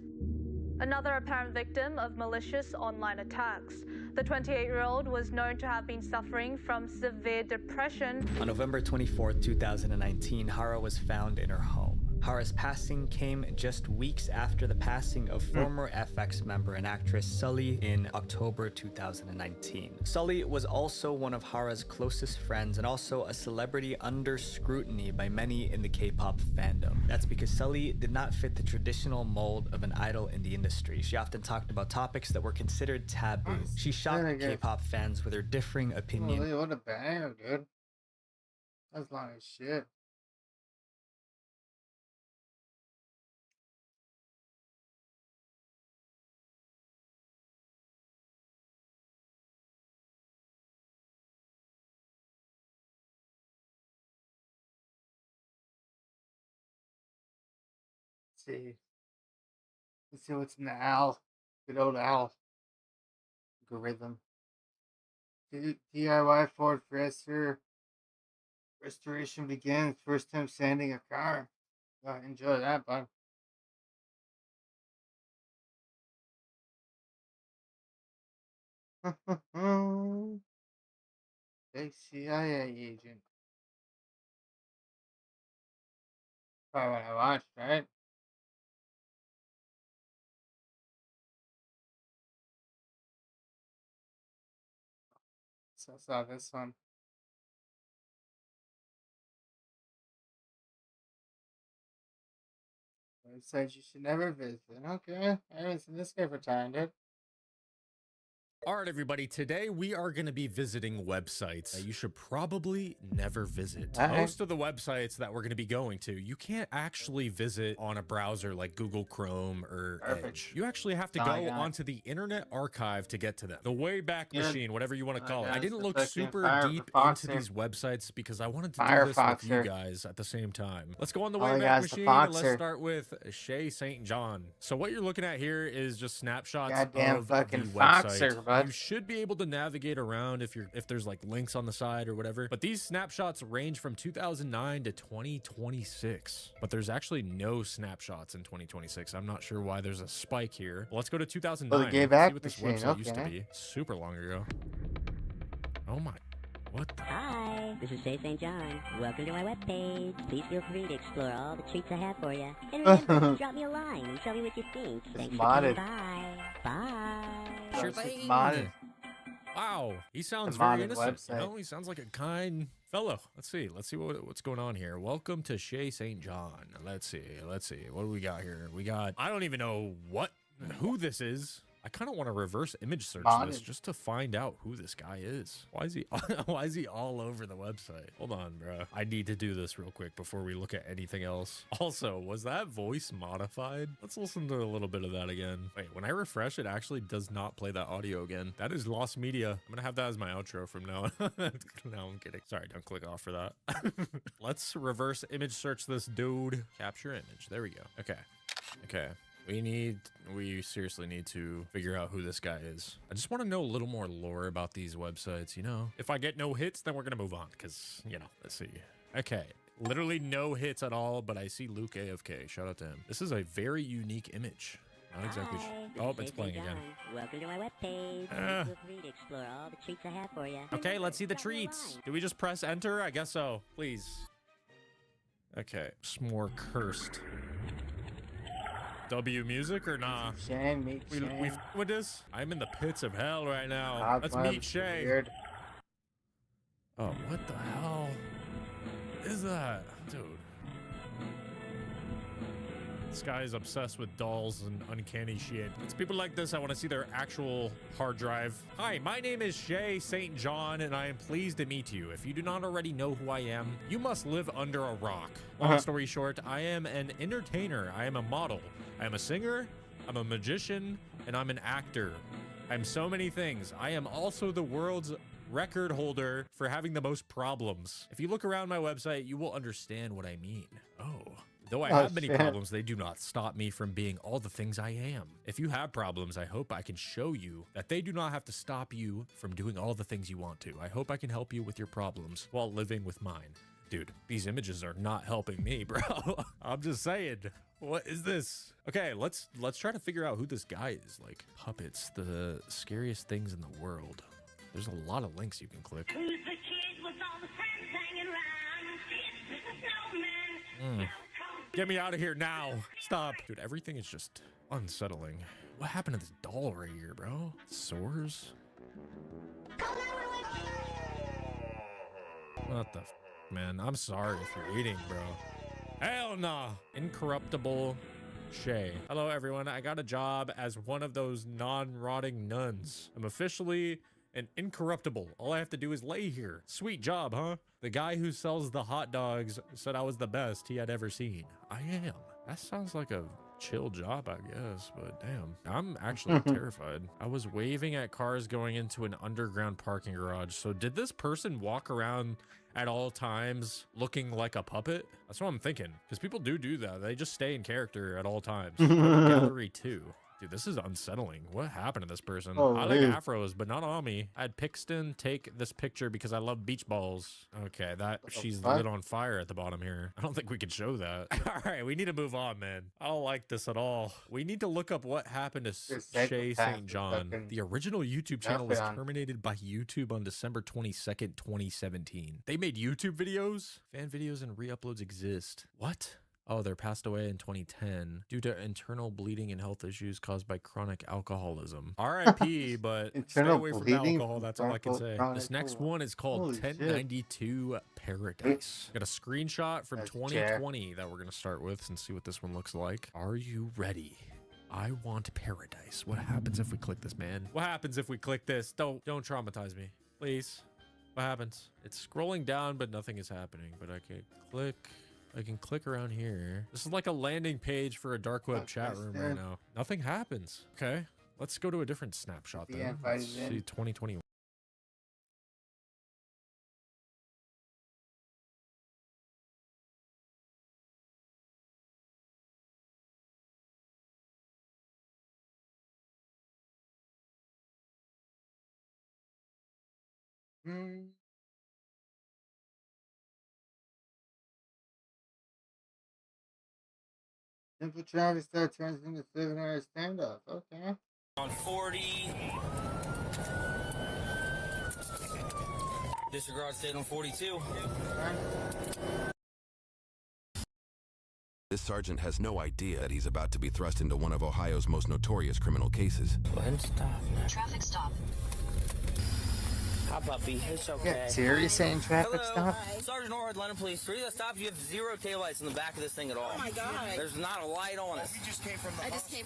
another apparent victim of malicious online attacks. The 28-year-old was known to have been suffering from severe depression. On November 24, 2019, Hara was found in her home. Hara's passing came just weeks after the passing of former FX member and actress Sully in October 2019. Sully was also one of Hara's closest friends and also a celebrity under scrutiny by many in the K-pop fandom. That's because Sully did not fit the traditional mold of an idol in the industry. She often talked about topics that were considered taboo. She shocked K-pop fans with her differing opinions. Holy, what a banger, dude. That's long as shit. See. Let's see what's in the Al. Good old Al. Algorithm. DIY Ford Fiesta restoration begins. First time sanding a car. Enjoy that, bud. Big CIA agent. Probably what I watched, right? So I saw this one. It says you should never visit. Okay, I haven't seen this guy for time, dude. All right, everybody. Today we are going to be visiting websites that you should probably never visit. Most of the websites that we're going to be going to, you can't actually visit on a browser like Google Chrome or Edge. You actually have to go onto the Internet Archive to get to them. The Wayback Machine, whatever you want to call it. I didn't look super deep into these websites because I wanted to do this with you guys at the same time. Let's go on the Wayback Machine and let's start with Shea St. John. So what you're looking at here is just snapshots of the website. You should be able to navigate around if there's like links on the side or whatever. But these snapshots range from 2009 to 2026. But there's actually no snapshots in 2026. I'm not sure why there's a spike here. Well, let's go to 2009. Let's see what this website used to be. Super long ago. Oh my. What the? Hi, this is Shea St. John. Welcome to my webpage. Please feel free to explore all the treats I have for you. And remember, drop me a line and tell me what you think. Thanks for coming by. Bye. Sure thing. Wow, he sounds very innocent. You know, he sounds like a kind fellow. Let's see what's going on here. Welcome to Shea St. John. Let's see. What do we got here? We got, I don't even know who this is. I kind of want to reverse image search this just to find out who this guy is. Why is he all over the website? Hold on, bro. I need to do this real quick before we look at anything else. Also, was that voice modified? Let's listen to a little bit of that again. Wait, when I refresh, it actually does not play that audio again. That is lost media. I'm gonna have that as my outro from now on. No, I'm kidding. Sorry, don't click off for that. Let's reverse image search this dude. Capture image. There we go. Okay. We seriously need to figure out who this guy is. I just want to know a little more lore about these websites, you know? If I get no hits, then we're going to move on because, you know, let's see. Okay. Literally no hits at all, but I see Luke AFK. Shout out to him. This is a very unique image. Not exactly. Oh, it's playing again. Welcome to my webpage. Feel free to explore all the treats I have for you. Okay, let's see the treats. Do we just press enter? I guess so. Please. Okay. S'more cursed. W music or nah? Shane, we with this? I'm in the pits of hell right now. Let's meet Shay. Weird. Oh, what the hell is that, dude? This guy is obsessed with dolls and uncanny shit. It's people like this I want to see their actual hard drive. Hi, my name is Shea St. John, and I am pleased to meet you. If you do not already know who I am, you must live under a rock. Long story short, I am an entertainer. I am a model. I am a singer. I'm a magician, and I'm an actor. I'm so many things. I am also the world's record holder for having the most problems. If you look around my website, you will understand what I mean. Oh. Though I have many problems, they do not stop me from being all the things I am. If you have problems, I hope I can show you that they do not have to stop you from doing all the things you want to. I hope I can help you with your problems while living with mine. Dude, these images are not helping me, bro. I'm just saying. What is this? Okay, let's try to figure out who this guy is. Like, puppets, the scariest things in the world. There's a lot of links you can click. Who's the kid with all the friends hanging around? It's the snowman. Get me out of here now. Stop. Dude, everything is just unsettling. What happened to this doll right here, bro? Sores? What the f, man? I'm sorry if you're eating, bro. Hell nah. Incorruptible Shay. Hello, everyone. I got a job as one of those non-rotting nuns. I'm officially an incorruptible. All I have to do is lay here. Sweet job, huh? The guy who sells the hot dogs said I was the best he had ever seen. I am. That sounds like a chill job, I guess, but damn, I'm actually terrified. I was waving at cars going into an underground parking garage. So did this person walk around at all times looking like a puppet? That's what I'm thinking, because people do that. They just stay in character at all times. Gallery 2. Dude, this is unsettling. What happened to this person? Oh, I like dude. afros, but not on me. I had Pixton take this picture because I love beach balls. Okay, that she's fuck? lit on fire at the bottom here. I don't think we can show that. All right, we need to move on, man. I don't like this at all. We need to look up what happened to Shay St. John. The original YouTube channel was terminated by YouTube on December 22nd, 2017. They made YouTube videos? Fan videos and re-uploads exist. What? Oh, they're passed away in 2010 due to internal bleeding and health issues caused by chronic alcoholism. RIP, but stay away from alcohol. That's all I can say. This next one is called 1092 Paradise. Got a screenshot from 2020 that we're going to start with and see what this one looks like. Are you ready? I want paradise. What happens if we click this, man? What happens if we click this? Don't traumatize me, please. What happens? It's scrolling down, but nothing is happening. But I can click around here. This is like a landing page for a dark web chat room right now. Nothing happens. Okay, let's go to a different snapshot then. Let's see 2021. Simple Travis that turns into 7-hour stand-up. Okay. On 40. Disregard state on 42. This sergeant has no idea that he's about to be thrust into one of Ohio's most notorious criminal cases. Go ahead and stop now. Traffic stop. Hi, puppy. It's okay. Yeah, serious saying traffic stop? Sergeant Norwood, London Police. 3 that stops. You have 0 taillights in the back of this thing at all. Oh my God. There's not a light on it. I just came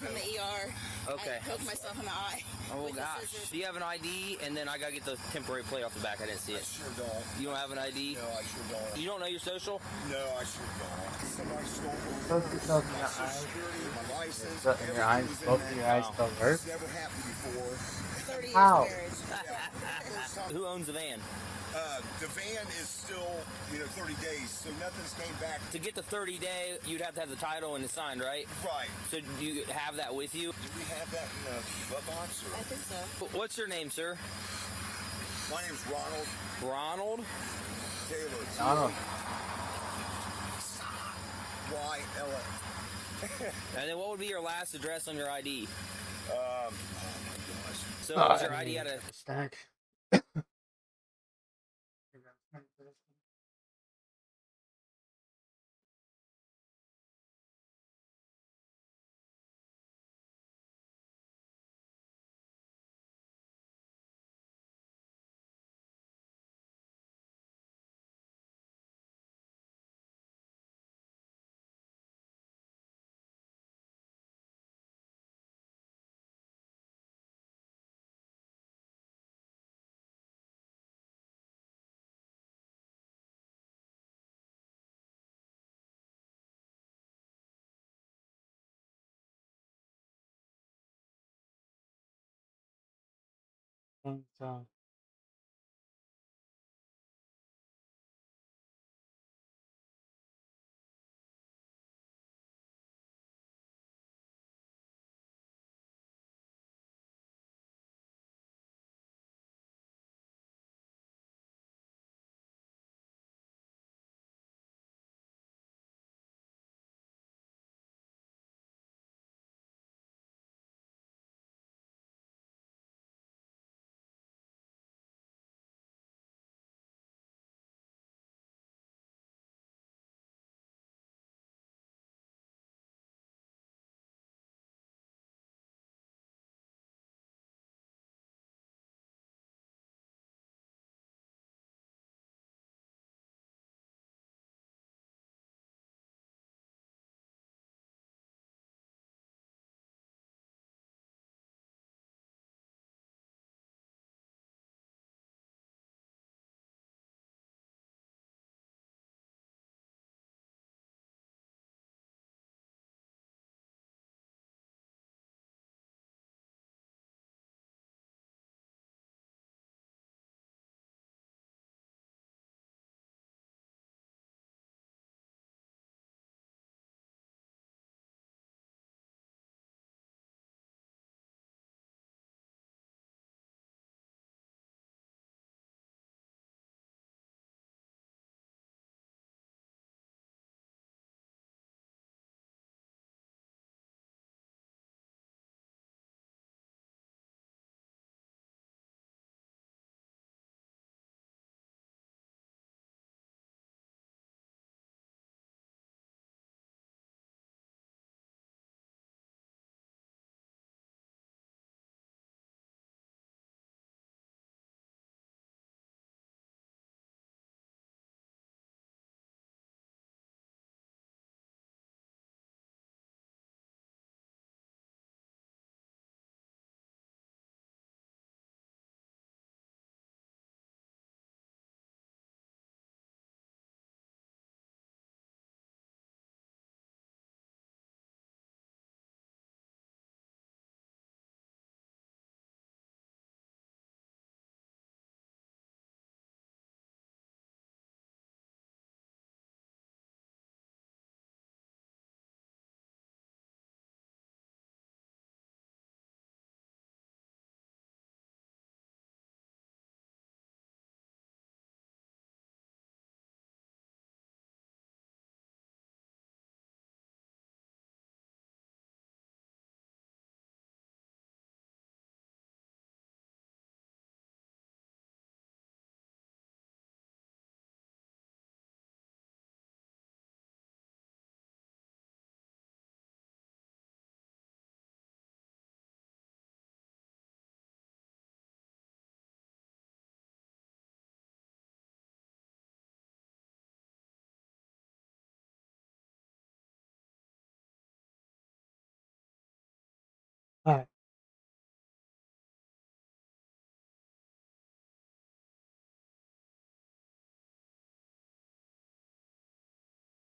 from the ER. Okay. I poked myself in the eye. Oh gosh. Do you have an ID? And then I gotta get the temporary plate off the back. I didn't see it. I sure don't. You don't have an ID? No, I sure don't. You don't know your social? No, I sure don't. Somebody stole Both yourself in your eyes. my license. In your eyes, both of your eyes still work? It's never happened before. 30 years How? marriage. Who owns the van? The van is still, 30 days, so nothing's came back. To get the 30-day, you'd have to have the title and it's signed, right? Right. So do you have that with you? Do we have that in the glove box? I think so. What's your name, sir? My name's Ronald. Ronald? Taylor. Ronald. Y-L-A. And then what would be your last address on your ID? Oh my gosh. So was your ID at a... Stack. So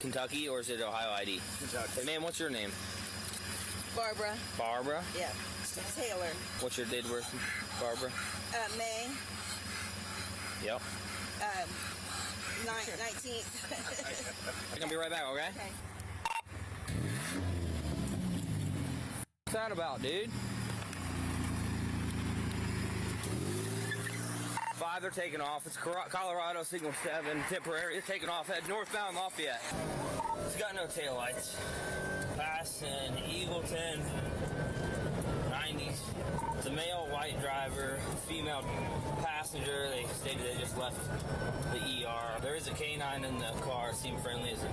Kentucky or is it Ohio ID? Kentucky. Hey, man, what's your name? Barbara. Barbara? Yeah. Taylor. What's your date of birth, Barbara? May. Yep. 19th. I'm gonna be right back, okay? What's that about, dude? 5, they're taking off. It's Colorado, signal 7, temporary. They're taking off, head northbound Lafayette. It's got no taillights. Passing Eagleton, 90s. It's a male white driver, female passenger. They stated they just left the ER. There is a canine in the car. Seemed friendly as a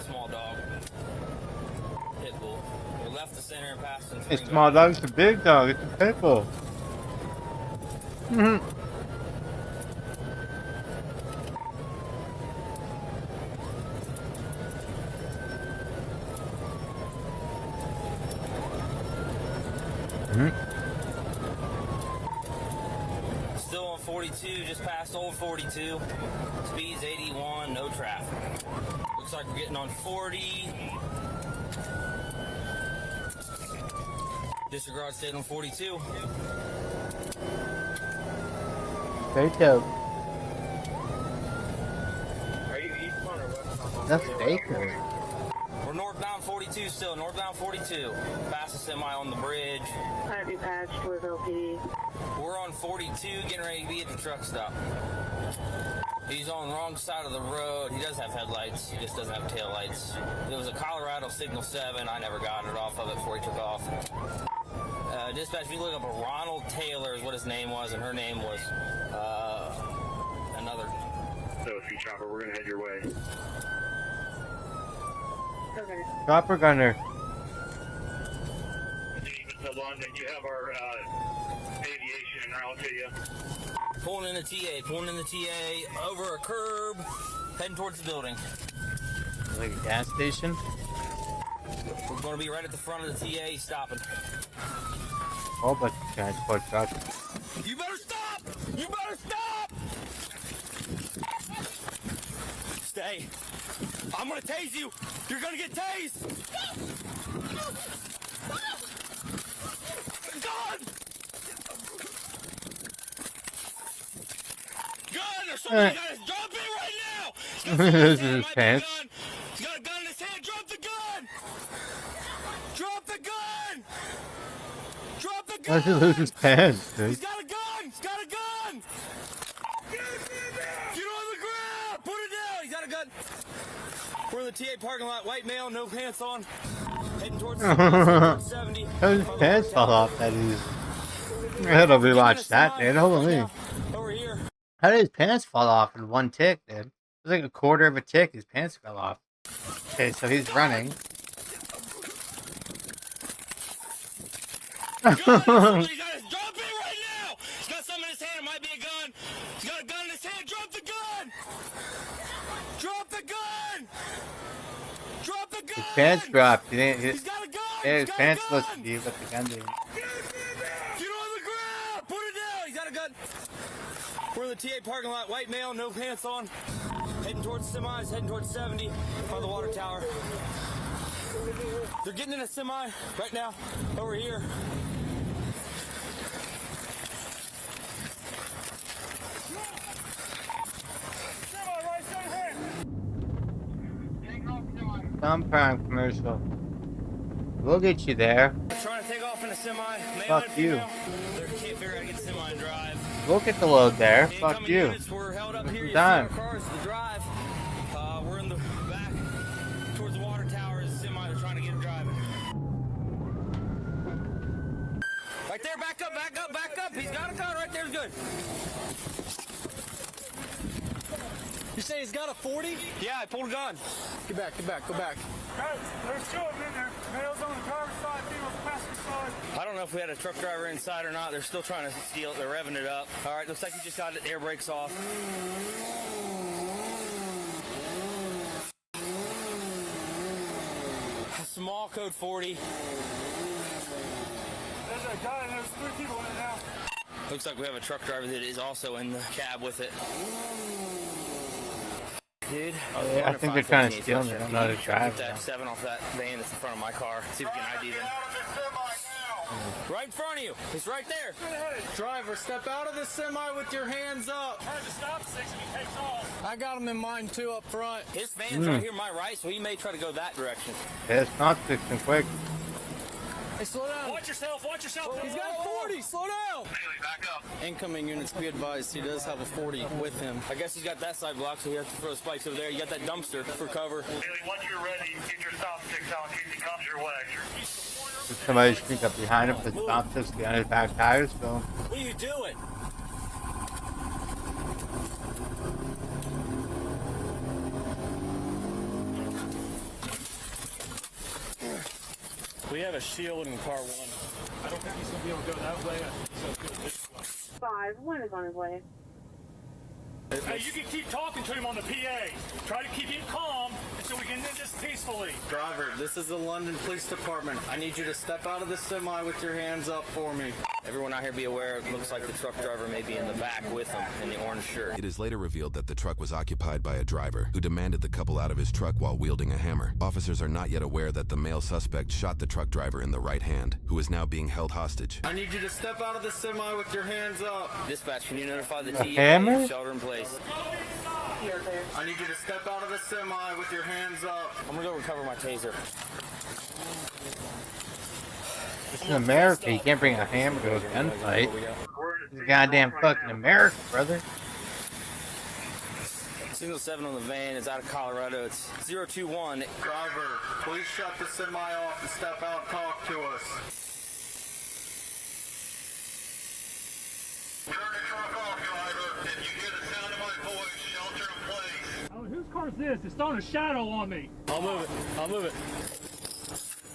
small dog. Pit bull. We left the center and passed in. It's small dog. It's a big dog. It's a pit bull. Still on 42, just past old 42. Speed's 81, no traffic. Looks like we're getting on 40. Disregard stayed on 42. Very dope. Are you eastbound or westbound? That's Baker. We're northbound 42 still, northbound 42. Past the semi on the bridge. Might be patched with LPD. We're on 42, getting ready to be at the truck stop. He's on the wrong side of the road. He does have headlights, he just doesn't have tail lights. It was a Colorado signal 7. I never got it off of it before he took off. Dispatch, if you look up a Ronald Taylor is what his name was, and her name was another. So, if you chopper, we're gonna head your way. Okay. Chopper gunner. London, you have our aviation en route to you. Pulling in the TA, over a curb, heading towards the building. Like a gas station? We're going to be right at the front of the TA, stopping. Whole bunch of transport trucks. You better stop! You better stop! Stay. I'm going to tase you. You're going to get tased. Gun! Gun! Or somebody got his drop it right now! This is his pants. He's got a gun in his hand. Drop the gun! Drop the gun! Drop the gun! Why did he lose his pants, dude? He's got a gun! He's got a gun! Get on the ground! Put it down! He's got a gun! We're in the TA parking lot. White male, no pants on. Heading towards 70. How did his pants fall off? That is. I had to rewatch that, dude. Holy. Over here. How did his pants fall off in one tick, dude? It was like a quarter of a tick. His pants fell off. Okay, so he's running. Gun! Somebody got his drop it right now! He's got something in his hand. It might be a gun. He's got a gun in his hand. Drop the gun! Drop the gun! Drop the gun! His pants dropped. He's got a gun! Yeah, his pants supposed to be, but the gun didn't. Get on the ground! Put it down! He's got a gun! We're in the TA parking lot. White male, no pants on. Heading towards semis, heading towards 70 by the water tower. They're getting in a semi right now over here. Some prime commercial. We'll get you there. Trying to take off in a semi. Fuck you. They can't figure out how to get semi and drive. We'll get the load there. The Fuck incoming you. units were held up here. You see Time. our cars to drive. We're in the back towards the water tower. Is a semi. They're trying to get it driving. Right there. Back up. Back up. Back up. He's got a gun right there. Good. You say he's got a 40? Yeah, I pulled a gun. Get back. Get back. Go back. Guys, there's two of them in there. Male's on the driver's side, female's passenger side. I don't know if we had a truck driver inside or not. They're still trying to steal it. They're revving it up. All right, looks like he just got the air brakes off. Small code 40. There's a guy and there's 3 people in it now. Looks like we have a truck driver that is also in the cab with it. Dude. Oh, yeah, I think they're trying to steal me. I don't know how to drive. Get that 7 off that van that's in front of my car. See if we can ID them. Right in front of you. He's right there. Driver, step out of the semi with your hands up. I got him in mine too up front. His van's right here, my right, so he may try to go that direction. Yeah, it's not fixing quick. Hey, slow down. Watch yourself, watch yourself. He's got 40, slow down. Haley, back up. Incoming units, be advised, he does have a 40 with him. I guess he's got that side blocked, so we have to throw the spikes over there. You got that dumpster for cover. Haley, once you're ready, get your stop sticks out in case he comes your way. If somebody sneak up behind him, the stop this behind his back tires, so. What are you doing? We have a shield in car 1. I don't think he's going to be able to go that way. So it's good this way. 5, 1 is on his way. Hey, you can keep talking to him on the PA. Try to keep him calm so we can end this peacefully. Driver, this is the London Police Department. I need you to step out of the semi with your hands up for me. Everyone out here be aware, it looks like the truck driver may be in the back with him in the orange shirt. It is later revealed that the truck was occupied by a driver who demanded the couple out of his truck while wielding a hammer. Officers are not yet aware that the male suspect shot the truck driver in the right hand, who is now being held hostage. I need you to step out of the semi with your hands up. Dispatch, can you notify the hammer? TA? Shelter in place. I need you to step out of the semi with your hands up. I'm gonna go recover my taser. It's in America, you can't bring a hammer to a gunfight. It's goddamn fucking America, brother. Signal 7 on the van is out of Colorado. It's 021. Driver, please shut the semi off and step out and talk to us. Turn the truck off, driver. If you hear the sound of my voice, shelter in place. Oh, whose car is this? It's throwing a shadow on me. I'll move it. I'll move it.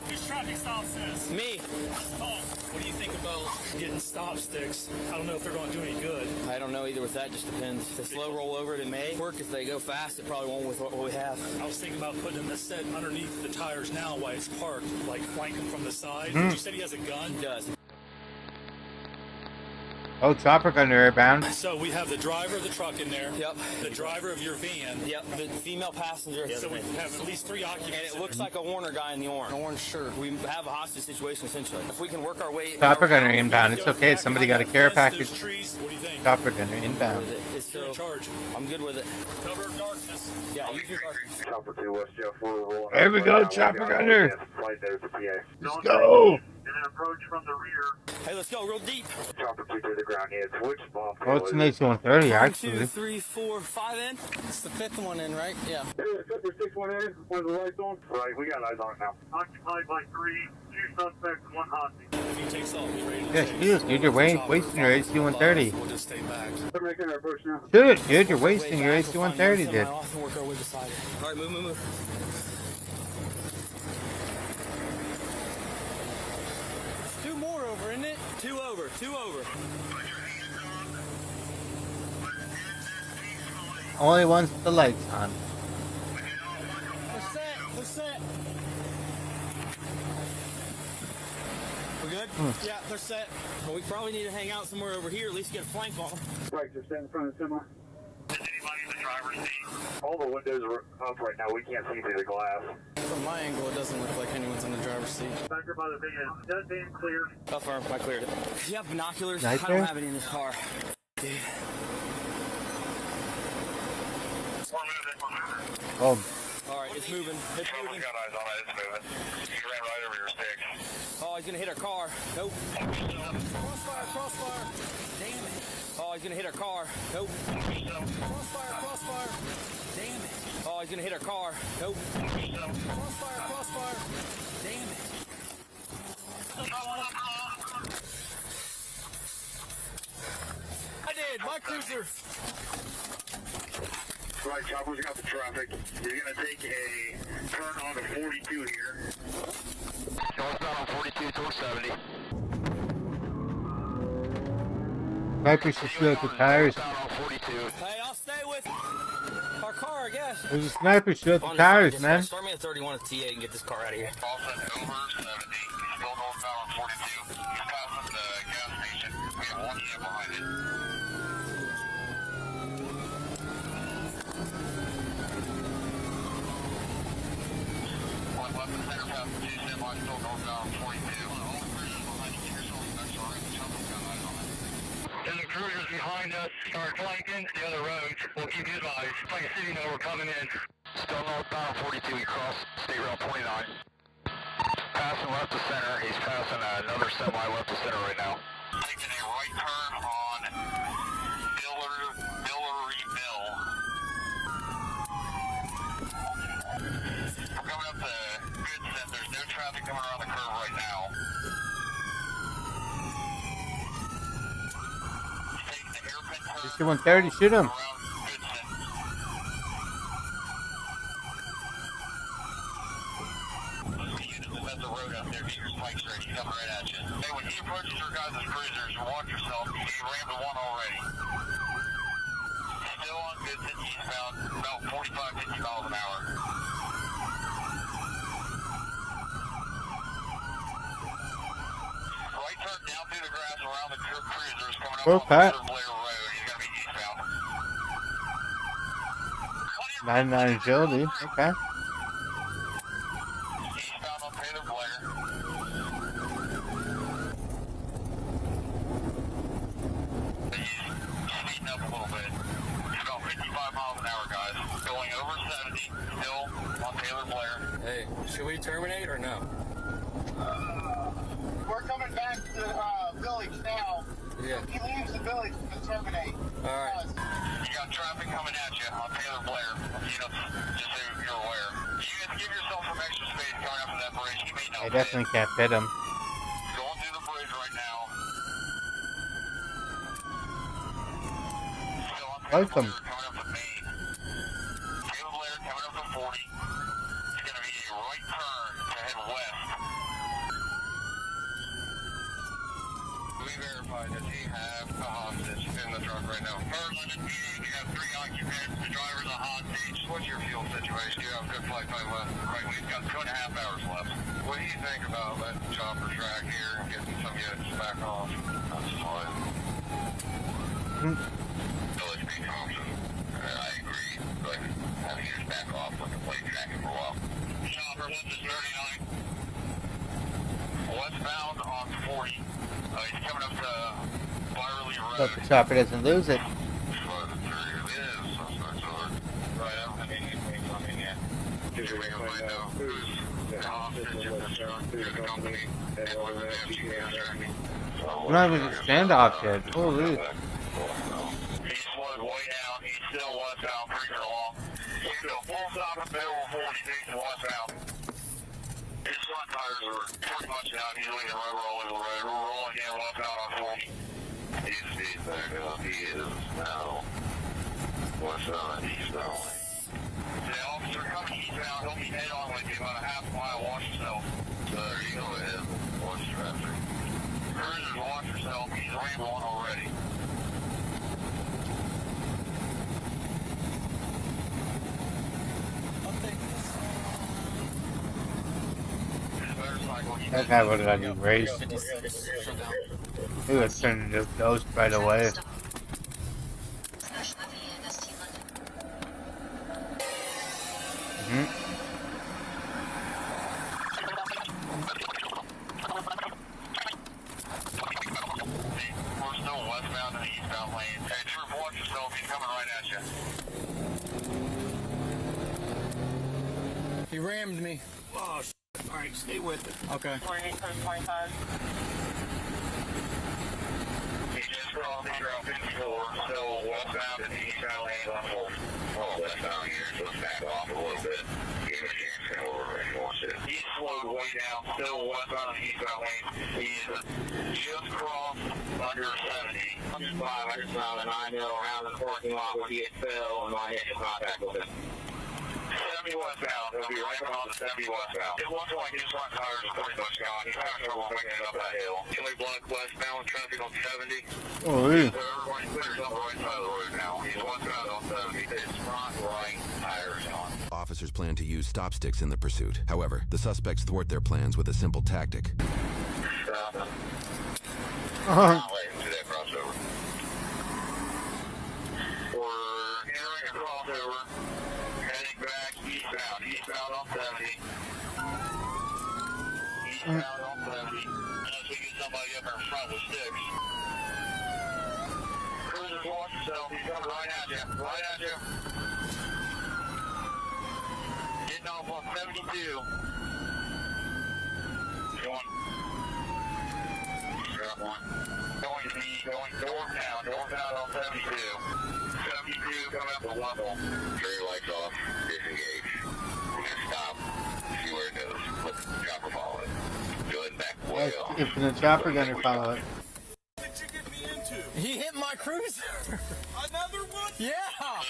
Whose traffic stops this? Me. What do you think about getting stop sticks? I don't know if they're going to do any good. I don't know either with that, just depends. If they slow roll over it, it may work. If they go fast, it probably won't with what we have. I was thinking about putting the set underneath the tires now while it's parked, like flanking from the side. You said he has a gun? He does. Oh, chopper gunner airbound. So we have the driver of the truck in there. Yep. The driver of your van. Yep. The female passenger. So we have at least 3 occupants. And it looks like a Warner guy in the orange shirt. We have a hostage situation essentially. If we can work our way. Chopper gunner inbound. It's okay. Somebody got a care package. What do you think? Chopper gunner inbound. You're in charge. I'm good with it. Cover of darkness. Yeah, you can. Chopper 2 West Jeff. There we go, chopper gunner. Right there's the PA. Let's go. And then approach from the rear. Hey, let's go real deep. Chopper 2 to the ground. Yeah, switch bomb. Oh, it's an AC-130 1, actually. 2, 3, 4, 5 in. It's the 5th one in, right? Yeah. Hey, Chopper 6 1 in. One of the lights on. Right, we got eyes on it now. Occupied by 3, 2 suspects, 1 hostage. If he takes off, be ready to Yes, dude, you're wasting your AC-130. We'll just stay back. They're making our approach now. Dude, you're wasting your AC-130, dude. All right, move. 2 more over, isn't it? 2 over. Only ones with the lights on. They're set. We good? Yeah, they're set. Well, we probably need to hang out somewhere over here, at least get a flank on them. Right, just stand in front of the semi. Is anybody in the driver's seat? All the windows are up right now. We can't see through the glass. From my angle, it doesn't look like anyone's in the driver's seat. Back here by the van. That van clear. Affirm, I cleared it. Do you have binoculars? Right I there? don't have any in this car. Dude. Oh, Alright, it's moving. It's moving. Got eyes on it. It's moving. You ran right over your sticks. Oh, he's gonna hit our car. Nope. Crossfire. Damn it. Oh, he's gonna hit our car. Nope. Crossfire. Damn it. Oh, he's gonna hit our car. Nope. Crossfire. Damn it. I did. My cruiser. Right, Chopper's got the traffic. You're going to take a turn on to 42 here. Northbound on 42 towards 70. Sniper should shoot at the tires. Hey, I'll stay with our car, I guess. There's a sniper shoot at the tires, man. Start me at 31 at TA and get this car out of here. Boston over 70. Still northbound on 42. He's passing the gas station. We have 1 unit behind it. still northbound 42. And the cruisers behind us start flanking the other roads. We'll keep you advised. It's like a city know we're coming in. Still northbound 42, we cross State Route 29. Passing left to center. He's passing another semi left to center right now. Taking a right turn on Billeryville. We're coming up to Goodson. There's no traffic coming around the curve right now. He's doing 30, shoot him. Hey, when he approaches your guys' cruisers, watch yourself. He rammed the one already. Still on Goodson eastbound, about 45, 50 miles an hour. Right turn down through the grass around the cruisers coming up on Blair Road. He's going to be eastbound. 99 agility, okay. Eastbound on Taylor Blair. Speeding up a little bit. It's about 55 miles an hour, guys. Going over 70, still on Taylor Blair. Hey, should we terminate or no? We're coming back to the village now. Yeah. He leaves the village to terminate. Alright. You got traffic coming at you on Taylor Blair. Just so you're aware. You guys give yourself some extra space coming up to that bridge. You may not. I definitely can't fit him. Going through the bridge right now. Still on Taylor Welcome. Blair coming up to Maine. Taylor Blair coming up to 40. It's going to be a right turn to head west. We verified that you have a hostage in the truck right now. Merlin and Meeting, you have 3 occupants. The driver's a hostage. What's your fuel situation? You have good flight time left. Right, we've got 2.5 hours left. What do you think about letting chopper track here and getting some units back off? That's fine. Village B Thompson. I agree, but having units back off with the plate tracking for a while. Chopper, this is 39. Westbound on 40. He's coming up to Byerly Road. Hope the chopper doesn't lose it. We're not even standoff yet. Holy. He's slowed way down. He's still westbound, pretty long. He's still full stop in middle 46 westbound. His front tires are pretty much down. He's leaving right all over the road. We're rolling in westbound on 40. He's back up. He is now westbound eastbound. The officer coming eastbound. He'll be head on with you about a half mile. Watch yourself. So there you go ahead. Watch traffic. Cruisers, watch yourself. He's rammed one already. That guy would have got erased. He was turning to just ghost right away. We're still westbound in the eastbound lane. Hey, Troop, watch yourself. He's coming right at you. He rammed me. Oh, shit. All right, stay with it. Okay. 28, 25. He just crossed the Route 54, still westbound in the eastbound lane on 4. Westbound here, so let's back off a little bit. Give him a chance to go over and watch it. He's slowed way down, still westbound in the eastbound lane. He's just crossed under 70. 105, I just found a 9 mil around the parking lot where he had fell and my initial contact with him. 70 westbound. He'll be right behind the 70 westbound. It looks like his front tires are pretty much gone. He's having trouble making it up that hill. Chili block westbound traffic on 70. Oh, yeah. So everybody clears up the right side of the road now. He's westbound on 70. His front right tires on. Officers plan to use stop sticks in the pursuit. However, the suspects thwart their plans with a simple tactic. Stop him. Wait, see that crossover. We're entering a crossover. Heading back eastbound on 70. Unless we get somebody up in front with sticks. Cruiser's watch yourself. He's coming right at you. Right at you. Getting off on 72. Going. Got one. Going to me. Going northbound. Northbound on 72. 72 coming up the level. Turn your lights off. Disengage. We're going to stop. See where it goes. Let the chopper follow it. Go ahead and back way off. If the chopper gunner follow it. He hit my cruiser. Another one? Yeah.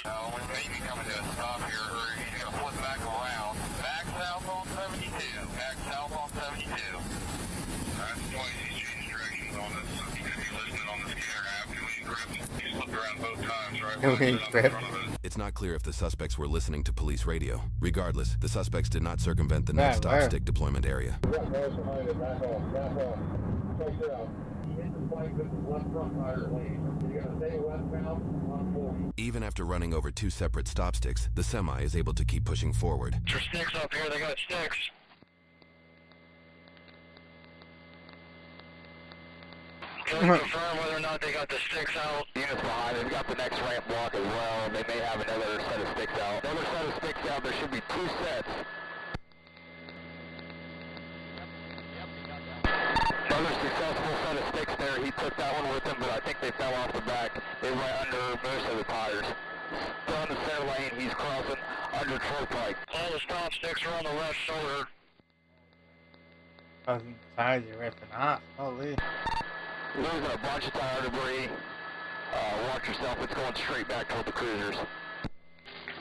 We may be coming to a stop here, or he's going to flip back around. Back south on 72. Back south on 72. That's why he's changing directions on this. He's going to be listening on the scanner after we encrypt. He's flipped around both times, right? It's not clear if the suspects were listening to police radio. Regardless, the suspects did not circumvent the next stop stick deployment area. Even after running over 2 separate stop sticks, the semi is able to keep pushing forward. There's sticks up here, they got sticks. Can we confirm whether or not they got the sticks out? Units behind, they've got the next ramp block as well. They may have another set of sticks out. Another set of sticks out, there should be 2 sets. Another successful set of sticks there. He took that one with him, but I think they fell off the back. They went under most of the tires. Still in the center lane, he's crossing under truck pipe. All the stop sticks are on the left shoulder. Tires are ripping off. Holy. Losing a bunch of tire debris. Watch yourself, it's going straight back toward the cruisers.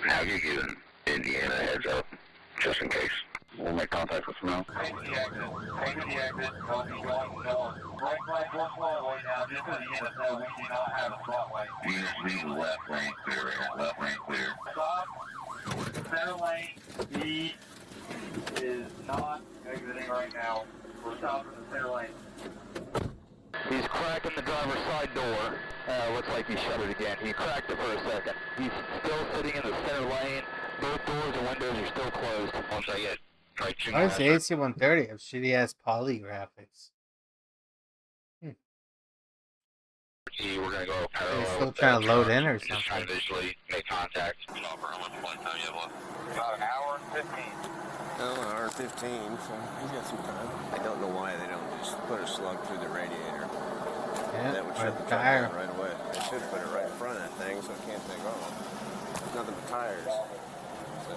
Now you're giving Indiana a heads up, just in case. We'll make contact with them now. Take the exit. Take the exit. Don't be going north. Right flag, one flatway now. Just so you get we do not have a flatway. Units leave the left lane clear. Left lane clear. Stop. Center lane. He is not exiting right now. We're stopping the center lane. He's cracking the driver's side door. Looks like he shut it again. He cracked it for a second. He's still sitting in the center lane. Both doors and windows are still closed. Once I get right to Why does the AC-130 have shitty ass poly graphics? We're going to go parallel. They're still trying to load in or something. Just trying to visually make contact. How much flight time you have left? About an hour and 15. Oh, an hour and 15, so he's got some time. I don't know why they don't just put a slug through the radiator. Yeah, that would shut the truck down right away. They should put it right in front of that thing so it can't take off. There's nothing but tires. So.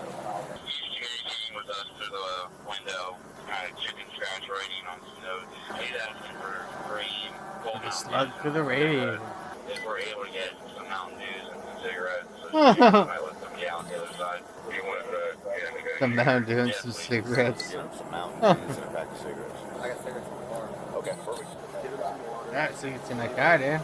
Communicating with us through the window, kind of chicken scratch writing on some notes. He's asking for green, cold Slug through the radiator. If we're able to get some Mountain Dews and some cigarettes, so I let them get on the other side. We want to Some Mountain Dew and some cigarettes. Some Mountain Dews and a pack of cigarettes. I got cigarettes in the car. Okay, perfect. Alright, so it's in that car, dude.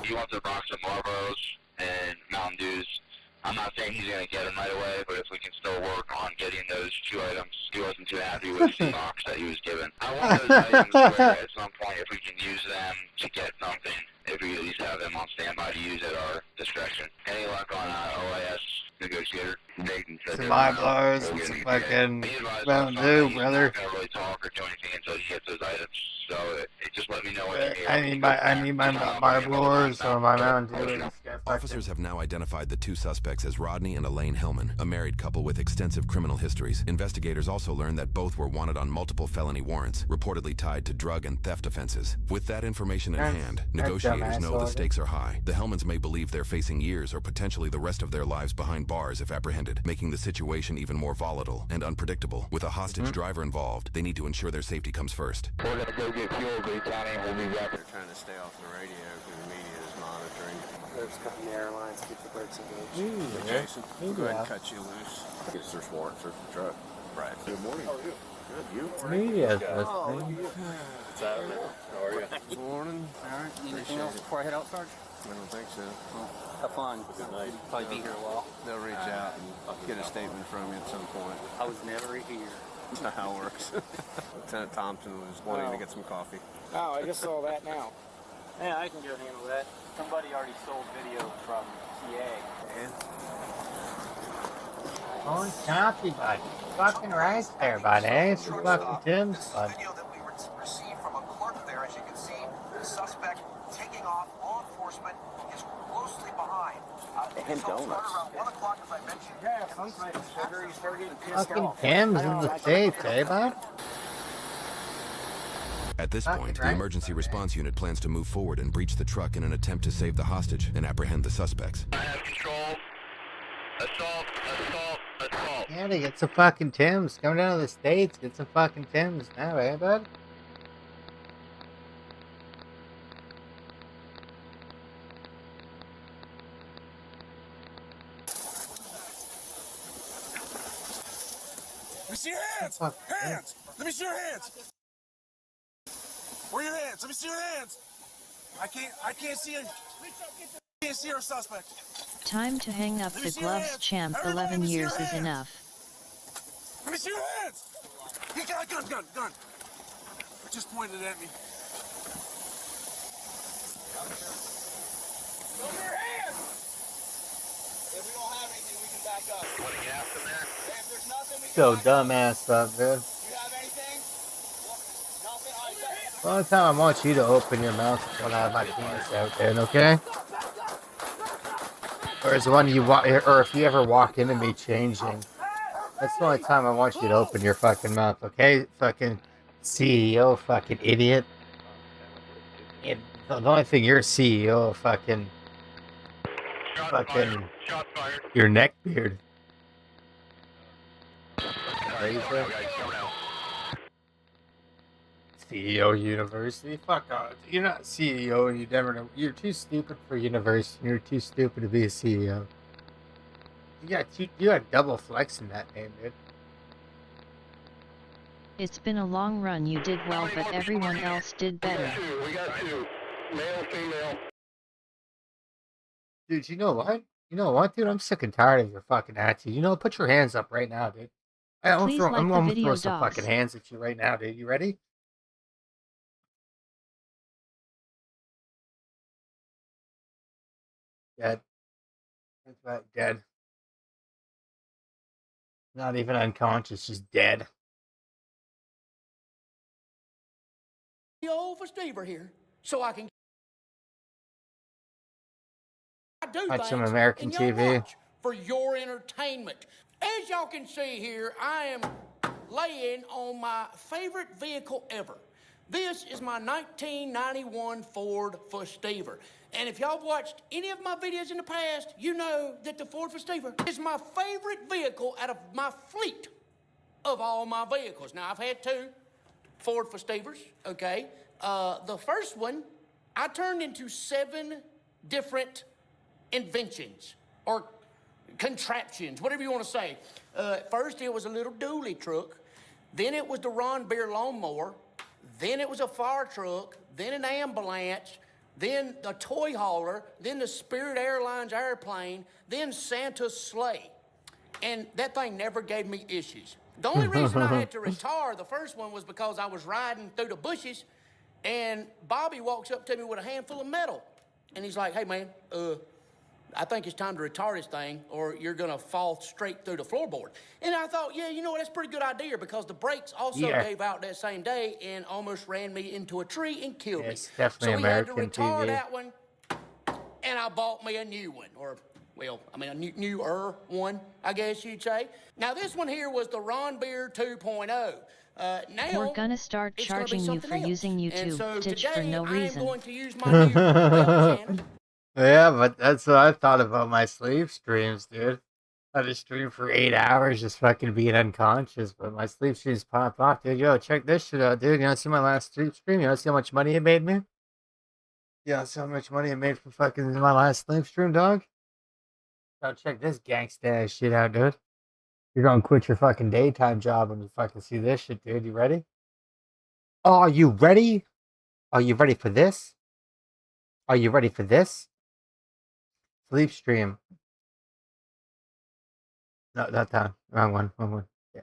He wants a box of Marlboros and Mountain Dews. I'm not saying he's going to get them right away, but if we can still work on getting those 2 items, he wasn't too happy with the box that he was given. I want those items where at some point, if we can use them to get something, if we at least have them on standby to use at our discretion. Any luck on OIS negotiator? Nathan said Some eyeballs, some fucking Mountain Dew, brother. Not going to really talk or do anything until he gets those items. So it just let me know what you need. I need my Marlboros or my Mountain Dew. Officers have now identified the 2 suspects as Rodney and Elaine Hillman, a married couple with extensive criminal histories. Investigators also learned that both were wanted on multiple felony warrants, reportedly tied to drug and theft offenses. With that information in hand, negotiators know the stakes are high. The Hillmans may believe they're facing years or potentially the rest of their lives behind bars if apprehended, making the situation even more volatile and unpredictable. With a hostage driver involved, they need to ensure their safety comes first. We're going to go get fuel, Lee County. We'll be back. They're trying to stay off the radio because the media is monitoring. There's cutting the airlines, keep the brakes engaged. Jason, go ahead and cut you loose. Get a search warrant, search the truck. Right. Good morning. How are you? Good. You? Media's listening. What's up, man? How are you? Good morning. All right. Anything else before I head out, Sarge? I don't think so. Well, have fun. Good night. Probably be here a while. They'll reach out and get a statement from you at some point. I was never here. That's not how it works. Lieutenant Thompson was wanting to get some coffee. Oh, I just saw that now. Yeah, I can go handle that. Somebody already sold video from PA. Yeah. Going choppy, bud. Fucking right there, bud, eh? It's your fucking Tim's, bud. Video that we received from a clerk there, as you can see, the suspect taking off. Law enforcement is closely behind. Him donuts. Around 1 o'clock, as I mentioned. Yeah, sometimes sugar, you start getting pissed Fucking off. Tim's in the States, eh, bud? At this point, the emergency response unit plans to move forward and breach the truck in an attempt to save the hostage and apprehend the suspects. I have control. Assault. Yeah, to get some fucking Tim's. Come down to the States, get some fucking Tim's now, eh, bud? Let me see your hands! Hands! Let me see your hands! Where are your hands? Let me see your hands! I can't see our suspect. Time to hang up the gloves, champ. 11 years is enough. Let me see your hands! He got a gun! Just pointed at me. Show me your hands! If we don't have anything, we can back up. Want to get after there? Hey, if there's nothing, we can So back up. dumbass up, dude. You have anything? Nothing? All right, The only time I want you to open your mouth is when I have my penis out there, okay? Or is when you walk, or if you ever walk into me changing. That's the only time I want you to open your fucking mouth, okay? Fucking CEO, fucking idiot. And the only thing you're CEO of fucking your neck beard. Crazy. CEO university? Fuck off. You're not CEO and you never know. You're too stupid for university. You're too stupid to be a CEO. You got double flex in that name, dude. It's been a long run. You did well, but everyone else did better. We got two. Male, female. Dude, you know what? You know what, dude? I'm sick and tired of your fucking attitude. You know, put your hands up right now, dude. I'm gonna throw some fucking hands at you right now, dude. You ready? Dead. That's right, dead. Not even unconscious, just dead. Over Stever here, so I can. I do Watch some things American in your TV. watch for your entertainment. As y'all can see here, I am laying on my favorite vehicle ever. This is my 1991 Ford Festever. And if y'all watched any of my videos in the past, you know that the Ford Festever is my favorite vehicle out of my fleet of all my vehicles. Now, I've had two Ford Festevers, okay? The first one, I turned into 7 different inventions or contraptions, whatever you want to say. First, it was a little dually truck. Then it was the Ron Beer lawnmower. Then it was a fire truck, then an ambulance, then a toy hauler, then the Spirit Airlines airplane, then Santa's sleigh. And that thing never gave me issues. The only reason I had to retire the first one was because I was riding through the bushes and Bobby walks up to me with a handful of metal. And he's like, hey man, I think it's time to retire this thing or you're gonna fall straight through the floorboard. And I thought, yeah, you know what, that's a pretty good idea because the brakes also gave out that same day and almost ran me into a tree and killed me. It's definitely so American we had to retire TV. that one and I bought me a new one, or well, I mean a newer one, I guess you'd say. Now this one here was the Ron Beer 2.0. Now We're gonna start charging you for using YouTube so Stitch for today no I am reason. going to use my new channel. Yeah, but that's what I thought about my sleep streams, dude. I just stream for 8 hours just fucking being unconscious, but my sleep streams pop off, dude. Yo, check this shit out, dude. You wanna see my last sleep stream? You wanna see how much money it made me? Yeah, see how much money it made for fucking my last sleep stream, dog? Yo, check this gangsta ass shit out, dude. You're gonna quit your fucking daytime job when you fucking see this shit, dude. You ready? Oh, are you ready? Are you ready for this? Are you ready for this? Sleep stream. No, not that one. Wrong one. Yeah.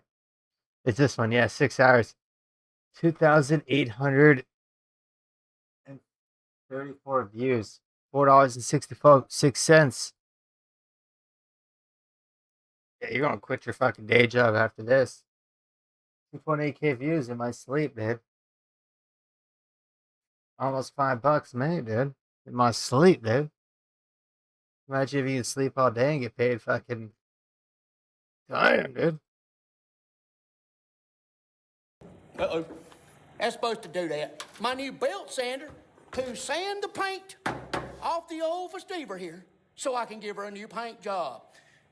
It's this one. Yeah, 6 hours. 2,834 views. $4.66. Yeah, you're gonna quit your fucking day job after this. 2.8K views in my sleep, dude. Almost $5 a minute, dude. In my sleep, dude. Imagine if you could sleep all day and get paid fucking. Damn, dude. Uh-oh. That's supposed to do that. My new belt sander to sand the paint off the old Festiva here so I can give her a new paint job.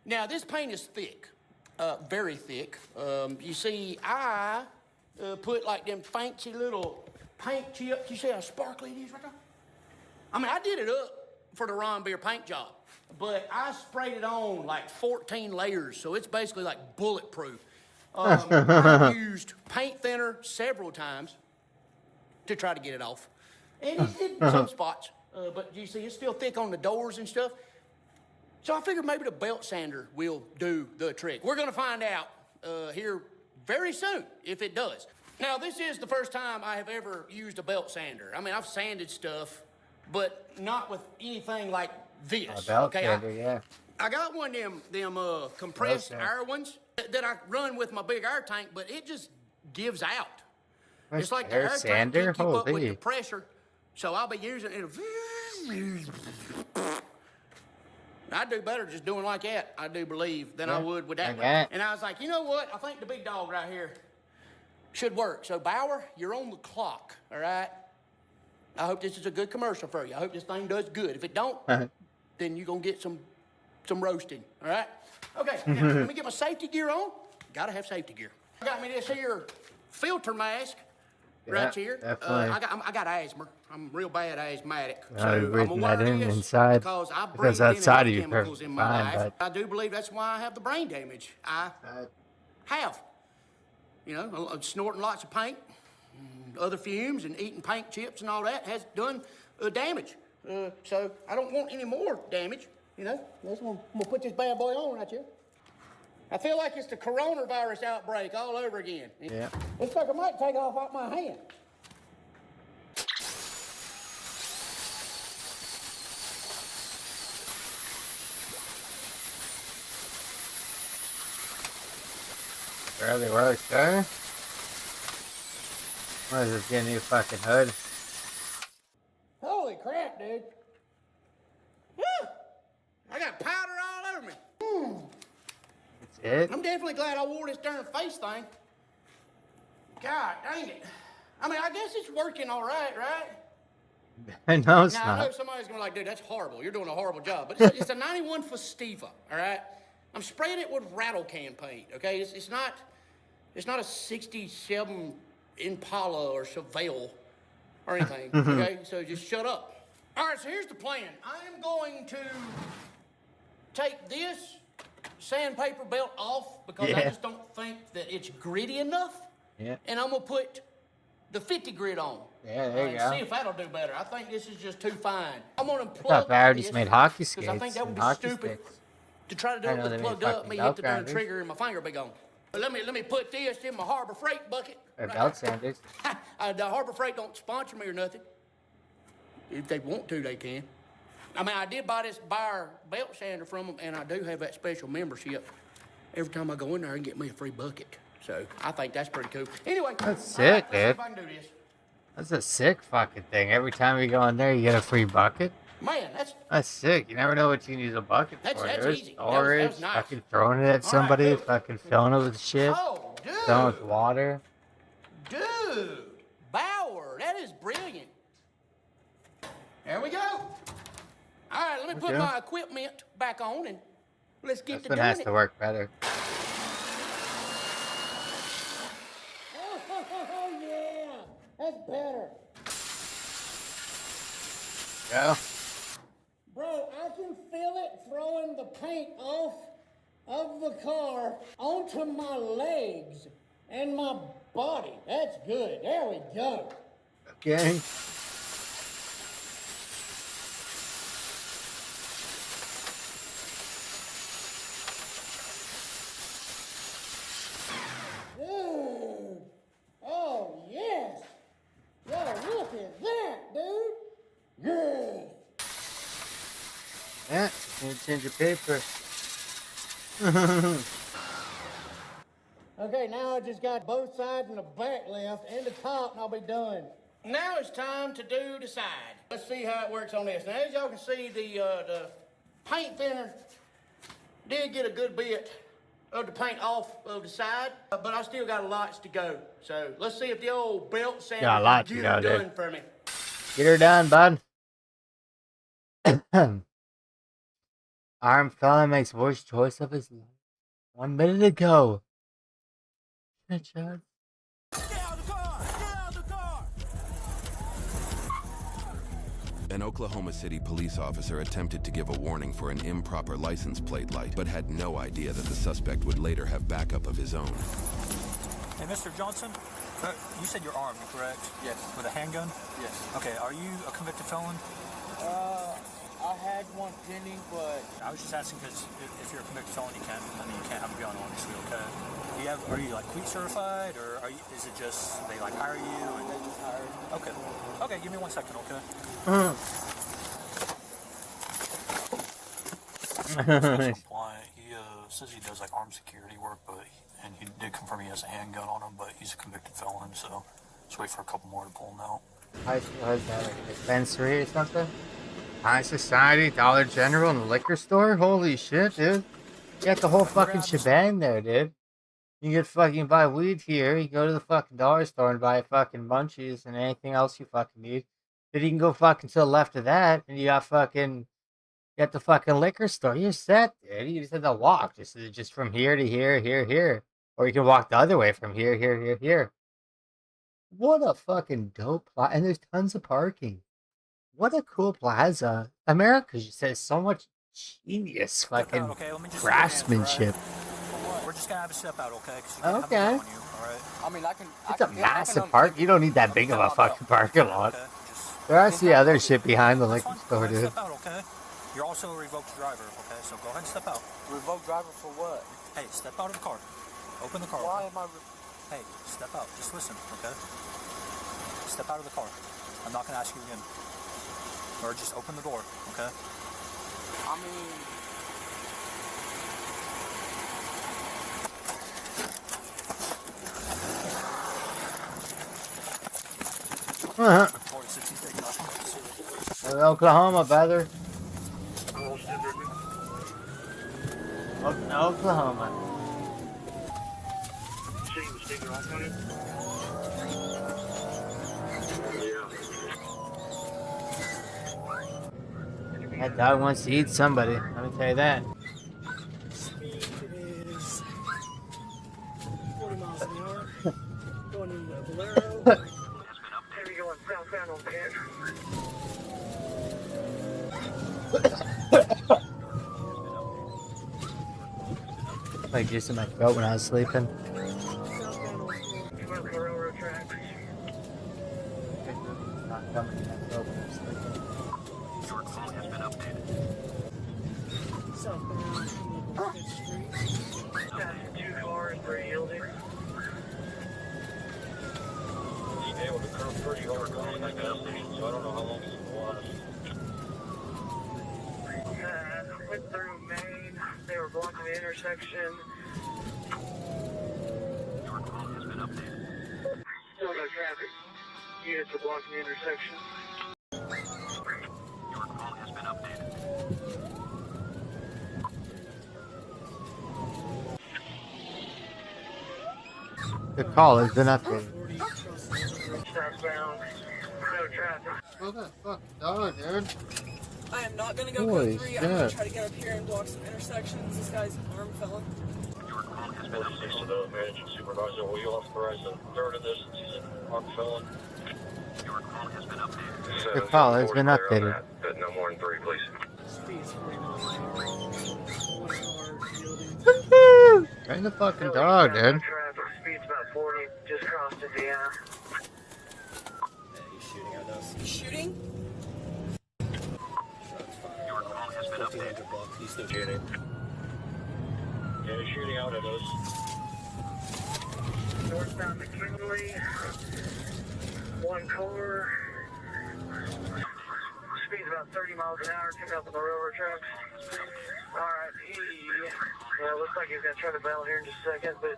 Now, this paint is thick, very thick. You see, I put like them fancy little paint chips. You see how sparkly it is right there? I mean, I did it up for the Ron Beer paint job, but I sprayed it on like 14 layers, so it's basically like bulletproof. I've used paint thinner several times to try to get it off. And it did in some spots, but you see, it's still thick on the doors and stuff. So I figured maybe the belt sander will do the trick. We're gonna find out here very soon if it does. Now, this is the first time I have ever used a belt sander. I mean, I've sanded stuff, but not with anything like this. A belt sander, yeah. I got one of them compressed air ones that I run with my big air tank, but it just gives out. It's like the air tank can't keep up with the pressure, so I'll be using it. I do better just doing like that, I do believe, than I would with that one. And I was like, you know what? I think the big dog right here should work. So, Bauer, you're on the clock, all right? I hope this is a good commercial for you. I hope this thing does good. If it don't, then you're going to get some roasting, all right? Okay, now, let me get my safety gear on. Got to have safety gear. I got me this here filter mask right here. I got asthma. I'm real bad asthmatic. So I'm breathing that in this inside. because I If breathe it's outside of in you, chemicals in my fine, life. I do believe that's why I have the brain damage I have. You know, snorting lots of paint, other fumes, and eating paint chips and all that has done damage. So I don't want any more damage, you know. I'm gonna put this bad boy on right here. I feel like it's the coronavirus outbreak all over again. Yeah. Looks like I might take off my hand. Barely works, huh? What is this, get a new fucking hood? Holy crap, dude. Woo! I got powder all over me. That's it? I'm definitely glad I wore this darn face thing. God dang it. I mean, I guess it's working all right, right? No, it's now, not. I know somebody's going to be like, dude, that's horrible. You're doing a horrible job. But it's a 91 Festiva, all right? I'm spraying it with rattle can paint, okay? It's not a 67 Impala or Chevelle or anything, okay? So just shut up. All right, so here's the plan. I'm going to take this sandpaper belt off because I just don't think that it's gritty enough. Yeah. And I'm going to put the 50 grit on. Yeah, there you go. See if that'll do better. I think this is just too fine. I'm going to I plug thought Barry just this made hockey skates. because I think that would be hockey stupid sticks. to try to do I it know with they it made plugged up, fucking me belt hit the darn grinders. trigger and my finger be gone. But let me put this in my Harbor Freight bucket. Or belt sanders. The Harbor Freight don't sponsor me or nothing. If they want to, they can. I mean, I did buy this Bayer belt sander from them, and I do have that special membership. Every time I go in there, I can get me a free bucket. So I think that's pretty cool. Anyway, that's sick, let's see dude. if I can do this. That's a sick fucking thing. Every time you go in there, you get a free bucket. Man, that's sick. You never know what you can use a bucket for. That's There's easy. storage, That was nice. fucking throwing it at somebody, cool. fucking filling it with shit, Oh, dude. filling it with water. Dude, Bauer, that is brilliant. There we go. All right, let me put my equipment back on and let's get This to one doing has it. to work better. Oh, yeah, that's better. Go. Bro, I can feel it throwing the paint off of the car onto my legs and my body. That's good. There we go. Okay. Dude. Oh, yes. Yo, look at that, dude. Yeah. Yeah, change your paper. Okay, now I just got both sides and the back left and the top, and I'll be done. Now it's time to do the side. Let's see how it works on this. Now, as y'all can see, the paint thinner did get a good bit of the paint off of the side, but I still got a lot to go. So let's see if the old belt sander Got a lot can to get go, her dude. done for me. Get her done, bud. Armed fella makes worst choice of his life. 1 minute ago. Shit, Chad. An Oklahoma City police officer attempted to give a warning for an improper license plate light, but had no idea that the suspect would later have backup of his own. Hey, Mr. Johnson, you said you're armed, correct? Yes. With a handgun? Yes. Okay, are you a convicted felon? I had one pending, but I was just asking because if you're a convicted felon, you can't have a gun, obviously, okay? Are you like CLEAT certified, or is it just they like hire you? And they just hire me. Okay. Okay, give me 1 second, okay? He's compliant. He says he does like armed security work, and he did confirm he has a handgun on him, but he's a convicted felon, so let's wait for a couple more to pull him out. High school has that, like a dispensary or something? High Society, Dollar General, and the liquor store? Holy shit, dude. You got the whole fucking shebang there, dude. You can fucking buy weed here. You go to the fucking dollar store and buy fucking munchies and anything else you fucking need. Then you can go fucking to the left of that, and you got the fucking liquor store. You're set, dude. You just have to walk. Just from here to here, here. Or you can walk the other way from here, here. What a fucking dope plaza. And there's tons of parking. What a cool plaza. America just has so much genius fucking craftsmanship. We're just gonna have a step out, okay? Okay. On you, all right? I mean, I can. It's a massive park. You don't need that big of a fucking parking lot. There I see other shit behind the liquor store, dude. Step out, okay? You're also a revoked driver, okay? So go ahead and step out. Revoked driver for what? Hey, step out of the car. Open the car. Why am I? Hey, step out. Just listen, okay? Step out of the car. I'm not gonna ask you again. Or just open the door, okay? I mean... Oklahoma, brother. Oklahoma. That dog wants to eat somebody. Let me tell you that. Speed is 40 miles an hour. Going into Valero. Heavy going southbound on 10. Like juice in my throat when I was sleeping. Railroad tracks. Not coming in my throat when I'm sleeping. Your call has been updated. Southbound 5th Street. Passing 2 cars, pretty yielding. He's able to curve pretty hard going that gas station, so I don't know how long he's going to last. Went through Maine. They were blocking the intersection. Your call has been updated. Still no traffic. Units are blocking the intersection. Your call has been updated. The call has been updated. Southbound. No traffic. What the fuck, dog, dude? I am not gonna go Holy code 3. I'm gonna shit. try to get up here and block some intersections. This guy's an armed felon. Your call has been updated. To the managing supervisor, will you authorize a third of this since he's an armed felon? Your call has been updated. The call has been updated. But no more than 3, please. Speed's 40 miles an hour. 1 car yielding. Woohoo! Right in the fucking dog, dude. Traffic speed's about 40. Just crossed Indiana. He's shooting at us. He's shooting? Your call has been updated. He's still shooting. Yeah, he's shooting out at us. Northbound McKinley. 1 car. speed's about 30 miles an hour, coming up on the railroad tracks. Alright, yeah, looks like he's gonna try to bail here in just a second, but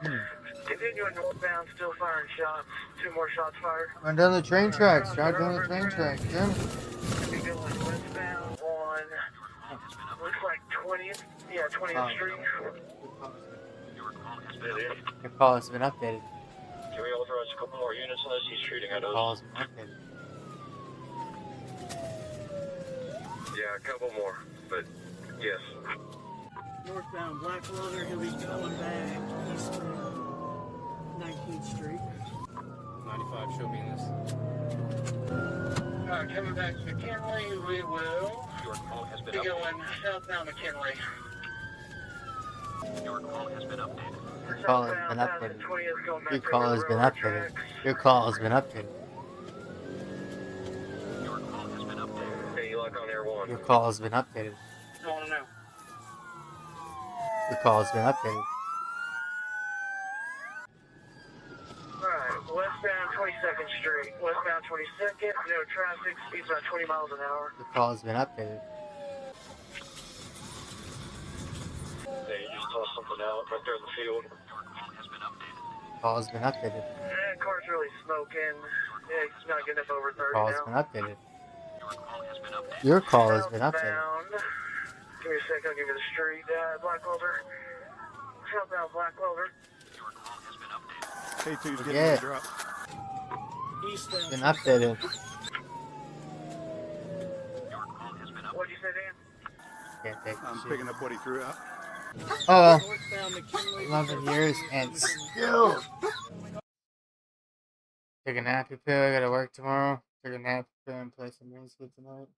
continuing northbound, still firing shots. 2 more shots fired. Run down the train tracks. Drive down the train tracks, Jim. Be going westbound on, looks like 20th, 20th Street. Your call has been updated. Can we authorize a couple more units on this? He's shooting at Your us. call has been updated. Yeah, a couple more, but yes. Northbound Blackwater, he'll be going back eastbound 19th Street. 95, show me this. Alright, coming back to McKinley, we will Your call has been be updated. going southbound McKinley. Your call has been updated. Your call has been updated. Your call has been updated. Your call has been updated. Your call has been updated. Hey, you lock on Air 1. Your call has been updated. I want to know. Your call has been updated. Alright, westbound 22nd Street. Westbound 22nd, no traffic, speed's about 20 miles an hour. Your call has been updated. Hey, you just tossed something out right there in the field. Your call has been updated. Your call has been updated. Car's really smoking. Yeah, he's not getting up over 30 Your call has now. been updated. Your call has been updated. Your call has been updated. Southbound. Give me a second, I'll give you the street. Blackwelder. Southbound Blackwelder. Your call has been updated. K2's getting ready to drop. Eastbound. Been updated. Your call has been updated. What'd you say, Dan? Can't take I'm shit. picking up what he threw out. Oh, Northbound McKinley. 11 years and still. Take a nappy pill. I gotta work tomorrow. Take a nappy pill and play some RUNESCAPE tonight.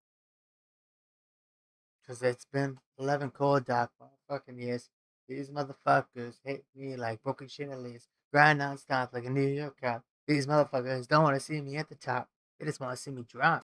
Cause it's been 11 cold dark motherfucking years. These motherfuckers hate me like broken chandeliers. Grind non-stop like a New York cop. These motherfuckers don't want to see me at the top. They just want to see me drop.